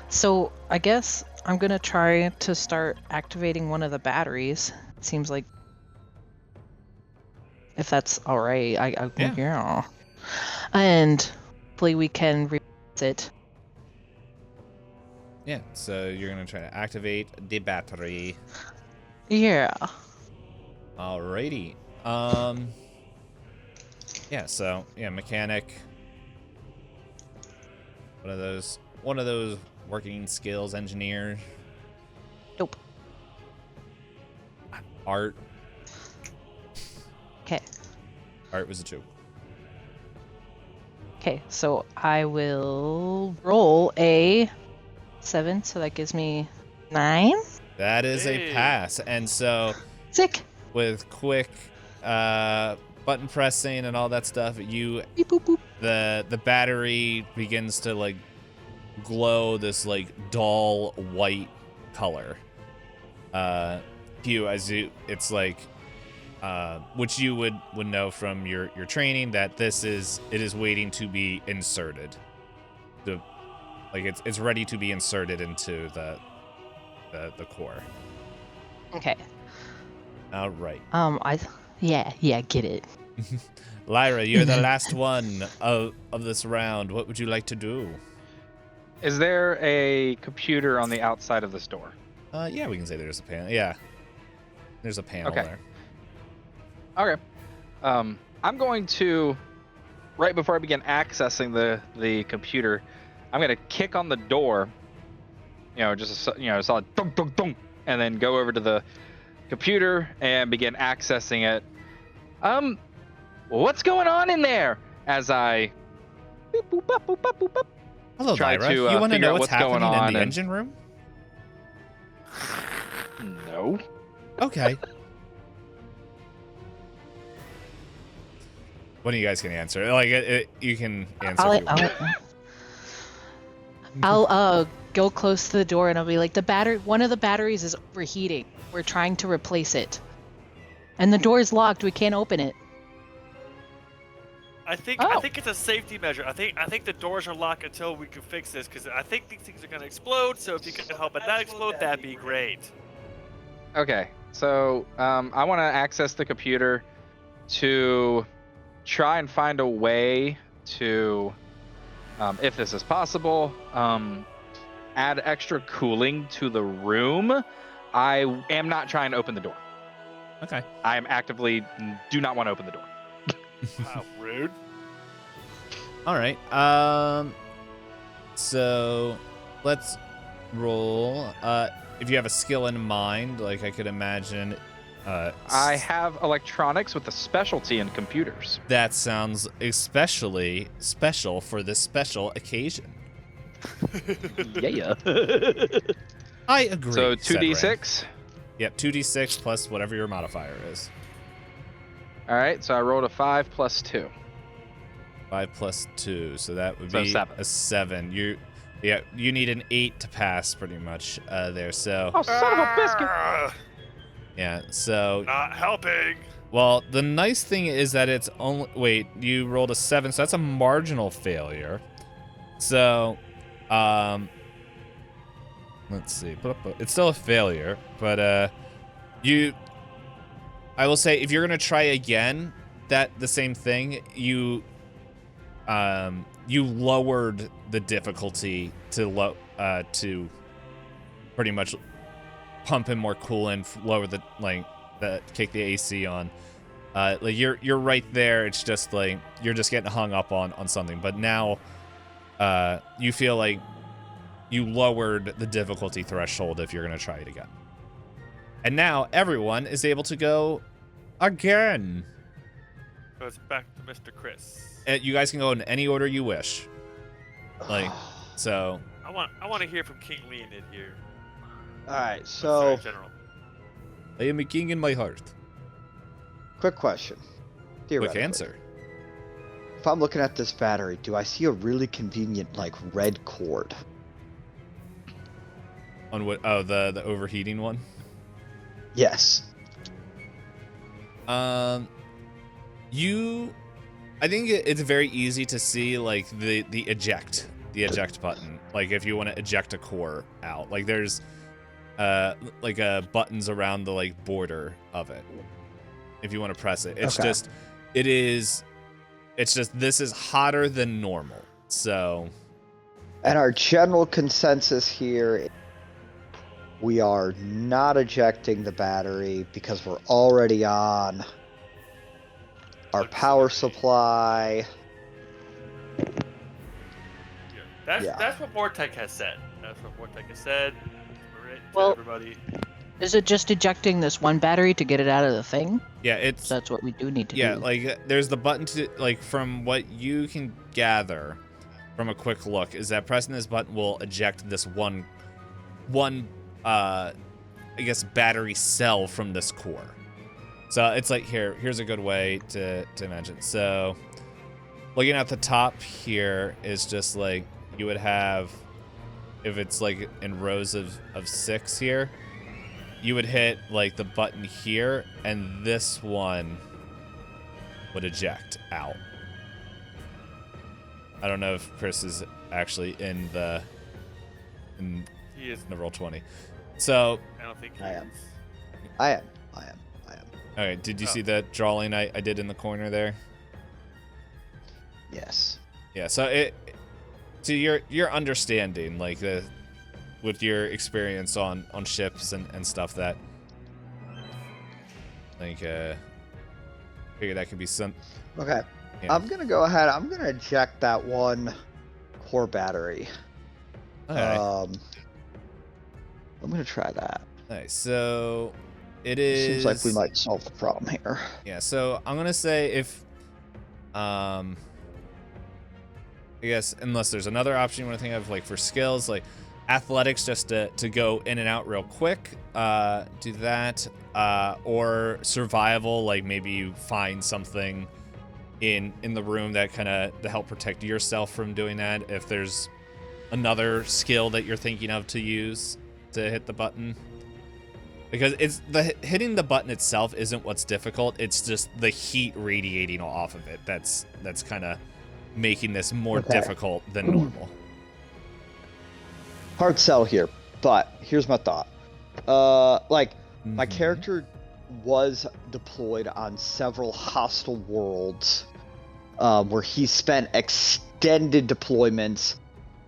So I guess I'm gonna try to start activating one of the batteries. It seems like, if that's all right, yeah. And hopefully we can replace it. Yeah. So you're gonna try to activate the battery. Yeah. Alrighty. Yeah. So yeah, mechanic. One of those working skills, engineer. Nope. Art. Okay. Art was a joke. Okay, so I will roll a 7, so that gives me 9. That is Hey. a pass. And so Sick. with quick button pressing and all that stuff, you Beep, boop, boop. the battery begins to like glow this like dull white color. Hue as it's like which you would know from your training that it is waiting to be inserted. It's ready to be inserted into the core. Okay. All right. Get it. Lyra, you're the last one of this round. What would you like to do? Is there a computer on the outside of this door? Yeah, we can say there's a panel. Yeah. There's a panel Okay. there. Okay. I'm going to, right before I begin accessing the computer, I'm going to kick on the door, just a solid dunk, dunk, dunk, and then go over to the computer and begin accessing it. What's going on in there? As I beep, boop, bop, boop, bop, boop, bop, Hello, try Lyra. to, You want to figure know out what's what's going happening in on the and- engine room? No. Okay. When are you guys gonna answer? Like, you can answer. if you want. I'll go close to the door and I'll be like, one of the batteries is overheating. We're trying to replace it. And the door is locked. We can't open it. I think it's a safety measure. I think the doors are locked until we can fix this, because I think these things are gonna explode. So if you can help it not explode, that'd be great. Okay, so I want to access the computer to try and find a way to, if this is possible, add extra cooling to the room. I am not trying to open the door. Okay. I am actively do not want to open the door. Wow, rude. All right. So let's roll. If you have a skill in mind, like I could imagine. I have electronics with a specialty in computers. That sounds especially special for this special occasion. Yeah. I agree. So said Ren. 2d6. Yep, 2d6 plus whatever your modifier is. All right, so I rolled a 5 plus 2. 5 plus 2, so that would So be 7. a 7. You need an 8 to pass, pretty much, there. So Oh, son of a biscuit! yeah, so Not helping. well, the nice thing is that it's only you rolled a 7, so that's a marginal failure. So, let's see, it's still a failure, but I will say if you're gonna try again, the same thing, you lowered the difficulty to pretty much pump in more coolant, lower the kick the AC on. Like you're right there. It's just like you're just getting hung up on something. But now, you feel like you lowered the difficulty threshold if you're gonna try it again. And now everyone is able to go again. So it's back to Mr. Chris. You guys can go in any order you wish. Like, so. I want to hear from King Leonid here. All right, Oh, so sorry, General. I am a king in my heart. quick question. Quick Theoretically, answer. if I'm looking at this battery, do I see a really convenient like red cord? On what? Oh, the overheating one. Yes. I think it's very easy to see like the eject button. Like if you want to eject a core out, like there's buttons around the like border of it. If you want to press it, it's Okay. just this is hotter than normal. So And our general consensus here, we are not ejecting the battery because we're already on our power supply. Yeah. That's what Mortek has said. That's what Mortek has said. Well- Everybody. Is it just ejecting this one battery to get it out of the thing? yeah, it's That's what we do need to yeah, do. like there's the button to like from what you can gather from a quick look is that pressing this button will eject this one I guess battery cell from this core. So it's like here's a good way to imagine. So looking at the top here is just like you would have, if it's like in rows of 6 here, you would hit like the button here and this one would eject out. I don't know if Chris is actually in He is. the roll 20. So, I don't think he I am. is. I am. all right, did you Oh. see that drawing I did in the corner there? Yes. Yeah, so to your understanding, like with your experience on ships and stuff, that like figure that could be some. Okay. Yeah. I'm gonna go ahead. I'm gonna eject that one core battery. Okay. I'm gonna try that. Nice. So it is. Seems like we might solve the problem here. Yeah. So I'm gonna say if I guess unless there's another option you want to think of, like for skills, like athletics, just to go in and out real quick, do that, or survival, like maybe you find something in the room that kind of to help protect yourself from doing that. If there's another skill that you're thinking of to use to hit the button, because it's hitting the button itself isn't what's difficult. It's just the heat radiating off of it that's kind of making this more Okay. difficult than normal. Hard sell here, but here's my thought. My Mhm. character was deployed on several hostile worlds, where he spent extended deployments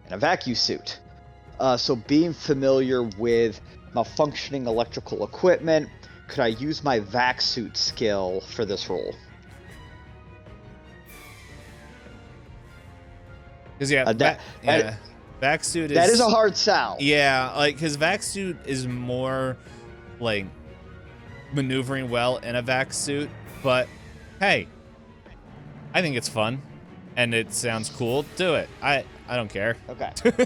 in a vacuum suit. So being familiar with malfunctioning electrical equipment, could I use my vac suit skill for this role? Because yeah, vac suit is That is a hard sell. Yeah, like because vac suit is more like maneuvering well in a vac suit, but hey, I think it's fun and it sounds cool. Do it. I don't care. Okay. Rule of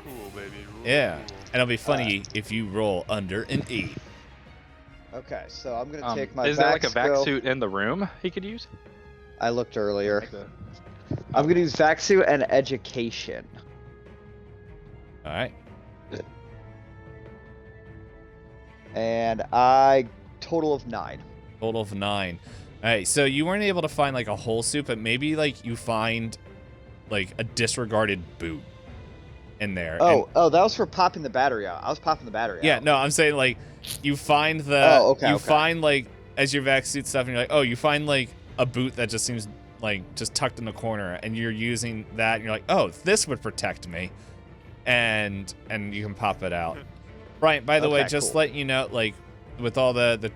cool, baby. Rule of Yeah. cool. it'll be funny if you roll under an 8. Okay, so I'm gonna take my. Is there like a vac skill. suit in the room he could use? I looked earlier. Like the- I'm gonna use vac suit and education. All right. And I total of 9. Total of 9. All right, so you weren't able to find like a whole suit, but maybe like you find like a disregarded boot in there. Oh, that was for popping the battery out. I was popping the battery Yeah, out. no, I'm saying like you find the you find like as your vac suit stuff and you're like, "Oh, you find like a boot that just seems like just tucked in the corner," and you're using that and you're like, "Oh, this would protect me." And you can pop it out. Brian, by the way, just cool. let you know, like with all the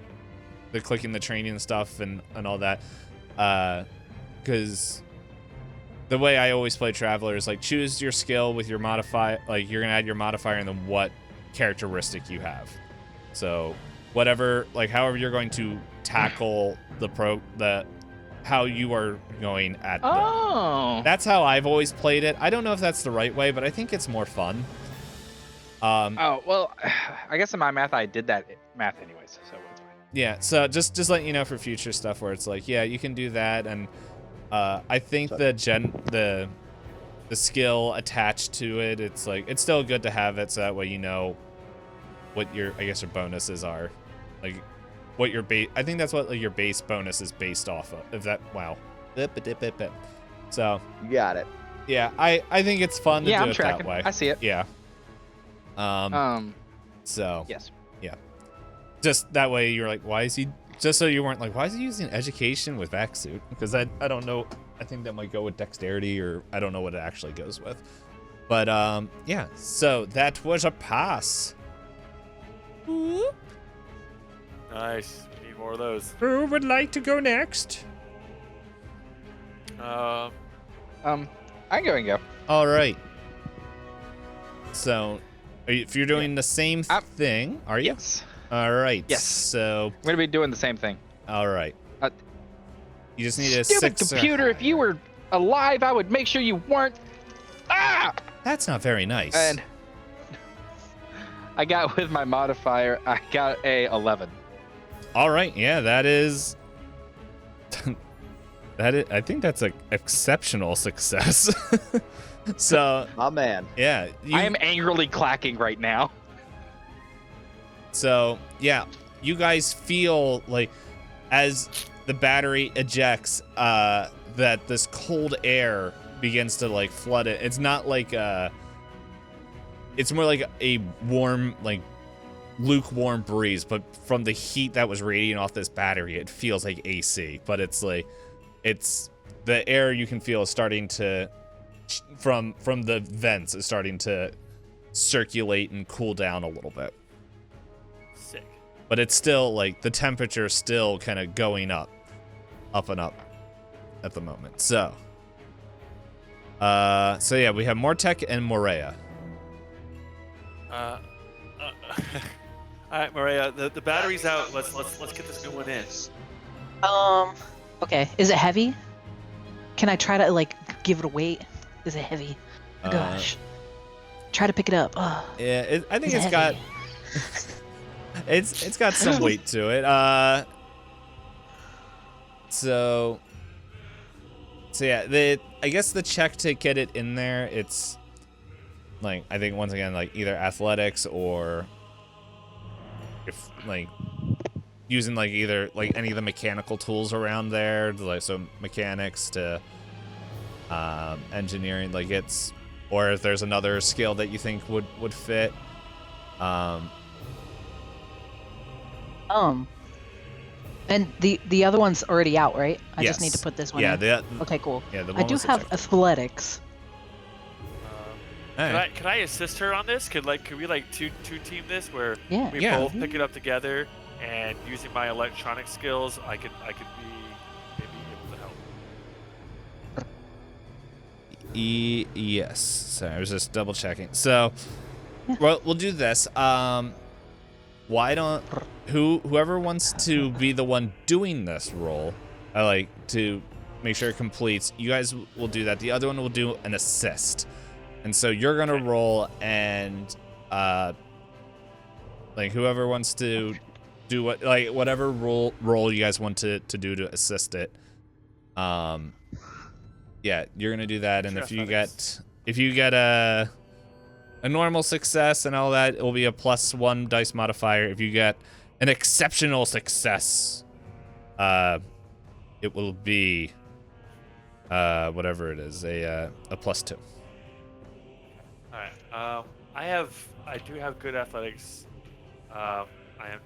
clicking the training and stuff and all that, because the way I always play Traveler is like choose your skill with your modifier, like you're gonna add your modifier and then what characteristic you have. So whatever, like however you're going to tackle how you are going at them. Oh. That's how I've always played it. I don't know if that's the right way, but I think it's more fun. Oh, well, I guess in my math I did that math anyways, so it's fine. Yeah, so just letting you know for future stuff where it's like, yeah, you can do that, and I think the skill attached to it, it's like it's still good to have it so that way you know what your your bonuses are, like what your base. I think that's what like, your base bonus is based off of. If that So You got it. yeah, I think it's fun to do I'm it tracking. that way. I see it. Yeah. So Yes. yeah, just that way you're like, why is he? Just so you weren't like, why is he using education with vac suit? Because I don't know. I think that might go with dexterity, or I don't know what it actually goes with. But yeah. So that was a pass. Nice. We need more of those. Who would like to go next? I can go and go. All right. So, if you're doing the same thing, are you? Yes. All right. Yes. So, I'm gonna be doing the same thing. all right. You just need a Stupid 6 or computer! If you were alive, I would make sure you weren't. Ah! That's not very nice. And I got with my modifier. I got a 11. All right. Yeah, that is. I think that's an exceptional success. So, My man. yeah. I am angrily clacking right now. So, yeah, you guys feel like as the battery ejects, that this cold air begins to like flood it. It's not like it's more like a warm, like lukewarm breeze, but from the heat that was radiating off this battery, it feels like AC. But it's like, it's the air you can feel is starting to, from the vents, is starting to circulate and cool down a little bit. Sick. But it's still like the temperature is still kind of going up and up at the moment. So yeah, we have Mortek and Morea. All right, Maria. The battery's out. Let's get this new one in. Okay. Is it heavy? Can I try to like give it a weight? Is it heavy? Oh, gosh. Try to pick it up. Oh, Yeah, I think is it's it got heavy? it's got some weight to it. So yeah, I guess the check to get it in there, it's like, I think once again, like either athletics or if like using like either like any of the mechanical tools around there, like so mechanics to engineering, like it's, or if there's another skill that you think would fit. And the other one's already out, right? I just need Yes. to put this one Yeah, in. Okay, cool. yeah, the I one do was have subjective. athletics. Alright. Can I assist her on this? Could we two team this where Yeah. we Yeah. both pick it up together, and using my electronic skills, I could be maybe able to help. Yes. Sorry, I was just double checking. So, Yeah. well, we'll do this. Why don't whoever wants to be the one doing this roll, I like to make sure it completes. You guys will do that. The other one will do an assist, and so you're gonna roll, and Like whoever wants to do whatever role you guys want to do to assist it. Yeah, you're gonna do that, and if you get a normal success and all that, it will be a +1 dice modifier. If you get an exceptional success, it will be whatever it is, a +2. All right. I do have good athletics. I am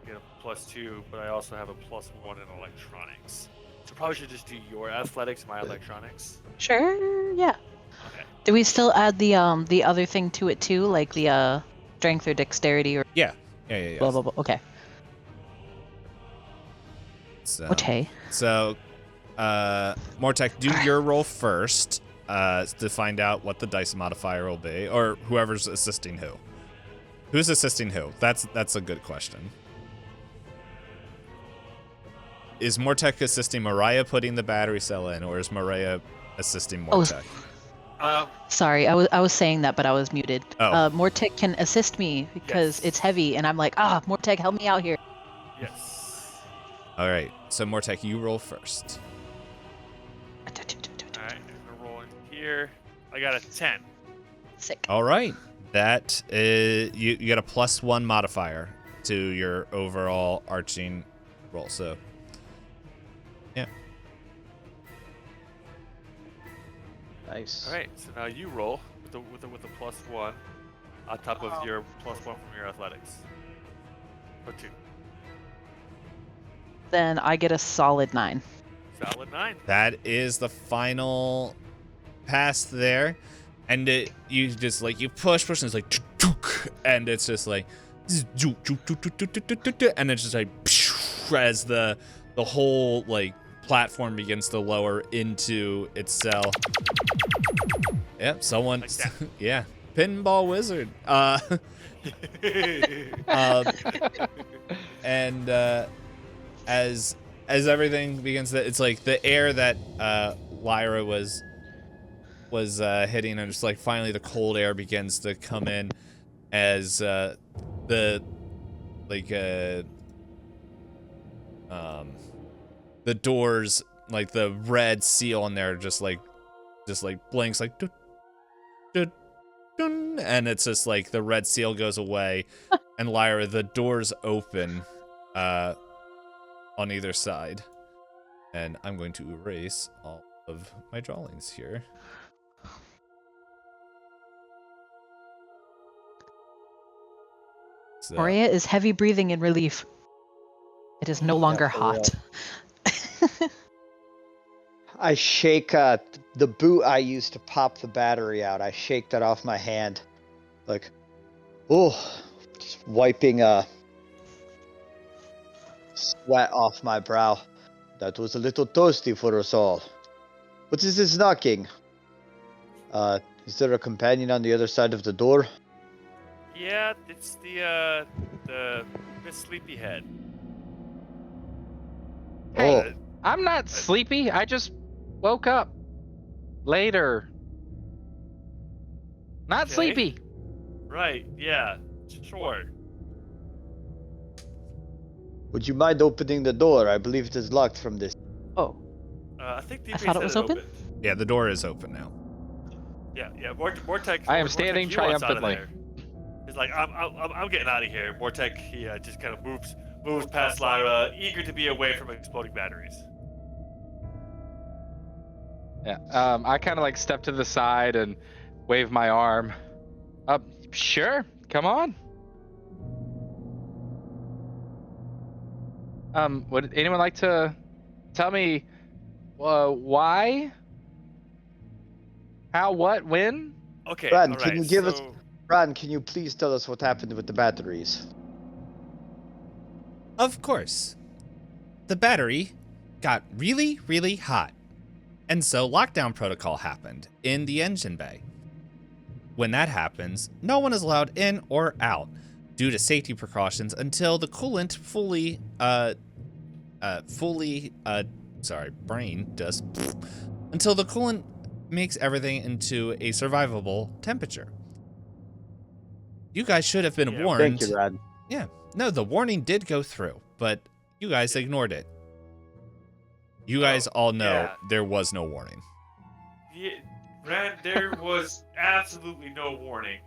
get a +2, but I also have a +1 in electronics. So probably should just do your athletics, my electronics. Sure, yeah. Okay. Do we still add the other thing to it too, like the strength or dexterity or Yeah. blah blah blah? Okay. So, Okay. So, Mortek, do your roll first to find out what the dice modifier will be, or whoever's assisting who. Who's assisting who? That's a good question. Is Mortek assisting Mariah putting the battery cell in, or is Mariah assisting Mortek? Sorry, I was saying that, but I was muted. Oh. Mortek can assist me because Yes. it's heavy, and I'm like, Mortek, help me out here. Yes. All right. So Mortek, you roll first. All right. I'm gonna roll in here. I got a 10. Sick. All right. That is, you get a +1 modifier to your overall arching roll. So, yeah. Nice. All right. So now you roll with a +1 on top of your +1 from your athletics. Or 2. Then I get a solid 9. Solid 9. That is the final pass there. And you just you push, and it's like, and it's just like, and it's just like, as the whole platform begins to lower into itself. Yep, someone, Like that. yeah, pinball wizard. And as everything begins to, it's like the air that Lyra was hitting, and just finally the cold air begins to come in as the doors, the red seal on there just blinks dun, dun, and it's just the red seal goes away, and Lyra, the doors open on either side, and I'm going to erase all of my drawings here. So, Maria is heavy breathing in relief. It is no longer for hot. I shake the boot I used to pop the battery out. I shake that off my hand, just wiping sweat off my brow. That was a little toasty for us all. What is this knocking? Is there a companion on the other side of the door? Yeah, it's the Miss Sleepyhead. Hey, I'm not sleepy. I just woke up later. Not Okay. sleepy. Right. Yeah. Sure. Would you mind opening the door? I believe it is locked from this. Oh, I think DP I thought it said was open? yeah, the door is open now. Yeah. Vortex. I am Vortex, standing he wants out of triumphantly. there. He's like, I'm getting out of here. Vortex, he just kind of moves past Lyra, eager to be away from exploding batteries. Yeah. I kind of step to the side and wave my arm. Sure. Come on. Would anyone like to tell me why? How? What? When? Okay. Brad, all can right, you give us- so- Ron, can you please tell us what happened with the batteries? Of course. The battery got really, really hot, and so lockdown protocol happened in the engine bay. When that happens, no one is allowed in or out due to safety precautions until the coolant until the coolant makes everything into a survivable temperature. You guys should have been Yeah. warned. Thank you, Red. Yeah. No, the warning did go through, but you guys ignored it. You guys all know yeah. there was no warning. Yeah, Brad, there was absolutely no warning.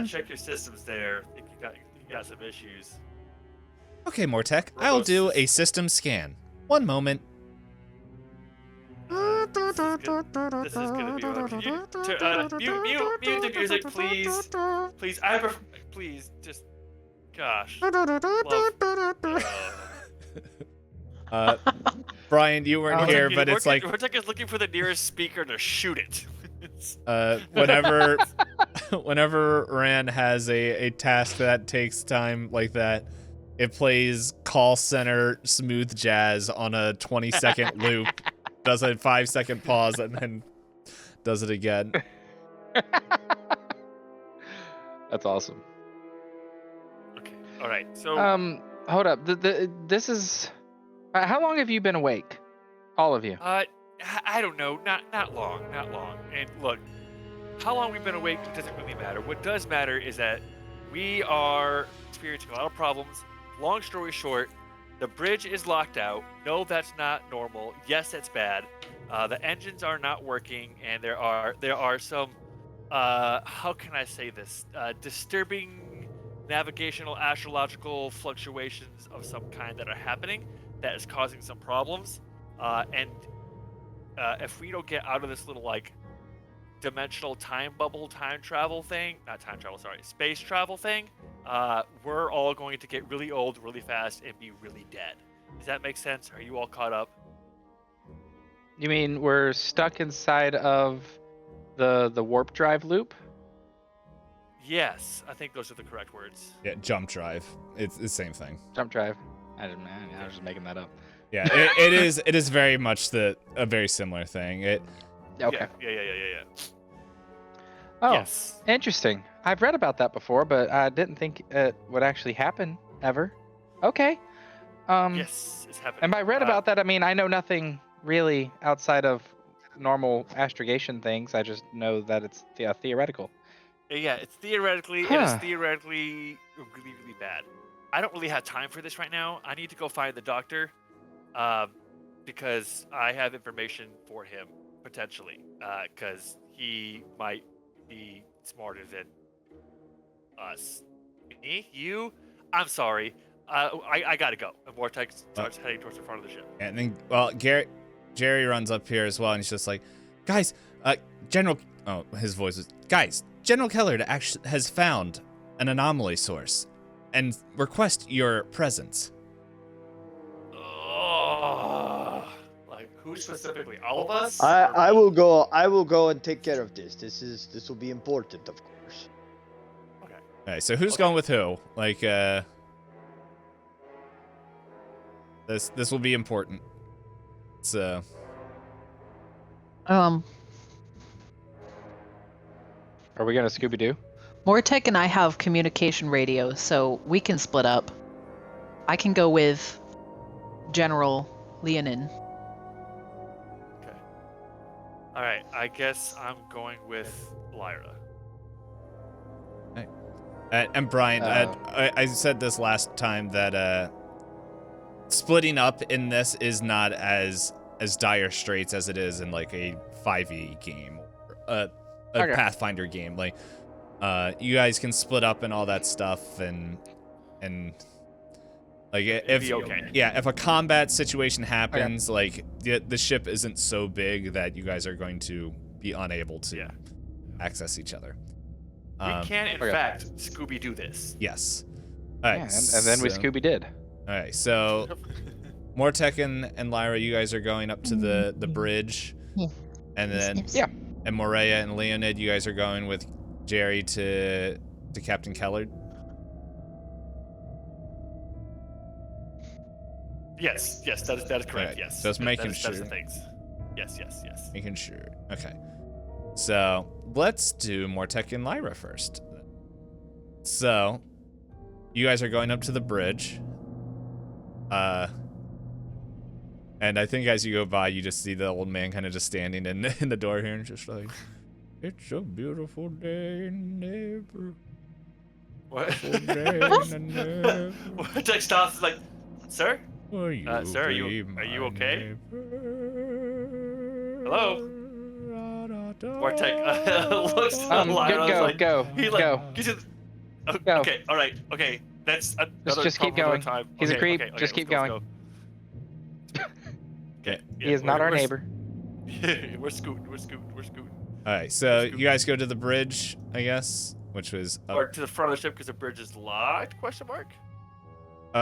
Check your systems there. I think you got some issues. Okay, Mortek, I'll do a system scan. One moment. This is gonna be rough. Can you mute the music, please. Please, please, just, gosh. Brian, you weren't here, but it's like Vortex is looking for the nearest speaker to shoot it. whenever Ran has a task that takes time like that, it plays call center smooth jazz on a 20-second loop, does a 5-second pause, and then does it again. That's awesome. Okay. All right. So. Hold up. This is. How long have you been awake? All of you. I don't know. Not long. And look, how long we've been awake doesn't really matter. What does matter is that we are experiencing a lot of problems. Long story short, the bridge is locked out. No, that's not normal. Yes, that's bad. The engines are not working, and there are some how can I say this? Disturbing navigational astrological fluctuations of some kind that are happening that is causing some problems. And if we don't get out of this little like dimensional time bubble time travel thing, space travel thing, we're all going to get really old really fast and be really dead. Does that make sense? Are you all caught up? You mean we're stuck inside of the warp drive loop? Yes, I think those are the correct words. Yeah, jump drive. It's the same thing. Jump drive. I was just making that up. Yeah, it is very much a very similar thing. Okay. Yeah. Oh, Yes. interesting. I've read about that before, but I didn't think it would actually happen ever. Okay. Yes, it's happening. And by read about that, I mean I know nothing really outside of normal astrogation things. I just know that it's theoretical. Yeah, it's theoretically really, really bad. I don't really have time for this right now. I need to go find the doctor, because I have information for him potentially, because he might be smarter than us. Me? You? I'm sorry. I gotta go. And Vortex starts heading towards the front of the ship. And then, well, Jerry runs up here as well, and he's just like, guys, General. Oh, his voice is, guys. General Keller actually has found an anomaly source, and request your presence. Like who specifically? All of us? I will go. I will go and take care of this. This will be important, of course. Okay. All right, so who's going with who? Like, this will be important. So. Are we gonna Scooby-Doo? Mortek and I have communication radio, so we can split up. I can go with General Leonin. Okay. All right. I guess I'm going with Lyra. And Brian, I said this last time that splitting up in this is not as dire straits as it is in like a 5e game or a Pathfinder game. Like, you guys can split up and all that stuff, and like if a combat situation happens, like the ship isn't so big that you guys are going to be unable to access each other. We can, in fact, Scooby-Doo this. Yes. All right, and then we Scooby did. All right, so Mortek and Lyra, you guys are going up to the bridge, and then and Morea and Leonid, you guys are going with Jerry to Captain Keller. Yes, that is correct. Right, yes. just making That's the sure. things. Yes. Making sure. Okay. So let's do Mortek and Lyra first. So you guys are going up to the bridge. And I think as you go by, you just see the old man kind of just standing in the door here and just like, it's a beautiful day in neighbor. What? Neighbor, Vortex stops is like, sir? will you Sir, are be you my okay? neighbor? Hello? Vortex looks at Good. Lyra's Go. like, Go. he like, Go. gives you Go. okay, alright, okay. That's another Just keep problem for going. time. He's a Okay, creep. okay, Just let's keep go, going. let's go. Okay, He is not our neighbor. We're scooting, we're scooting, we're scooting. All right, so you guys go to the bridge, I guess, which was Or to the front of the ship because the bridge is locked, question mark?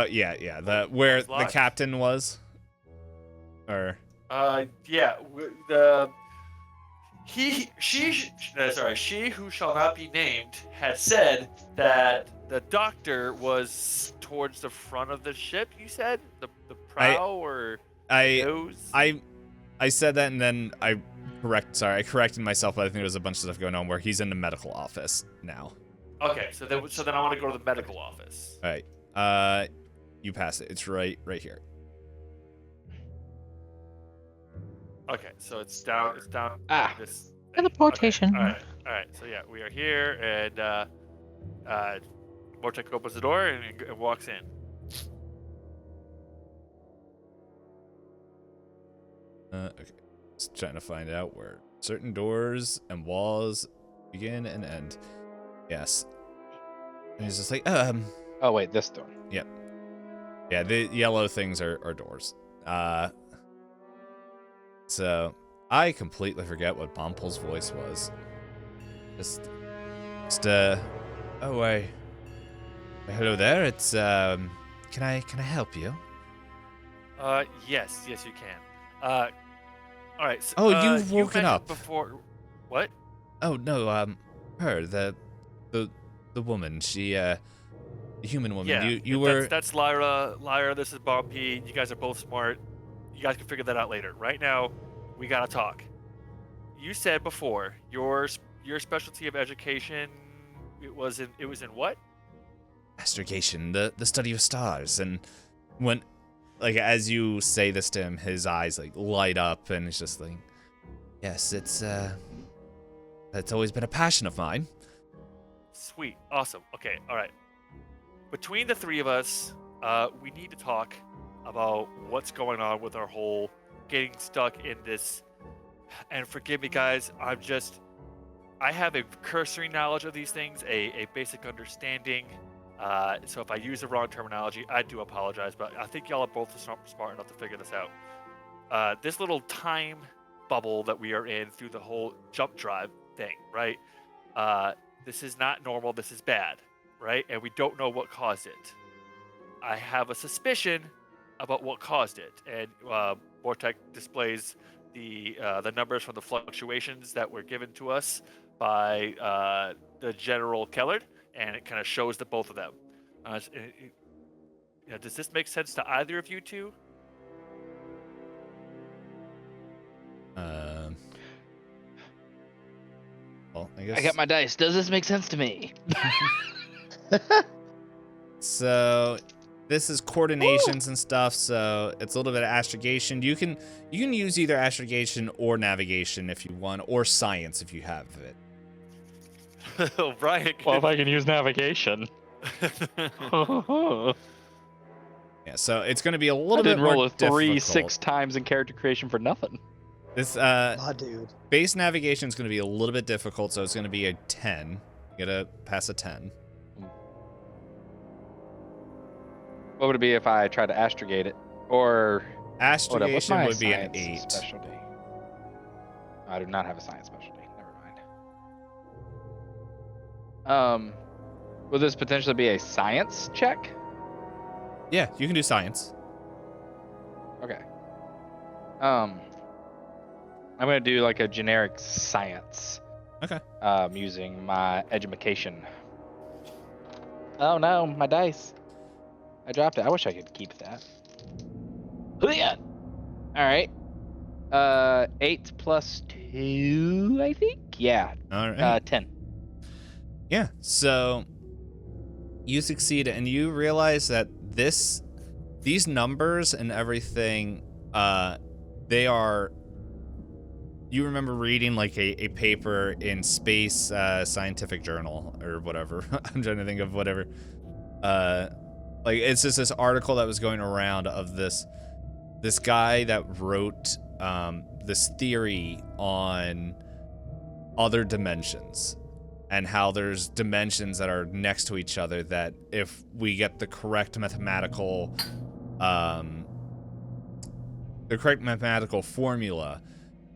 yeah, the where It's the locked? captain was, or Yeah, she who shall not be named had said that the doctor was towards the front of the ship, you said? The prow or I nose? I said that and then I corrected myself, but I think there was a bunch of stuff going on where he's in the medical office now. Okay, so then I want to go to the medical office. All right, you pass it. It's right here. Okay, so it's down Ah. this Teleportation. Okay, all right. So yeah, we are here, and Vortex opens the door and walks in. Okay. Just trying to find out where certain doors and walls begin and end. Yes. And he's just like, Oh wait, this door. yeah, the yellow things are doors. So I completely forget what Bomple's voice was. Oh wait. Hello there. It's can I help you? Yes, you can. All right. So, Oh, you've you woken mentioned up. before. What? Oh no, her, the woman, she the human woman. Yeah, you were that's Lyra. Lyra, this is Bumpy. You guys are both smart. You guys can figure that out later. Right now, we gotta talk. You said before your specialty of education. It was in what? astrogation, the study of stars, and when like as you say this to him, his eyes like light up and it's just like, yes, that's always been a passion of mine. Sweet. Awesome. Okay. All right. Between the three of us, we need to talk about what's going on with our whole getting stuck in this. And forgive me, guys. I have a cursory knowledge of these things, a basic understanding. So if I use the wrong terminology, I do apologize. But I think y'all are both smart enough to figure this out. This little time bubble that we are in through the whole jump drive thing, right? This is not normal. This is bad, right? And we don't know what caused it. I have a suspicion about what caused it, and Vortex displays the numbers from the fluctuations that were given to us by the General Kellard, and it kind of shows the both of them. Does this make sense to either of you two? Well, I guess. I got my dice. Does this make sense to me? So this is coordinations and stuff, so it's a little bit of astrogation. You can use either astrogation or navigation if you want, or science if you have it. Brian. Well, if I can use navigation. Yeah, so it's going to be a little I bit didn't roll more a 3 difficult. 6 times in character creation for nothing. This Dude. base navigation is going to be a little bit difficult, so it's going to be a 10. You gotta pass a 10. What would it be if I tried to astrogate it? Or what's Astrogation my would be an science 8. specialty? I do not have a science specialty. Never mind. Will this potentially be a science check? Yeah, you can do science. Okay. I'm gonna do like a generic science. Okay. Using my education. Oh no, my dice. I dropped it. I wish I could keep that. Alright. 8 plus 2, I think? Yeah. All right. 10. Yeah, so you succeed and you realize that these numbers and everything, they are you remember reading like a paper in Space Scientific Journal or whatever. I'm trying to think of whatever. Like it's just this article that was going around of this guy that wrote this theory on other dimensions and how there's dimensions that are next to each other that if we get the correct mathematical formula,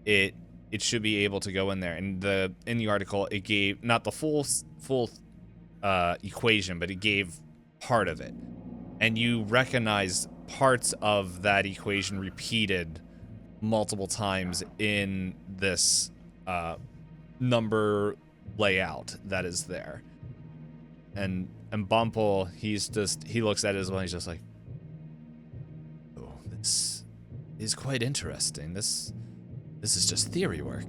it should be able to go in there. And in the article, it gave not the full equation, but it gave part of it, and you recognize parts of that equation repeated multiple times in this number layout that is there. And Bumple, he looks at it as well. He's just like, oh, this is quite interesting. This is just theory work.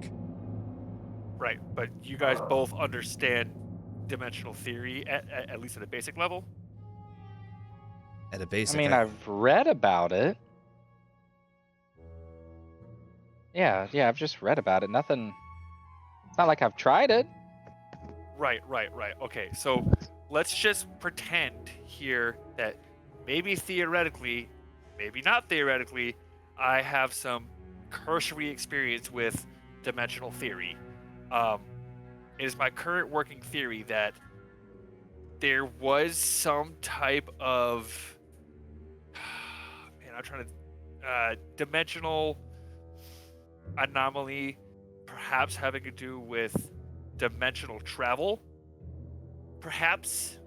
Right, but you guys both understand dimensional theory at least at a basic level? At a basic, I mean, I've read about it. Yeah, I've just read about it. Nothing. It's not like I've tried it. Right. Okay, so let's just pretend here that maybe theoretically, maybe not theoretically, I have some cursory experience with dimensional theory. It is my current working theory that there was some type of dimensional anomaly, perhaps having to do with dimensional travel, perhaps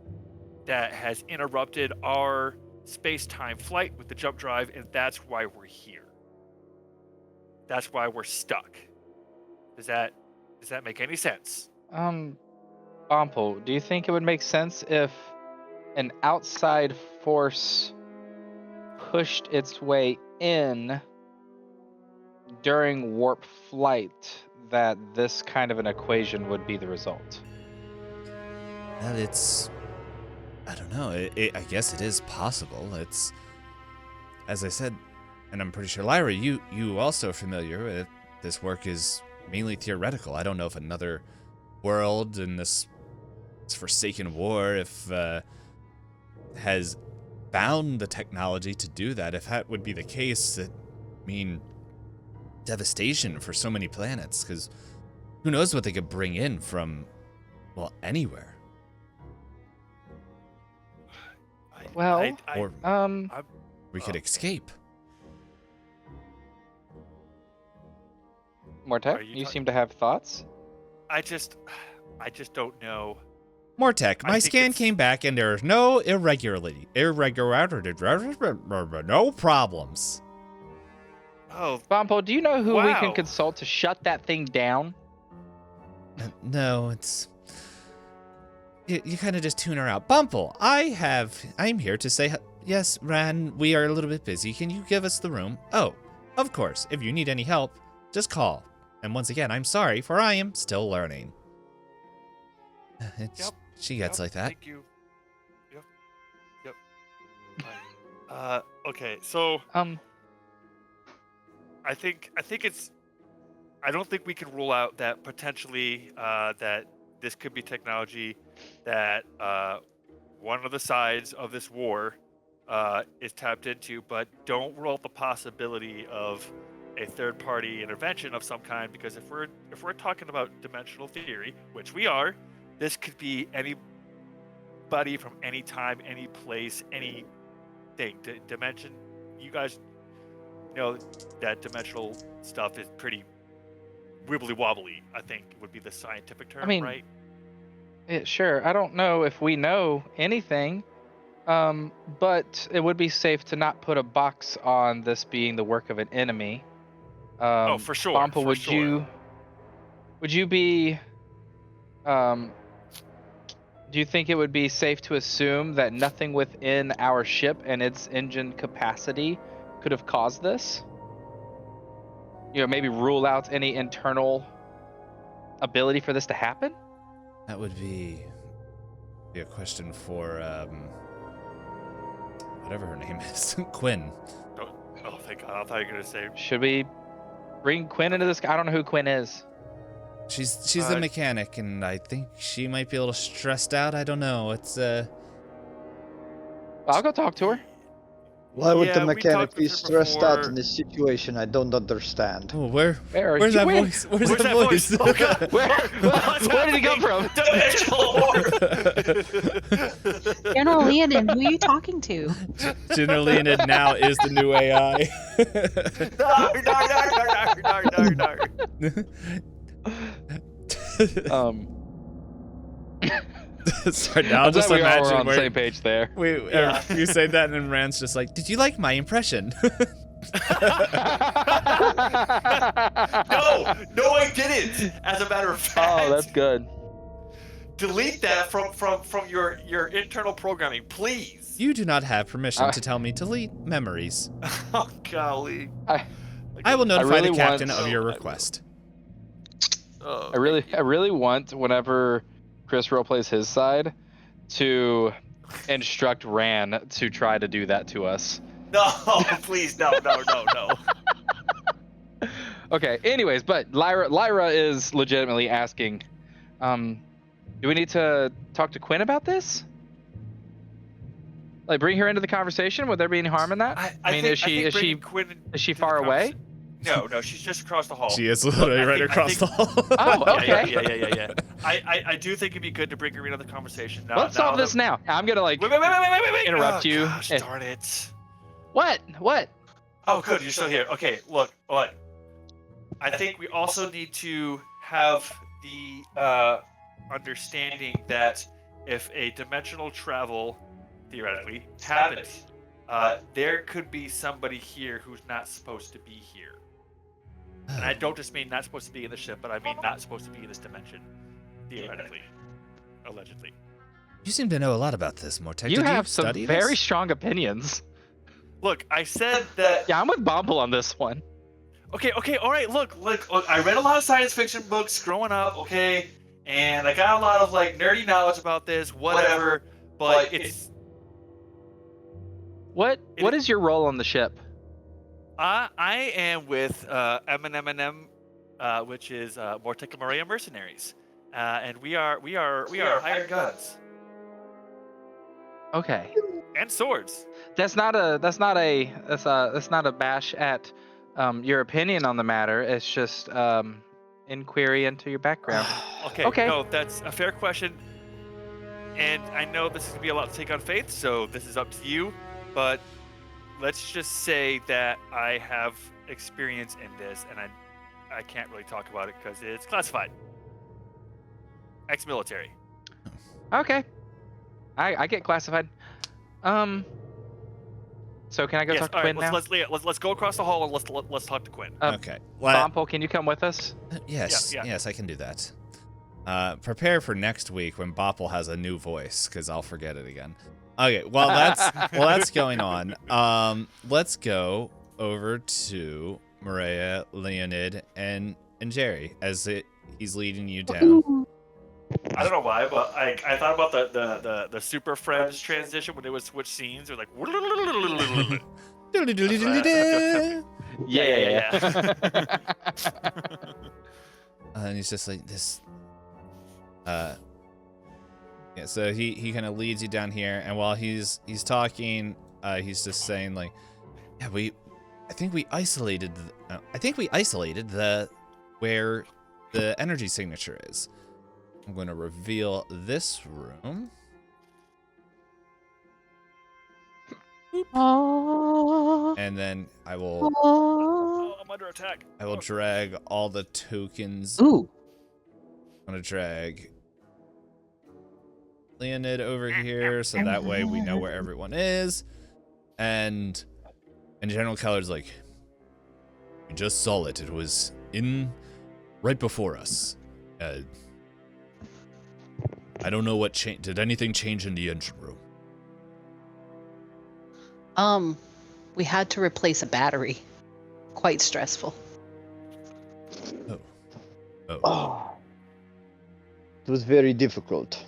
that has interrupted our space-time flight with the jump drive, and that's why we're here. That's why we're stuck. Does that make any sense? Bumple, do you think it would make sense if an outside force pushed its way in during warp flight, that this kind of an equation would be the result? Well, I don't know. I guess it is possible. It's, as I said, and I'm pretty sure, Lyra, you also are familiar with this work is mainly theoretical. I don't know if another world in this forsaken war, if has found the technology to do that. If that would be the case, it mean devastation for so many planets, because who knows what they could bring in from, well, anywhere. Or we could escape. Mortek, you seem to have thoughts. I just don't know. Mortek, my scan came back and there's no irregularity, no problems. Oh, Bumpo, do you know who we wow. can consult to shut that thing down? No, it's... You kind of just tune her out. Bumple, I'm here to say... Yes, Ran, we are a little bit busy. Can you give us the room? Oh, of course. If you need any help, just call. And once again, I'm sorry, for I am still learning. She gets like that. Thank you. Yep. Okay, so... I think it's... I don't think we can rule out that potentially that this could be technology that one of the sides of this war is tapped into, but don't rule out the possibility of a third-party intervention of some kind, because if we're talking about dimensional theory, which we are, this could be anybody from any time, any place, anything. Dimension, you guys know that dimensional stuff is pretty wibbly wobbly, I think would be the scientific term, right? Sure. I don't know if we know anything, but it would be safe to not put a box on this being the work of an enemy. For sure. Bumpa, would you be, do you think it would be safe to assume that nothing within our ship and its engine capacity could have caused this? You know, maybe rule out any internal ability for this to happen? That would be a question for whatever her name is. Quinn. Oh, thank God. I thought you were going to say... Should we bring Quinn into this. I don't know who Quinn is. She's the mechanic, and I think she might be a little stressed out. I don't know. It's I'll go talk to her. Why would the Yeah, we mechanic talked be with her stressed out before. in this situation? I don't understand. oh, where's Where that where- voice? Where's Where's that that voice? voice? Oh, God. Where did he come from? Dimensional warp. General Leonin, who are you talking to? General Leonid now is the new AI. Sorry, now I'm I'm just glad we all were imagining on the where same page there. you say that, and then Rand's just like, "Did you like my impression?" No, I didn't. As a matter of fact. Oh, that's good. Delete that from your internal programming, please. You do not have permission to tell me to delete memories. Oh, golly. I will notify really the captain want- of your I will. request. Oh, I really want, whenever Chris roleplays his side, to instruct Ran to try to do that to us. no, please, no. Okay, anyways, but Lyra is legitimately asking, do we need to talk to Quinn about this? Like, bring her into the conversation? Would there be any harm in that? I mean, is she far away? No, she's just across the hall. She is literally right across the hall. Oh, okay. Yeah. I do think it'd be good to bring her into the conversation. Let's solve this now. I'm gonna Wait. interrupt Oh, you. Gosh, darn it. What? Oh, good, you're still here. Okay, look. I think we also need to have the understanding that if a dimensional travel, theoretically, happens, there could be somebody here who's not supposed to be here. And I don't just mean not supposed to be in the ship, but I mean not supposed to be in this dimension, theoretically, allegedly. You seem to know a lot about this, Mortek. You Did have you some study very this? strong opinions. Look, I said that. Yeah, I'm with Bumble on this one. Okay, all right. Look. I read a lot of science fiction books growing up. Okay, and I got a lot of like nerdy knowledge about this, whatever. But it's. What is your role on the ship? I am with M&M, which is Mortek and Maria mercenaries, and we are hired guns Okay. and swords. That's not a bash at your opinion on the matter. It's just inquiry into your background. Okay. No, that's a fair question, and I know this is gonna be a lot to take on faith, so this is up to you. But let's just say that I have experience in this, and I can't really talk about it because it's classified. Ex-military. Okay. I get classified. So can I go talk to all right, Quinn now? let's go across the hall and let's talk to Quinn. Okay. Well, Bumble, can you come with us? yes, Yeah. yes, I can do that. Prepare for next week when Bopple has a new voice, because I'll forget it again. Okay, that's going on. Let's go over to Maria, Leonid, and Jerry as he's leading you down. I don't know why, but I thought about the Super Friends transition when they would switch scenes. They're like, yeah. And he's just like this. Yeah, so he kind of leads you down here, and while he's talking, he's just saying like, yeah, I think we isolated the where the energy signature is. I'm going to reveal this room. And then I will Oh, I'm under attack. I will drag all the tokens. Ooh. I'm gonna drag Leonid over here so that way we know where everyone is. And General Keller's like, we just saw it. It was right before us. I don't know what changed. Did anything change in the engine room? We had to replace a battery. Quite stressful. Oh. It was very difficult.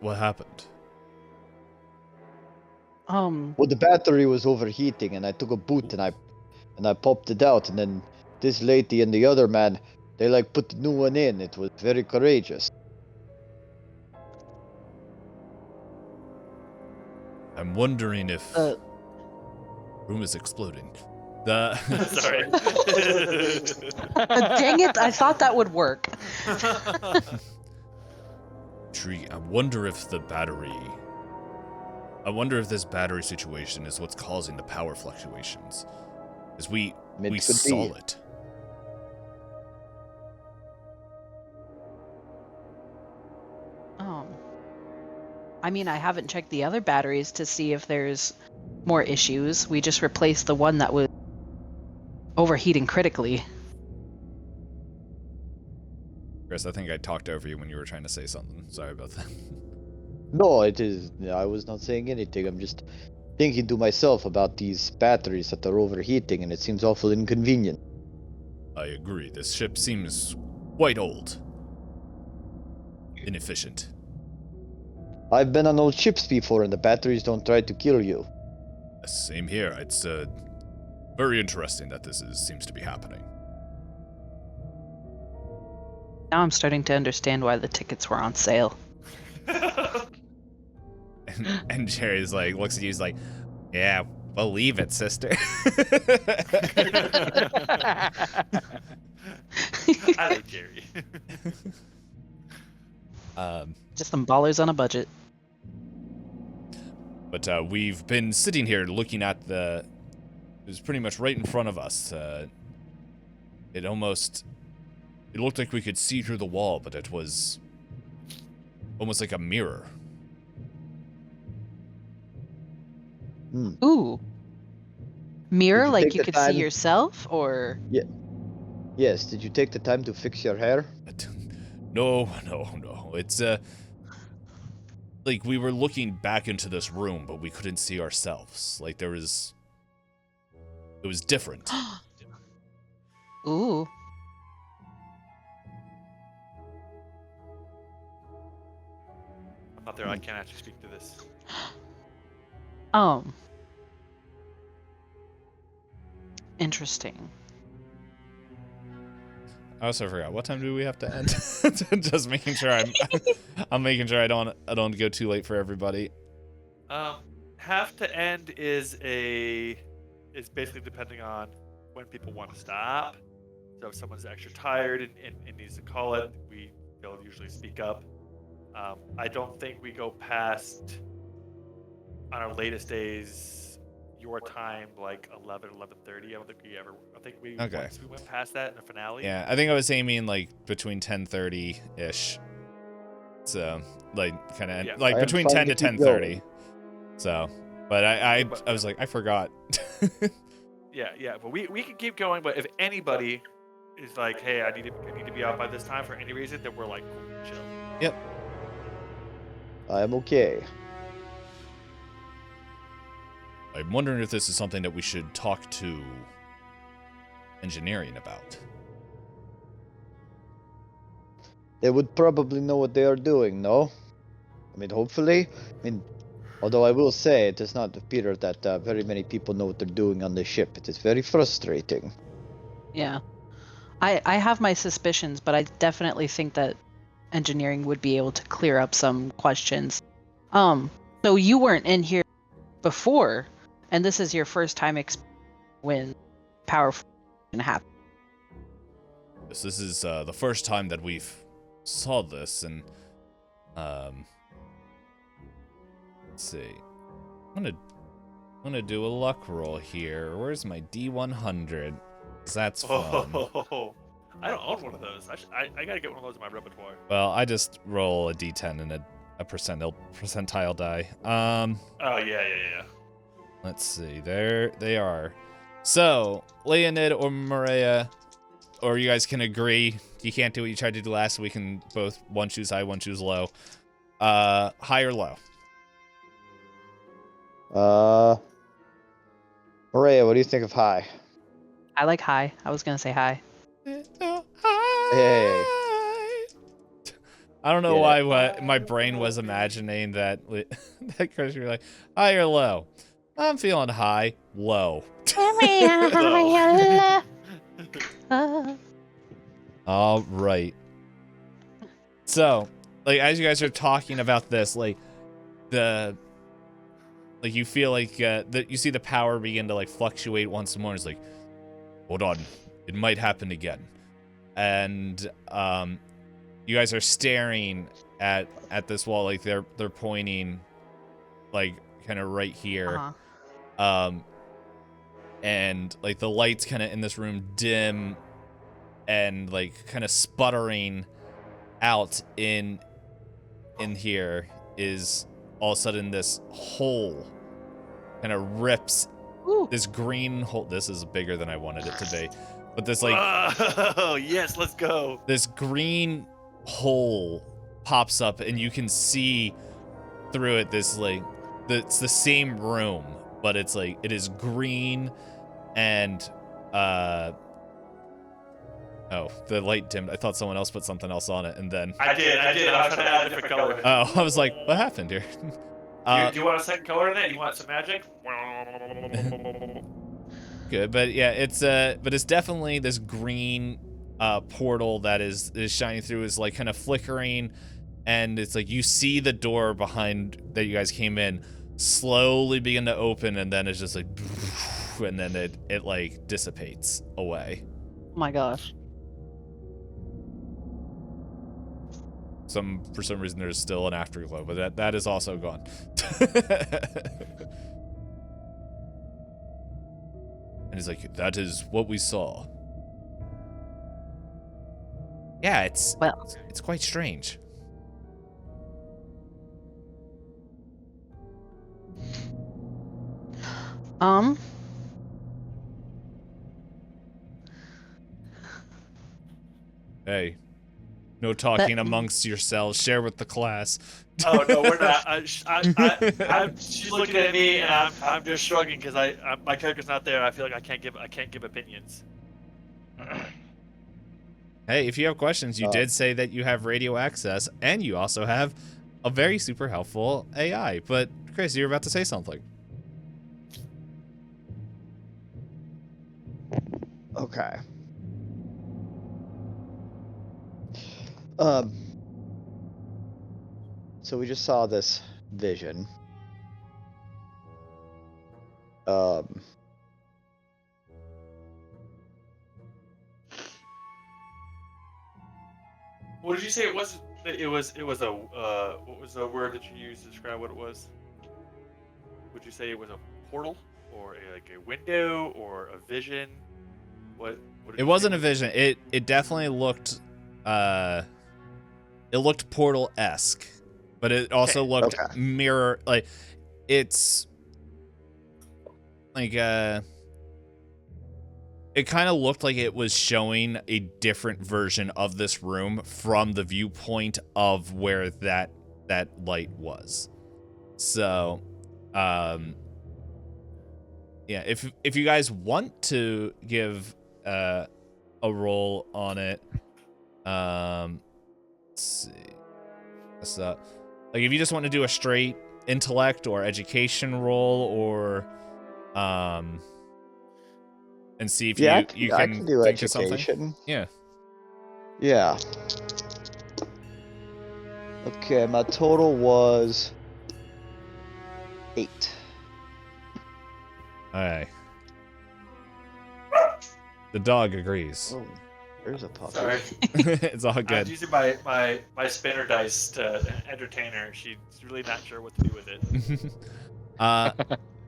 What happened? Well, the battery was overheating, and I took a boot and I popped it out, and then this lady and the other man, they like put the new one in. It was very courageous. I'm wondering if Uh, room is exploding. The Sorry. dang it! I thought that would work. tree. I wonder if the battery. I wonder if this battery situation is what's causing the power fluctuations. As we It could saw be. it. I mean, I haven't checked the other batteries to see if there's more issues. We just replaced the one that was overheating critically. Chris, I think I talked over you when you were trying to say something. Sorry about that. No, it is. I was not saying anything. I'm just thinking to myself about these batteries that are overheating, and it seems awful inconvenient. I agree. This ship seems quite old. Inefficient. I've been on old ships before, and the batteries don't try to kill you. Same here. It's very interesting that seems to be happening. Now I'm starting to understand why the tickets were on sale. And Jerry's like, looks at you, he's like, yeah, believe it, sister. I like Jerry. Just some ballers on a budget. But we've been sitting here looking at it was pretty much right in front of us. It looked like we could see through the wall, but it was almost like a mirror. Ooh. Mirror, Did you like take you the could see time- yourself, or? Yes, did you take the time to fix your hair? No. It's like we were looking back into this room, but we couldn't see ourselves. Like it was different. Ooh. I'm not there. I can't actually speak to this. Interesting. I also forgot what time do we have to end. Just making sure I'm making sure I don't go too late for everybody. Have to end is basically depending on when people want to stop. So if someone's extra tired and needs to call it, they'll usually speak up. I don't think we go past on our latest days your time like 11:30. I don't think we ever. I think we Okay. once we went past that in the finale. Yeah, I think I was aiming like between 10:30 ish. So like kind of Yeah. like I am between fine 10 to to keep 10:30. So, but I was like I forgot. Yeah, but we can keep going. But if anybody is like, hey, I need to be out by this time for any reason, then we're like, cool, chill. Yep. I'm okay. I'm wondering if this is something that we should talk to engineering about. They would probably know what they are doing, no? I mean, hopefully. I mean, although I will say it does not appear that very many people know what they're doing on the ship. It is very frustrating. Yeah. I have my suspicions, but I definitely think that engineering would be able to clear up some questions. So you weren't in here before, and this is your first time when power happened. This is the first time that we've saw this, and let's see. I'm gonna do a luck roll here. Where's my D100? 'Cause that's fun. Oh, I don't own one of those. I gotta get one of those in my repertoire. Well, I just roll a D10 and a percentile die. Oh yeah. Let's see. There they are. So, Leonid or Maria, or you guys can agree. You can't do what you tried to do last week and both one choose high, one choose low. High or low? Maria, what do you think of high? I like high. I was gonna say high. Hey. I don't know Get why it. what my brain was imagining that that Chris, you're like, high or low? I'm feeling high, low. All right. So, like, as you guys are talking about this, like, you feel like that you see the power begin to like fluctuate once more. It's like, hold on, it might happen again, and you guys are staring at this wall, like they're pointing, like kind of right here, and like the lights kind of in this room dim, and like kind of sputtering out in here is all of a sudden this hole kind of rips. Ooh. This green hole. This is bigger than I wanted it to be, but this like Oh yes, let's go. this green hole pops up and you can see through it. This like it's the same room, but it's like it is green and oh, the light dimmed. I thought someone else put something else on it, and then I did. I was trying to add a different color. oh, I was like, what happened here? Do you want a second color in it? You want some magic? Good, but yeah, it's definitely this green portal that is shining through, is like kind of flickering, and it's like you see the door behind that you guys came in slowly begin to open, and then it's just like, and then it like dissipates away. Oh my gosh. For some reason there's still an afterglow, but that is also gone. And he's like, that is what we saw. Yeah, it's quite strange. Hey, no talking amongst yourselves. Share with the class. Oh no, we're not. She's looking at me, and I'm just shrugging because my character's not there. I feel like I can't give opinions. Hey, if you have questions, you did say that you have radio access, and you also have a very super helpful AI. But Chris, you were about to say something. Okay. So we just saw this vision. What did you say it was? It was a what was the word that you used to describe what it was? Would you say it was a portal or like a window or a vision? What It wasn't a vision. It definitely looked it looked portal-esque, but it also looked mirror, like it's like it kind of looked like it was showing a different version of this room from the viewpoint of where that light was. So yeah, if you guys want to give a roll on it, let's see. So, like, if you just want to do a straight intellect or education roll, or and see if I can can do think of education. something. Yeah. Yeah. Okay, my total was 8. All right. The dog agrees. Oh, there's a puppy. Sorry. It's all I good. was using my spinner dice to entertain her. She's really not sure what to do with it.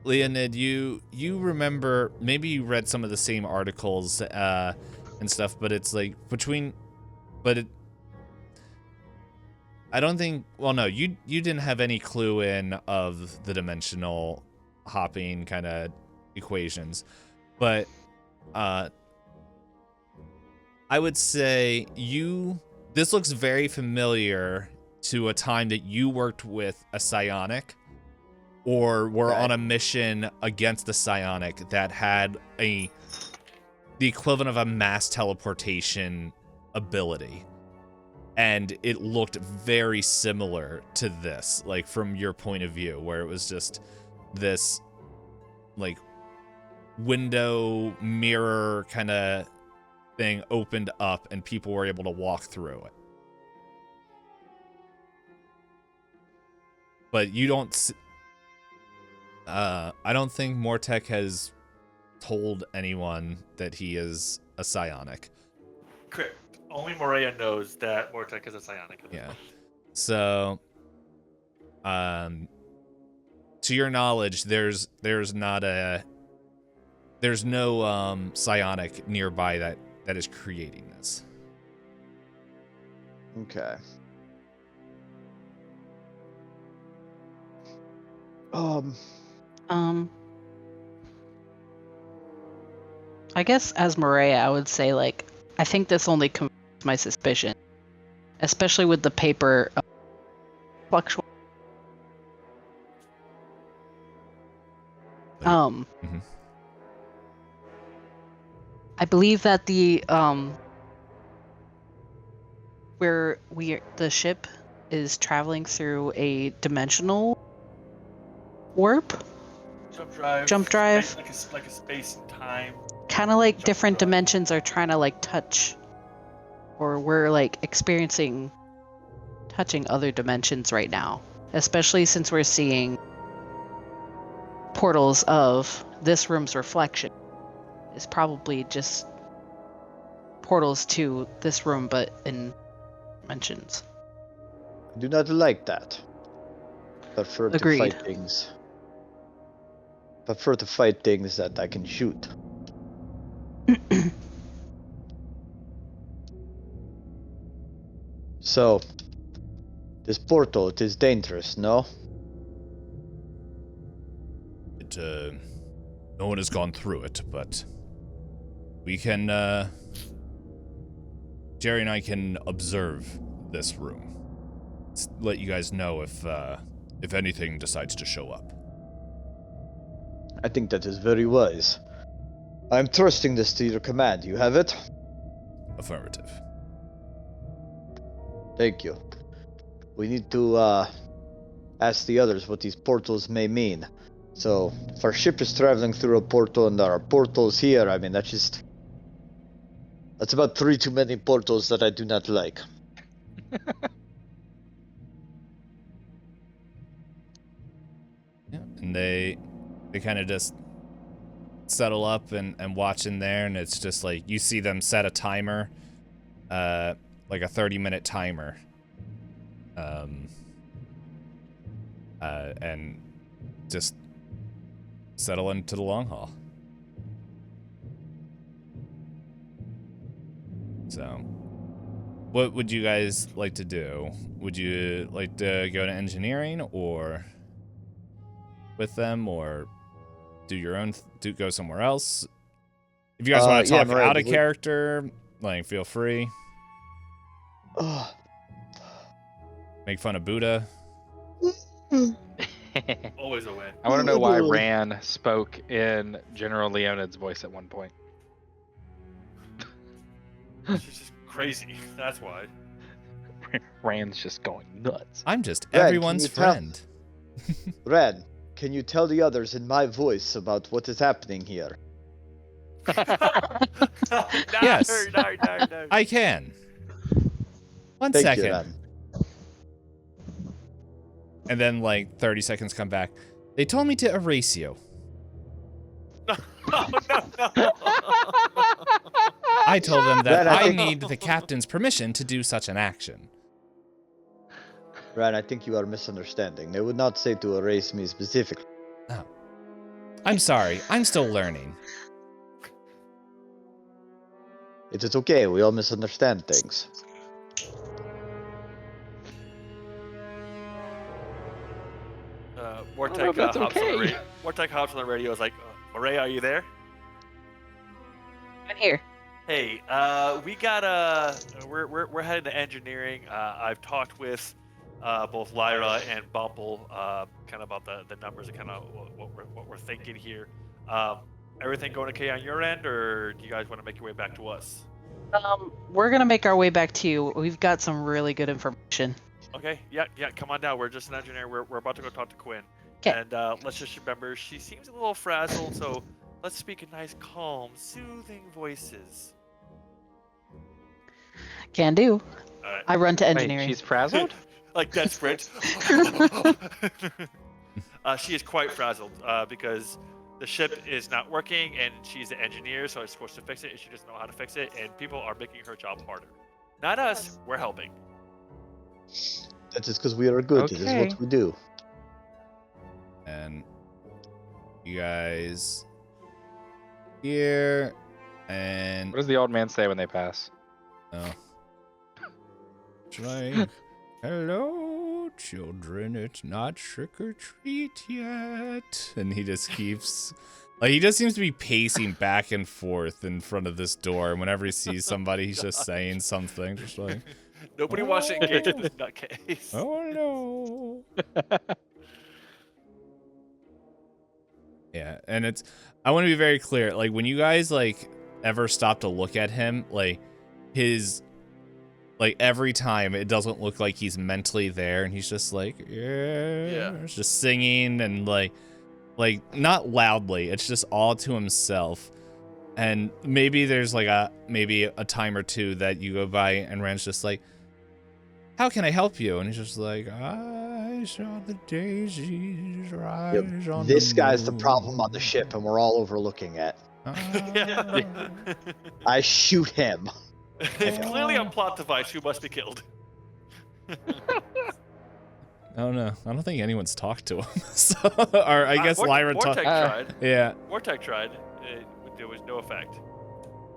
Leonid, you remember, maybe you read some of the same articles and stuff, but it's like I don't think, well, no, you didn't have any clue in of the dimensional hopping kind of equations, but I would say this looks very familiar to a time that you worked with a psionic, or were on a mission against the psionic that had the equivalent of a mass teleportation ability. and it looked very similar to this, like from your point of view, where it was just this like window mirror kind of thing opened up and people were able to walk through it. But you don't I don't think Mortek has told anyone that he is a psionic. Correct. Only Morea knows that Mortek is a psionic. Yeah. So, to your knowledge, there's no psionic nearby that is creating this. Okay. I guess as Maria, I would say, like, I think this only confirms my suspicion, especially with the paper fluctuating. I believe that the ship is traveling through a dimensional warp. Jump drive. Like a space and time. Kind of like Jump different drive. dimensions are trying to like touch, or we're like touching other dimensions right now, especially since we're seeing portals of this room's reflection. It's probably just portals to this room, but in dimensions. I do not like that. Prefer to Agreed. fight things. Prefer to fight things that I can shoot. So, this portal, it is dangerous, no? No one has gone through it, but we can, Jerry and I can observe this room. Let you guys know if anything decides to show up. I think that is very wise. I'm trusting this to your command. You have it? Affirmative. Thank you. We need to, ask the others what these portals may mean. So, if our ship is traveling through a portal and there are portals here, I mean, that's about 3 too many portals that I do not like. Yeah, and they kind of just settle up and watch in there, and it's just like you see them set a timer, like a 30-minute timer, and just settle into the long haul. So, what would you guys like to do? Would you like to go to engineering or with them, or do your own go somewhere else? If you guys want to talk out of character, like, feel free. Make fun of Buddha. Always a win. I want to know why Ran spoke in General Leonid's voice at one point. She's just crazy. That's why. Rand's just going nuts. I'm just Red, everyone's friend. Red, can you tell the others in my voice about what is happening here? Yes. No. I can. One Thank second. you, Red. And then, like, 30 seconds come back. They told me to erase you. No. I told them that Red, I I think- need the captain's permission to do such an action. Red, I think you are misunderstanding. They would not say to erase me specifically. Oh. I'm sorry. I'm still learning. It is okay, we all misunderstand things. Mortek that's hops on the okay. radio. Mortek hops on the radio. Is like, Maria, are you there? I'm here. Hey, we got we're headed to engineering. I've talked with both Lyra and Bumble, kind of about the numbers and kind of what we're thinking here. Everything going okay on your end, or do you guys want to make your way back to us? We're gonna make our way back to you. We've got some really good information. Okay, yeah, come on down. We're just an engineer. We're about to go talk to Quinn. 'Kay. And let's just remember, she seems a little frazzled, so let's speak in nice, calm, soothing voices. Can do. Alright. I run to Wait, engineering. she's frazzled? Like desperate. She is quite frazzled because the ship is not working, and she's an engineer, so it's supposed to fix it, and she doesn't know how to fix it, and people are making her job harder. Not us. We're helping. That's just because we are good. This is Okay. what we do. And you guys here, and What does the old man say when they pass? oh, it's like, hello, children. It's not trick or treat yet. And he just keeps, like, he just seems to be pacing back and forth in front of this door. And whenever he sees somebody, he's just saying something, just like, Nobody wants to engage in this nutcase. oh no. Yeah, and it's, I want to be very clear, like, when you guys, like, ever stop to look at him, like, his, like, every time it doesn't look like he's mentally there, and he's just like, yeah, just singing, and like, not loudly, it's just all to himself. And maybe there's, like, maybe a time or two that you go by, and Rand's just like, how can I help you? And he's just like, I saw the daisies rise on This guy's the problem on the ship, and we're all overlooking it. I shoot him. It's clearly a plot device who must be killed. Oh no, I don't think anyone's talked to him. So, or I guess Lyra talked. Vortec tried. Yeah. Vortec tried. There was no effect.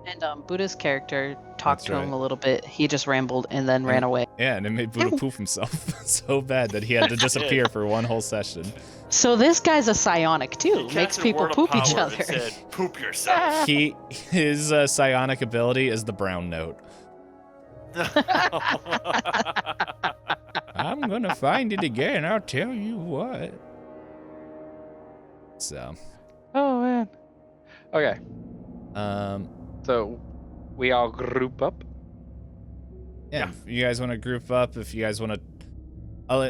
And Buddha's character talked That's to him right. a little bit. He just rambled and then ran away. Yeah, and it made Buddha poop himself so bad that he had to disappear for one whole session. So this guy's a psionic too. He Makes casted people Word of poop each Power other. and said, poop yourself. His psionic ability is the brown note. I'm gonna find it again. I'll tell you what. So. Oh man. Okay. So we all group up. Yeah. If you guys want to group up, if you guys want to,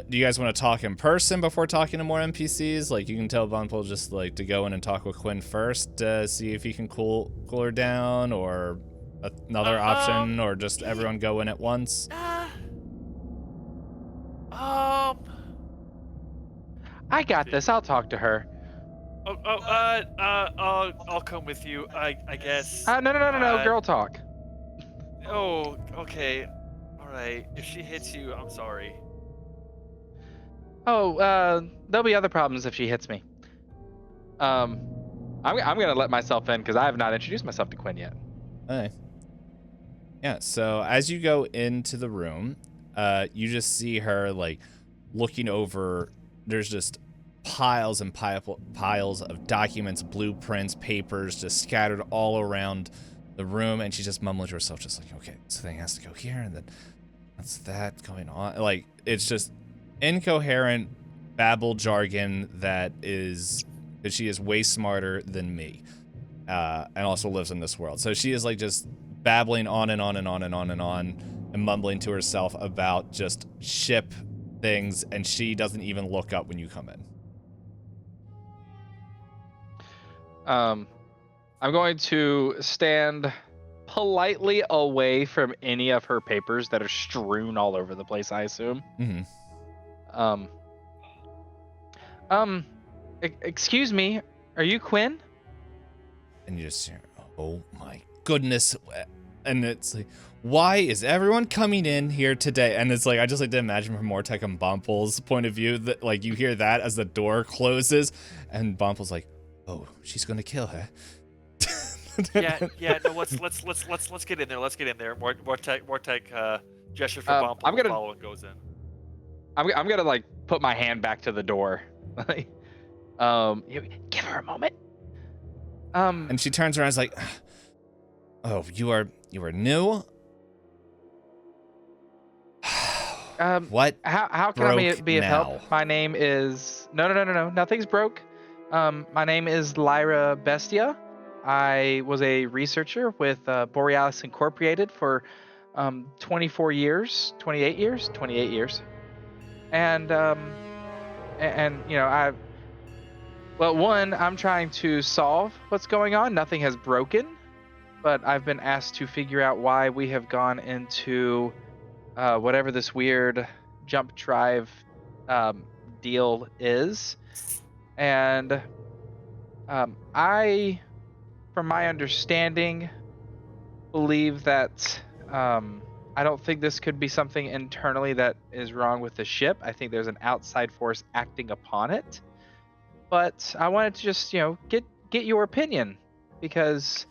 do you guys want to talk in person before talking to more NPCs? Like, you can tell Bumple just like to go in and talk with Quinn first, see if he can cool her down, or another option, or just everyone go in at once. I got this. I'll talk to her. I'll come with you. I guess. No, girl talk. Oh, okay. All right. If she hits you, I'm sorry. Oh, there'll be other problems if she hits me. I'm gonna let myself in because I have not introduced myself to Quinn yet. Okay. Yeah. So as you go into the room, you just see her like looking over. There's just piles and piles of documents, blueprints, papers just scattered all around the room, and she's just mumbling to herself, just like, okay, this thing has to go here, and then what's that going on? Like, it's just incoherent babble jargon that she is way smarter than me, and also lives in this world. So she is like just babbling on and on and on and on and on, and mumbling to herself about just ship things, and she doesn't even look up when you come in. I'm going to stand politely away from any of her papers that are strewn all over the place, I assume. Mm-hmm. Excuse me, are you Quinn? And you just hear, oh my goodness. And it's like, why is everyone coming in here today? And it's like, I just like to imagine from Mortek and Bumple's point of view that like you hear that as the door closes, and Bumple's like, oh, she's gonna kill her. Yeah. No, let's get in there. Let's get in there. Mortek gestures for Bumble. I'm gonna follow and goes in. I'm gonna like put my hand back to the door. Give her a moment. And she turns around and is like, oh, you are new? What? How can I broke be of now? help? My name is no. Nothing's broke. My name is Lyra Bestia. I was a researcher with Borealis Incorporated for 24 years, 28 years, 28 years, and you know, I'm trying to solve what's going on. Nothing has broken, but I've been asked to figure out why we have gone into whatever this weird jump drive deal is. And I, from my understanding, believe that I don't think this could be something internally that is wrong with the ship. I think there's an outside force acting upon it. But I wanted to just, you know, get your opinion, because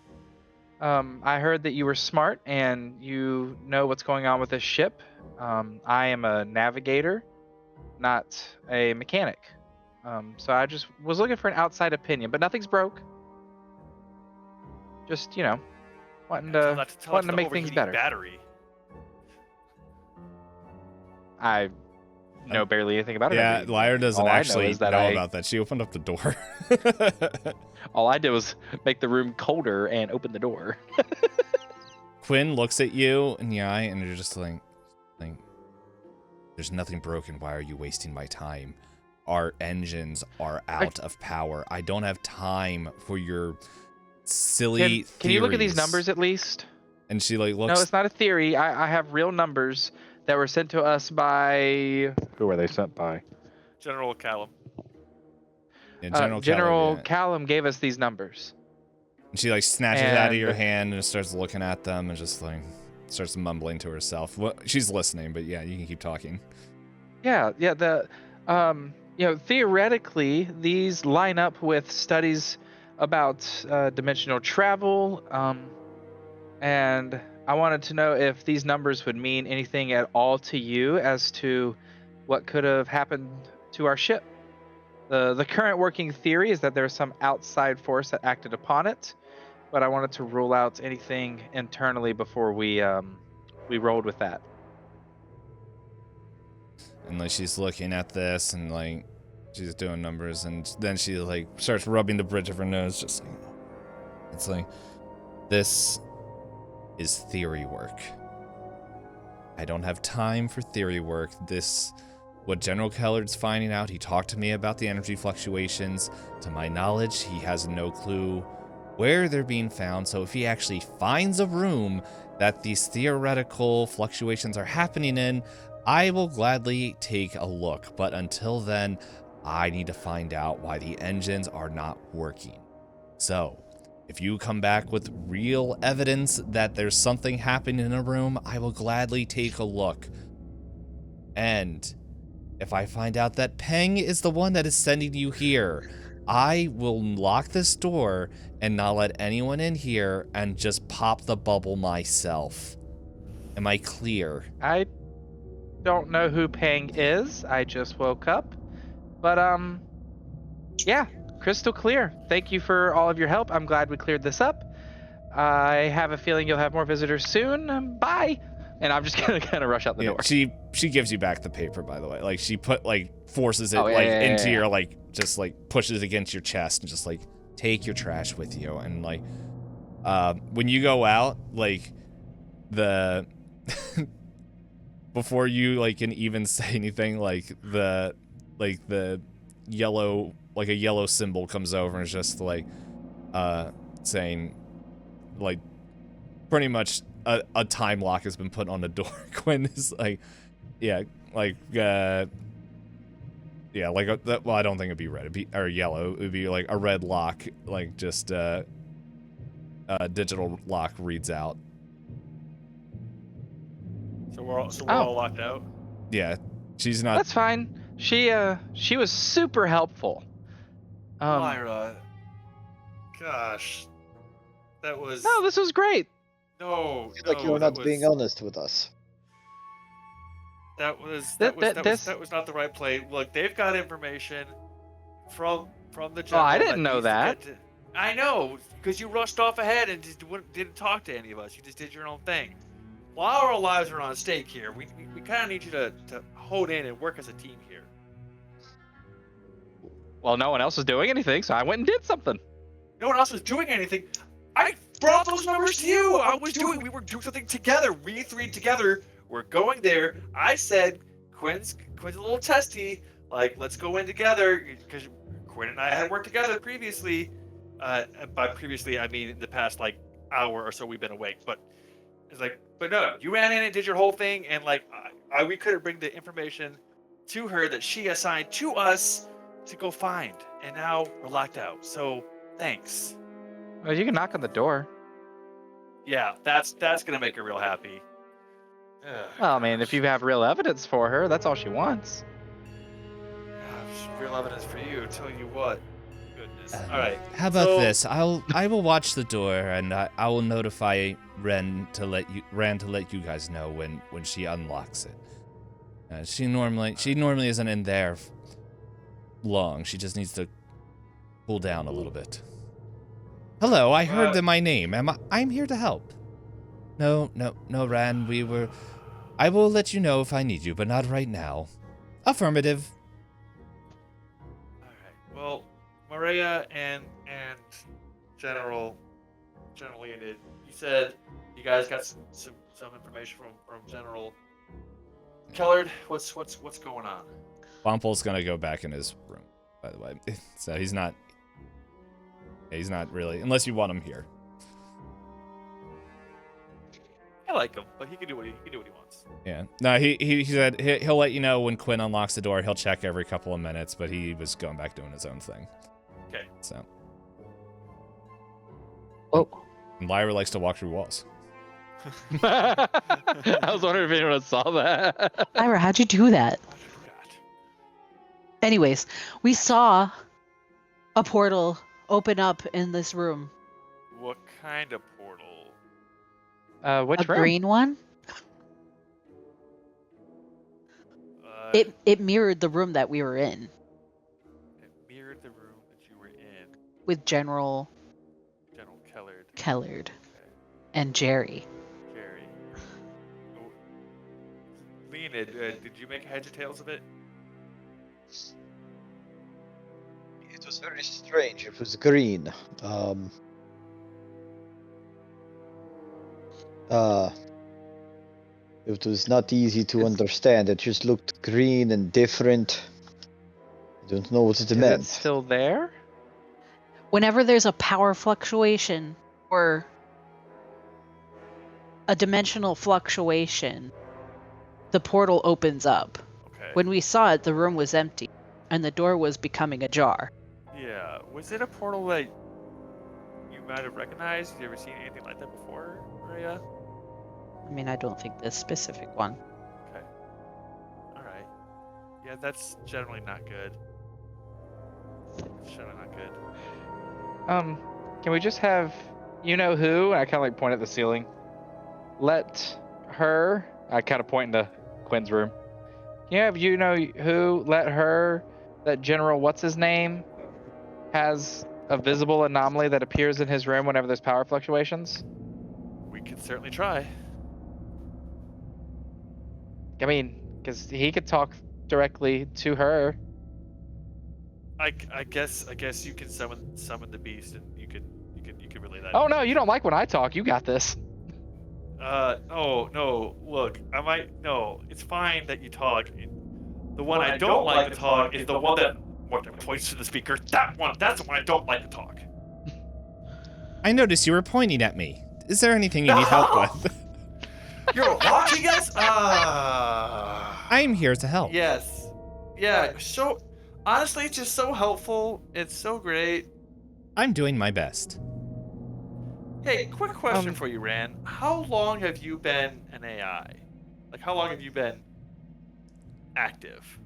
I heard that you were smart and you know what's going on with this ship. I am a navigator, not a mechanic. So I just was looking for an outside opinion, but nothing's broke. Just, you know, wanting to make things better. Battery. I know barely anything about it. Yeah, Lyra doesn't All I know actually is that know about that. She opened up the door. All I did was make the room colder and open the door. Quinn looks at you in the eye, and you're just like, there's nothing broken. Why are you wasting my time? Our engines are out of power. I don't have time for your silly Can you look at these theories." numbers at least? And she like looks. No, it's not a theory. I have real numbers that were sent to us by... Who were they sent by? General Callum. Yeah, General Callum, Callum gave us these numbers. And she like snatches it out of your And- hand and starts looking at them and just like starts mumbling to herself. Well, she's listening, but yeah, you can keep talking. Yeah. The you know, theoretically, these line up with studies about dimensional travel, and I wanted to know if these numbers would mean anything at all to you as to what could have happened to our ship. The current working theory is that there's some outside force that acted upon it, but I wanted to rule out anything internally before we rolled with that. And like she's looking at this and like she's doing numbers, and then she like starts rubbing the bridge of her nose, just like, it's like, this is theory work. I don't have time for theory work. What General Kellard's finding out, he talked to me about the energy fluctuations. To my knowledge, he has no clue where they're being found. So if he actually finds a room that these theoretical fluctuations are happening in, I will gladly take a look. But until then, I need to find out why the engines are not working. So if you come back with real evidence that there's something happening in a room, I will gladly take a look. And if I find out that Peng is the one that is sending you here, I will lock this door and not let anyone in here and just pop the bubble myself. Am I clear? I don't know who Peng is. I just woke up. But, yeah, crystal clear. Thank you for all of your help. I'm glad we cleared this up. I have a feeling you'll have more visitors soon. Bye. And I'm just gonna kind of rush out the door. She gives you back the paper, by the way. Like she forces it into your just like pushes it against your chest and just like, take your trash with you. And like when you go out, like the before you like can even say anything, like the yellow, like a yellow symbol comes over and it's just like saying like pretty much a time lock has been put on the door. Quinn is like, well, I don't think it'd be red, it'd be, or yellow. It would be like a red lock, like just digital lock reads out. So we're all locked out. Yeah, she's not. That's fine. She was super helpful. Lyra, gosh, that was. No, this was great. No, Like you were not being honest with us. That was not the right play. Look, they've got information from the general. Oh, I didn't know that. I know, because you rushed off ahead and just didn't talk to any of us. You just did your own thing. While our lives are on stake here, we kind of need you to hold in and work as a team here. Well, no one else was doing anything, so I went and did something. No one else was doing anything. I brought those numbers to you. We were doing something together. We three together. We're going there. I said, Quinn's a little testy. Like, let's go in together because Quinn and I had worked together previously. By previously, I mean in the past like hour or so we've been awake. But it's like, but no, you ran in and did your whole thing, and like, we couldn't bring the information to her that she assigned to us to go find, and now we're locked out. So thanks. Well, you can knock on the door. Yeah, that's gonna make her real happy. Ugh, Well, I mean, if you have real evidence for her, that's all she wants. gosh, real evidence for you. Tell you what. Goodness. All right. How about so- this? I will watch the door, and I will notify Ren to let you guys know when she unlocks it. She normally isn't in there long. She just needs to cool down a little bit. Hello, I heard my name. I'm here to help. No, Ran. I will let you know if I need you, but not right now. Affirmative. All right. Well, Maria and General Enid, you said you guys got some information from General Kellard. What's going on? Bomple's gonna go back in his room, by the way. So he's not really, unless you want him here. I like him, but he can do what he wants. Yeah. No, he said he'll let you know when Quinn unlocks the door. He'll check every couple of minutes, but he was going back doing his own thing. Okay. So. Oh. And Lyra likes to walk through walls. I was wondering if anyone saw that. Ira, how'd you do that? I forgot. Anyways, we saw a portal open up in this room. What kind of portal? Which A room? green one. It mirrored the room that we were in It mirrored the room that you were in. with General General Kellard. Kellard Okay. and Jerry. Jerry. Oh. Lena, did you make heads or tails of it? It was very strange. It was green. It was not easy to understand. It just looked green and different. I don't know what it Is meant. it still there? Whenever there's a power fluctuation or a dimensional fluctuation, the portal opens up. Okay. When we saw it, the room was empty and the door was becoming ajar. Yeah. Was it a portal that you might have recognized? You ever seen anything like that before, Maria? I mean, I don't think this specific one. Okay. Alright. Yeah, that's generally not good. It's generally not good. Can we just have you know who? I kind of like point at the ceiling. Let her. I kind of point into Quinn's room. Can you have you know who? Let her. That General, what's his name, has a visible anomaly that appears in his room whenever there's power fluctuations. We can certainly try. I mean, because he could talk directly to her. I guess you can summon the beast, and you can relay that. Oh no, you don't like when I talk. You got this. Oh no, look, no, it's fine that you talk. The one I don't like to talk is the one that points to the speaker. That's the one I don't like to talk. I noticed you were pointing at me. Is there anything you need help with? You're watching us? I'm here to help. Yes. Yeah, so, honestly, it's just so helpful. It's so great. I'm doing my best. Hey, quick question for you, Ran. How long have you been an AI? Like, how long have you been active?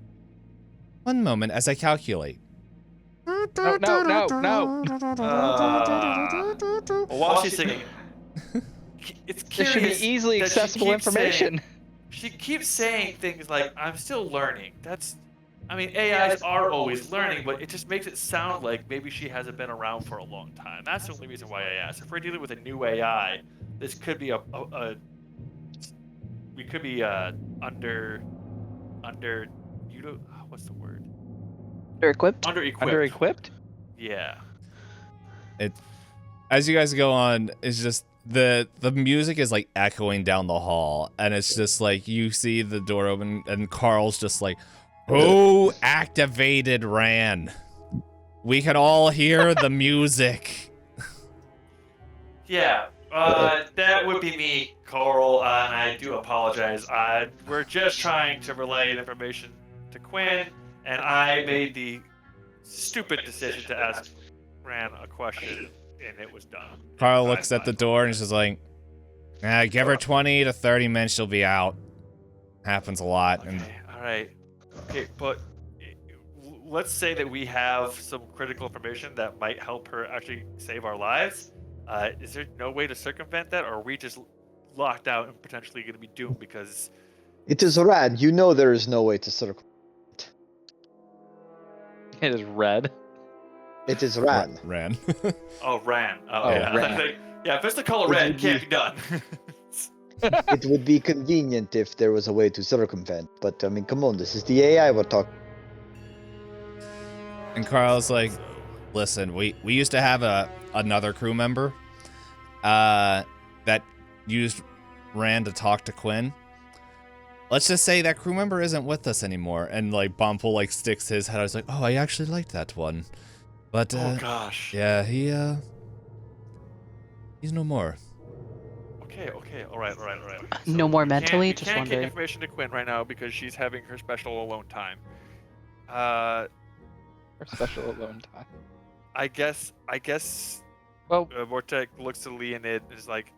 One moment as I calculate. No. Well, while she's singing, it's This curious should be easily that she accessible keeps information. She keeps saying things like, I'm still learning. AIs are always learning, but it just makes it sound like maybe she hasn't been around for a long time. That's the only reason why I asked. If we're dealing with a new AI, this could be we could be under what's the word? They're equipped. Under-equipped. Under-equipped? Yeah. As you guys go on, it's just the music is like echoing down the hall, and it's just like you see the door open, and Carl's just like, "Who activated Ran? We can all hear the music." Yeah, that would be me, Coral, and I do apologize. We're just trying to relay information to Quinn, and I made the stupid decision to ask Ran a question, and it was dumb. Carl looks at the door and he's just like, give her 20 to 30 minutes, she'll be out. Happens a lot. Okay, all right. Okay, but let's say that we have some critical information that might help her actually save our lives. Is there no way to circumvent that, or are we just locked out and potentially going to be doomed because... It is Ran. You know there is no way to circle. It is red. It is Ran. Ran. Oh, Ran. Oh, Oh, yeah. Ran. Yeah, if it's the color red, it can't be done. It would be convenient if there was a way to circumvent, but I mean, come on, this is the AI we're talking. And Carl's like, listen, we used to have another crew member that used Rand to talk to Quinn. Let's just say that crew member isn't with us anymore. And like Bumple like sticks his head. I was like, oh, I actually liked that one. But Oh gosh. yeah, he's no more. Okay. All right. No more we mentally. We Just can't get wondering. information to Quinn right now because she's having her special alone time. Or special alone time. I guess. Well, Vortek looks to Leonid and is like,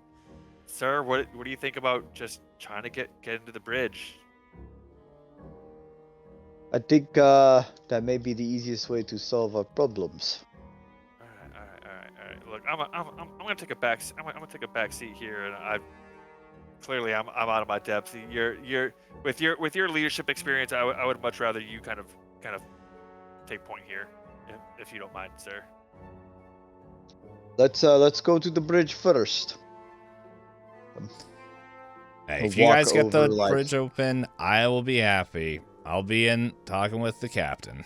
"Sir, what do you think about just trying to get into the bridge?" I think that may be the easiest way to solve our problems. All right. Look, I'm gonna take a back. I'm gonna take a back seat here, and I'm out of my depth. You're with your leadership experience. I would much rather you kind of take point here, if you don't mind, sir. Let's go to the bridge first. Hey, if We'll you walk guys get the over, like- bridge open, I will be happy. I'll be in talking with the captain.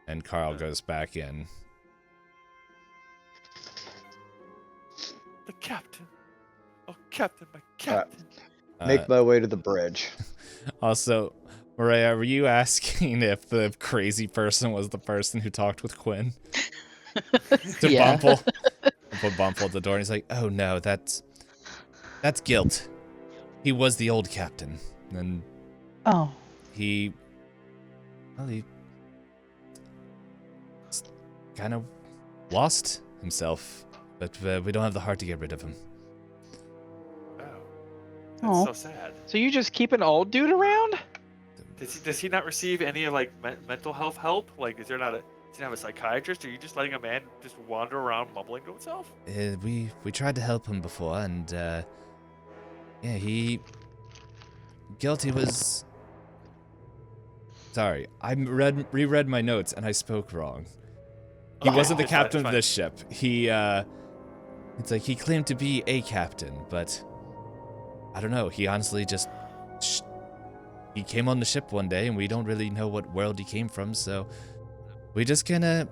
And Carl goes back in. The captain. Oh, captain, my captain. Make my way to the bridge. Also, Maria, were you asking if the crazy person was the person who talked with Quinn? To Yeah. Bumple? Put Bumple at the door and he's like, oh no, that's Guilt. He was the old captain. And Oh. he kind of lost himself, but we don't have the heart to get rid of him. Oh, Aw. that's so sad. so you just keep an old dude around? Does he not receive any like mental health help? Like, does he not have a psychiatrist? Or are you just letting a man just wander around mumbling to himself? We tried to help him before, and yeah, Guilty was. Sorry, I reread my notes and I spoke wrong. He Okay, wasn't the it's fine, captain it's of fine. this ship. It's like he claimed to be a captain, but I don't know. He honestly just he came on the ship one day, and we don't really know what world he came from, so we just kinda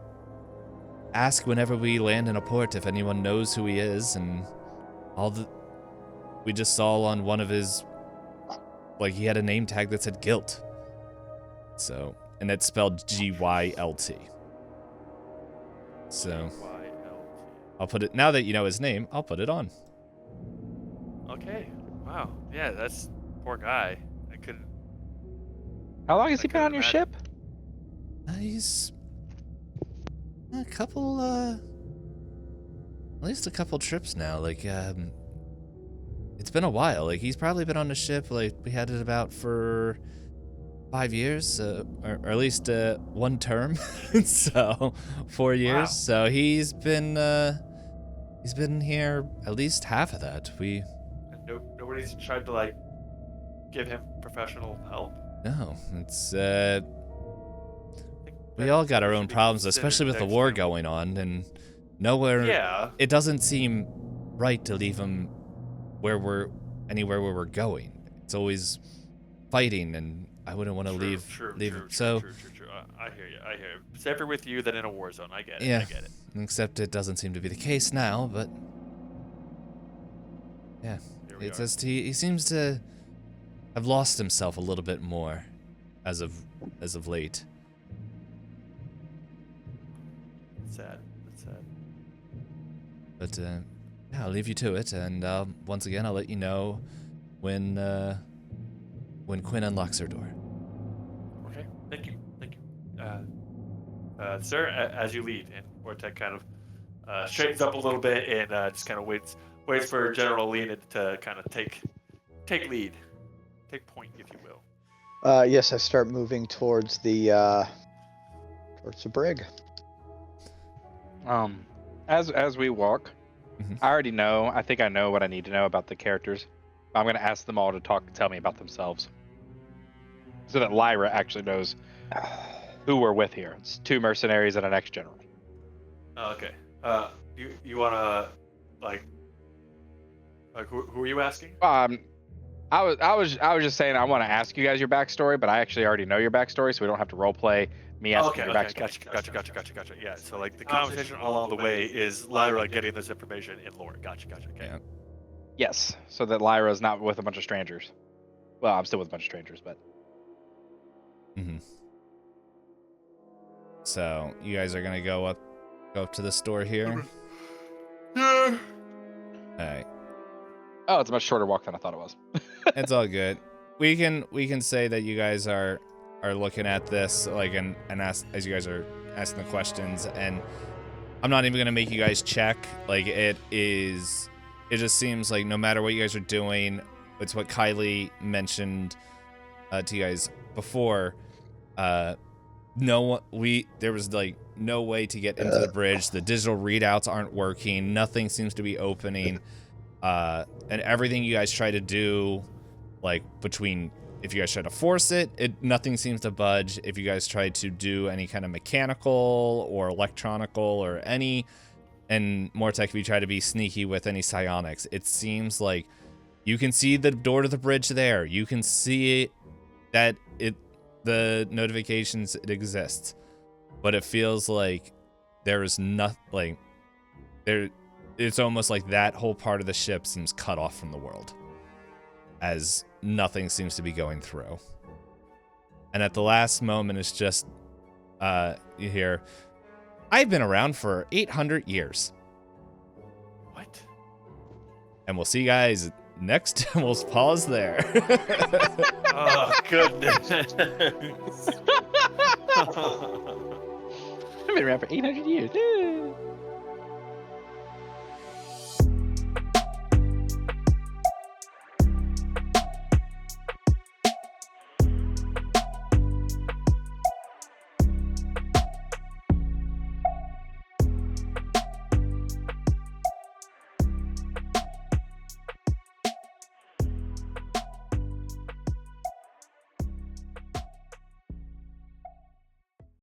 ask whenever we land in a port if anyone knows who he is, and we just saw on one of his, like, he had a name tag that said Guilt. So, and it's spelled G-Y-L-T. So, I'll put it, now that you know his name, I'll put it on. Okay. Wow. Yeah, that's poor guy. I couldn't. How long has I he been on couldn't your imagine. ship? He's a couple, at least a couple trips now. Like, it's been a while. Like, he's probably been on the ship, like, we had it about for 5 years, or at least one term. So 4 years. Wow. So he's been here at least half of that. And nobody's tried to like give him professional help. No, it's we all got our own problems, especially with the war going on, and nowhere. Yeah. It doesn't seem right to leave him anywhere where we're going. It's always fighting, and I wouldn't want to leave him. So True. I hear you. I hear you. Safer with you than in a war zone. I get it. Yeah. I get it. Except it doesn't seem to be the case now, but yeah, Here we it are. says he seems to have lost himself a little bit more as of late. It's sad. It's sad. But yeah, I'll leave you to it, and once again, I'll let you know when Quinn unlocks her door. Okay. Thank you. Thank you. Sir, as you lead, and Vortek kind of straightens up a little bit and just kind of waits for General Lean to kind of take lead, take point, if you will. Yes, I start moving towards the brig. As we walk, Mhm. I already know. I think I know what I need to know about the characters. I'm gonna ask them all to tell me about themselves, so that Lyra actually knows who we're with here. It's 2 mercenaries and an ex-general. Okay. You wanna like who are you asking? I was just saying I want to ask you guys your backstory, but I actually already know your backstory, so we don't have to role play me asking your backstory. Gotcha. Yeah. So like the conversation along the way is Lyra getting this information in lore. Gotcha. Okay. Yeah. Yes, so that Lyra's not with a bunch of strangers. Well, I'm still with a bunch of strangers, but Mm-hmm. So you guys are gonna go up to the store here. Yeah. All right. oh, it's a much shorter walk than I thought it was. It's all good. We can say that you guys are looking at this like and ask as you guys are asking the questions, and I'm not even gonna make you guys check. Like it just seems like no matter what you guys are doing, it's what Kylie mentioned to you guys before. There was like no way to get into the bridge. The digital readouts aren't working. Nothing seems to be opening. And everything you guys try to do, like between if you guys try to force it, nothing seems to budge. If you guys try to do any kind of mechanical or electronical or any, and more tech, if you try to be sneaky with any psionics, it seems like you can see the door to the bridge there. You can see that the notifications, it exists, but it feels like there is nothing. Like it's almost like that whole part of the ship seems cut off from the world, as nothing seems to be going through. And at the last moment, it's just you hear, "I've been around for 800 years." What? And we'll see you guys next. We'll pause there. Oh goodness. I've been around for 800 years.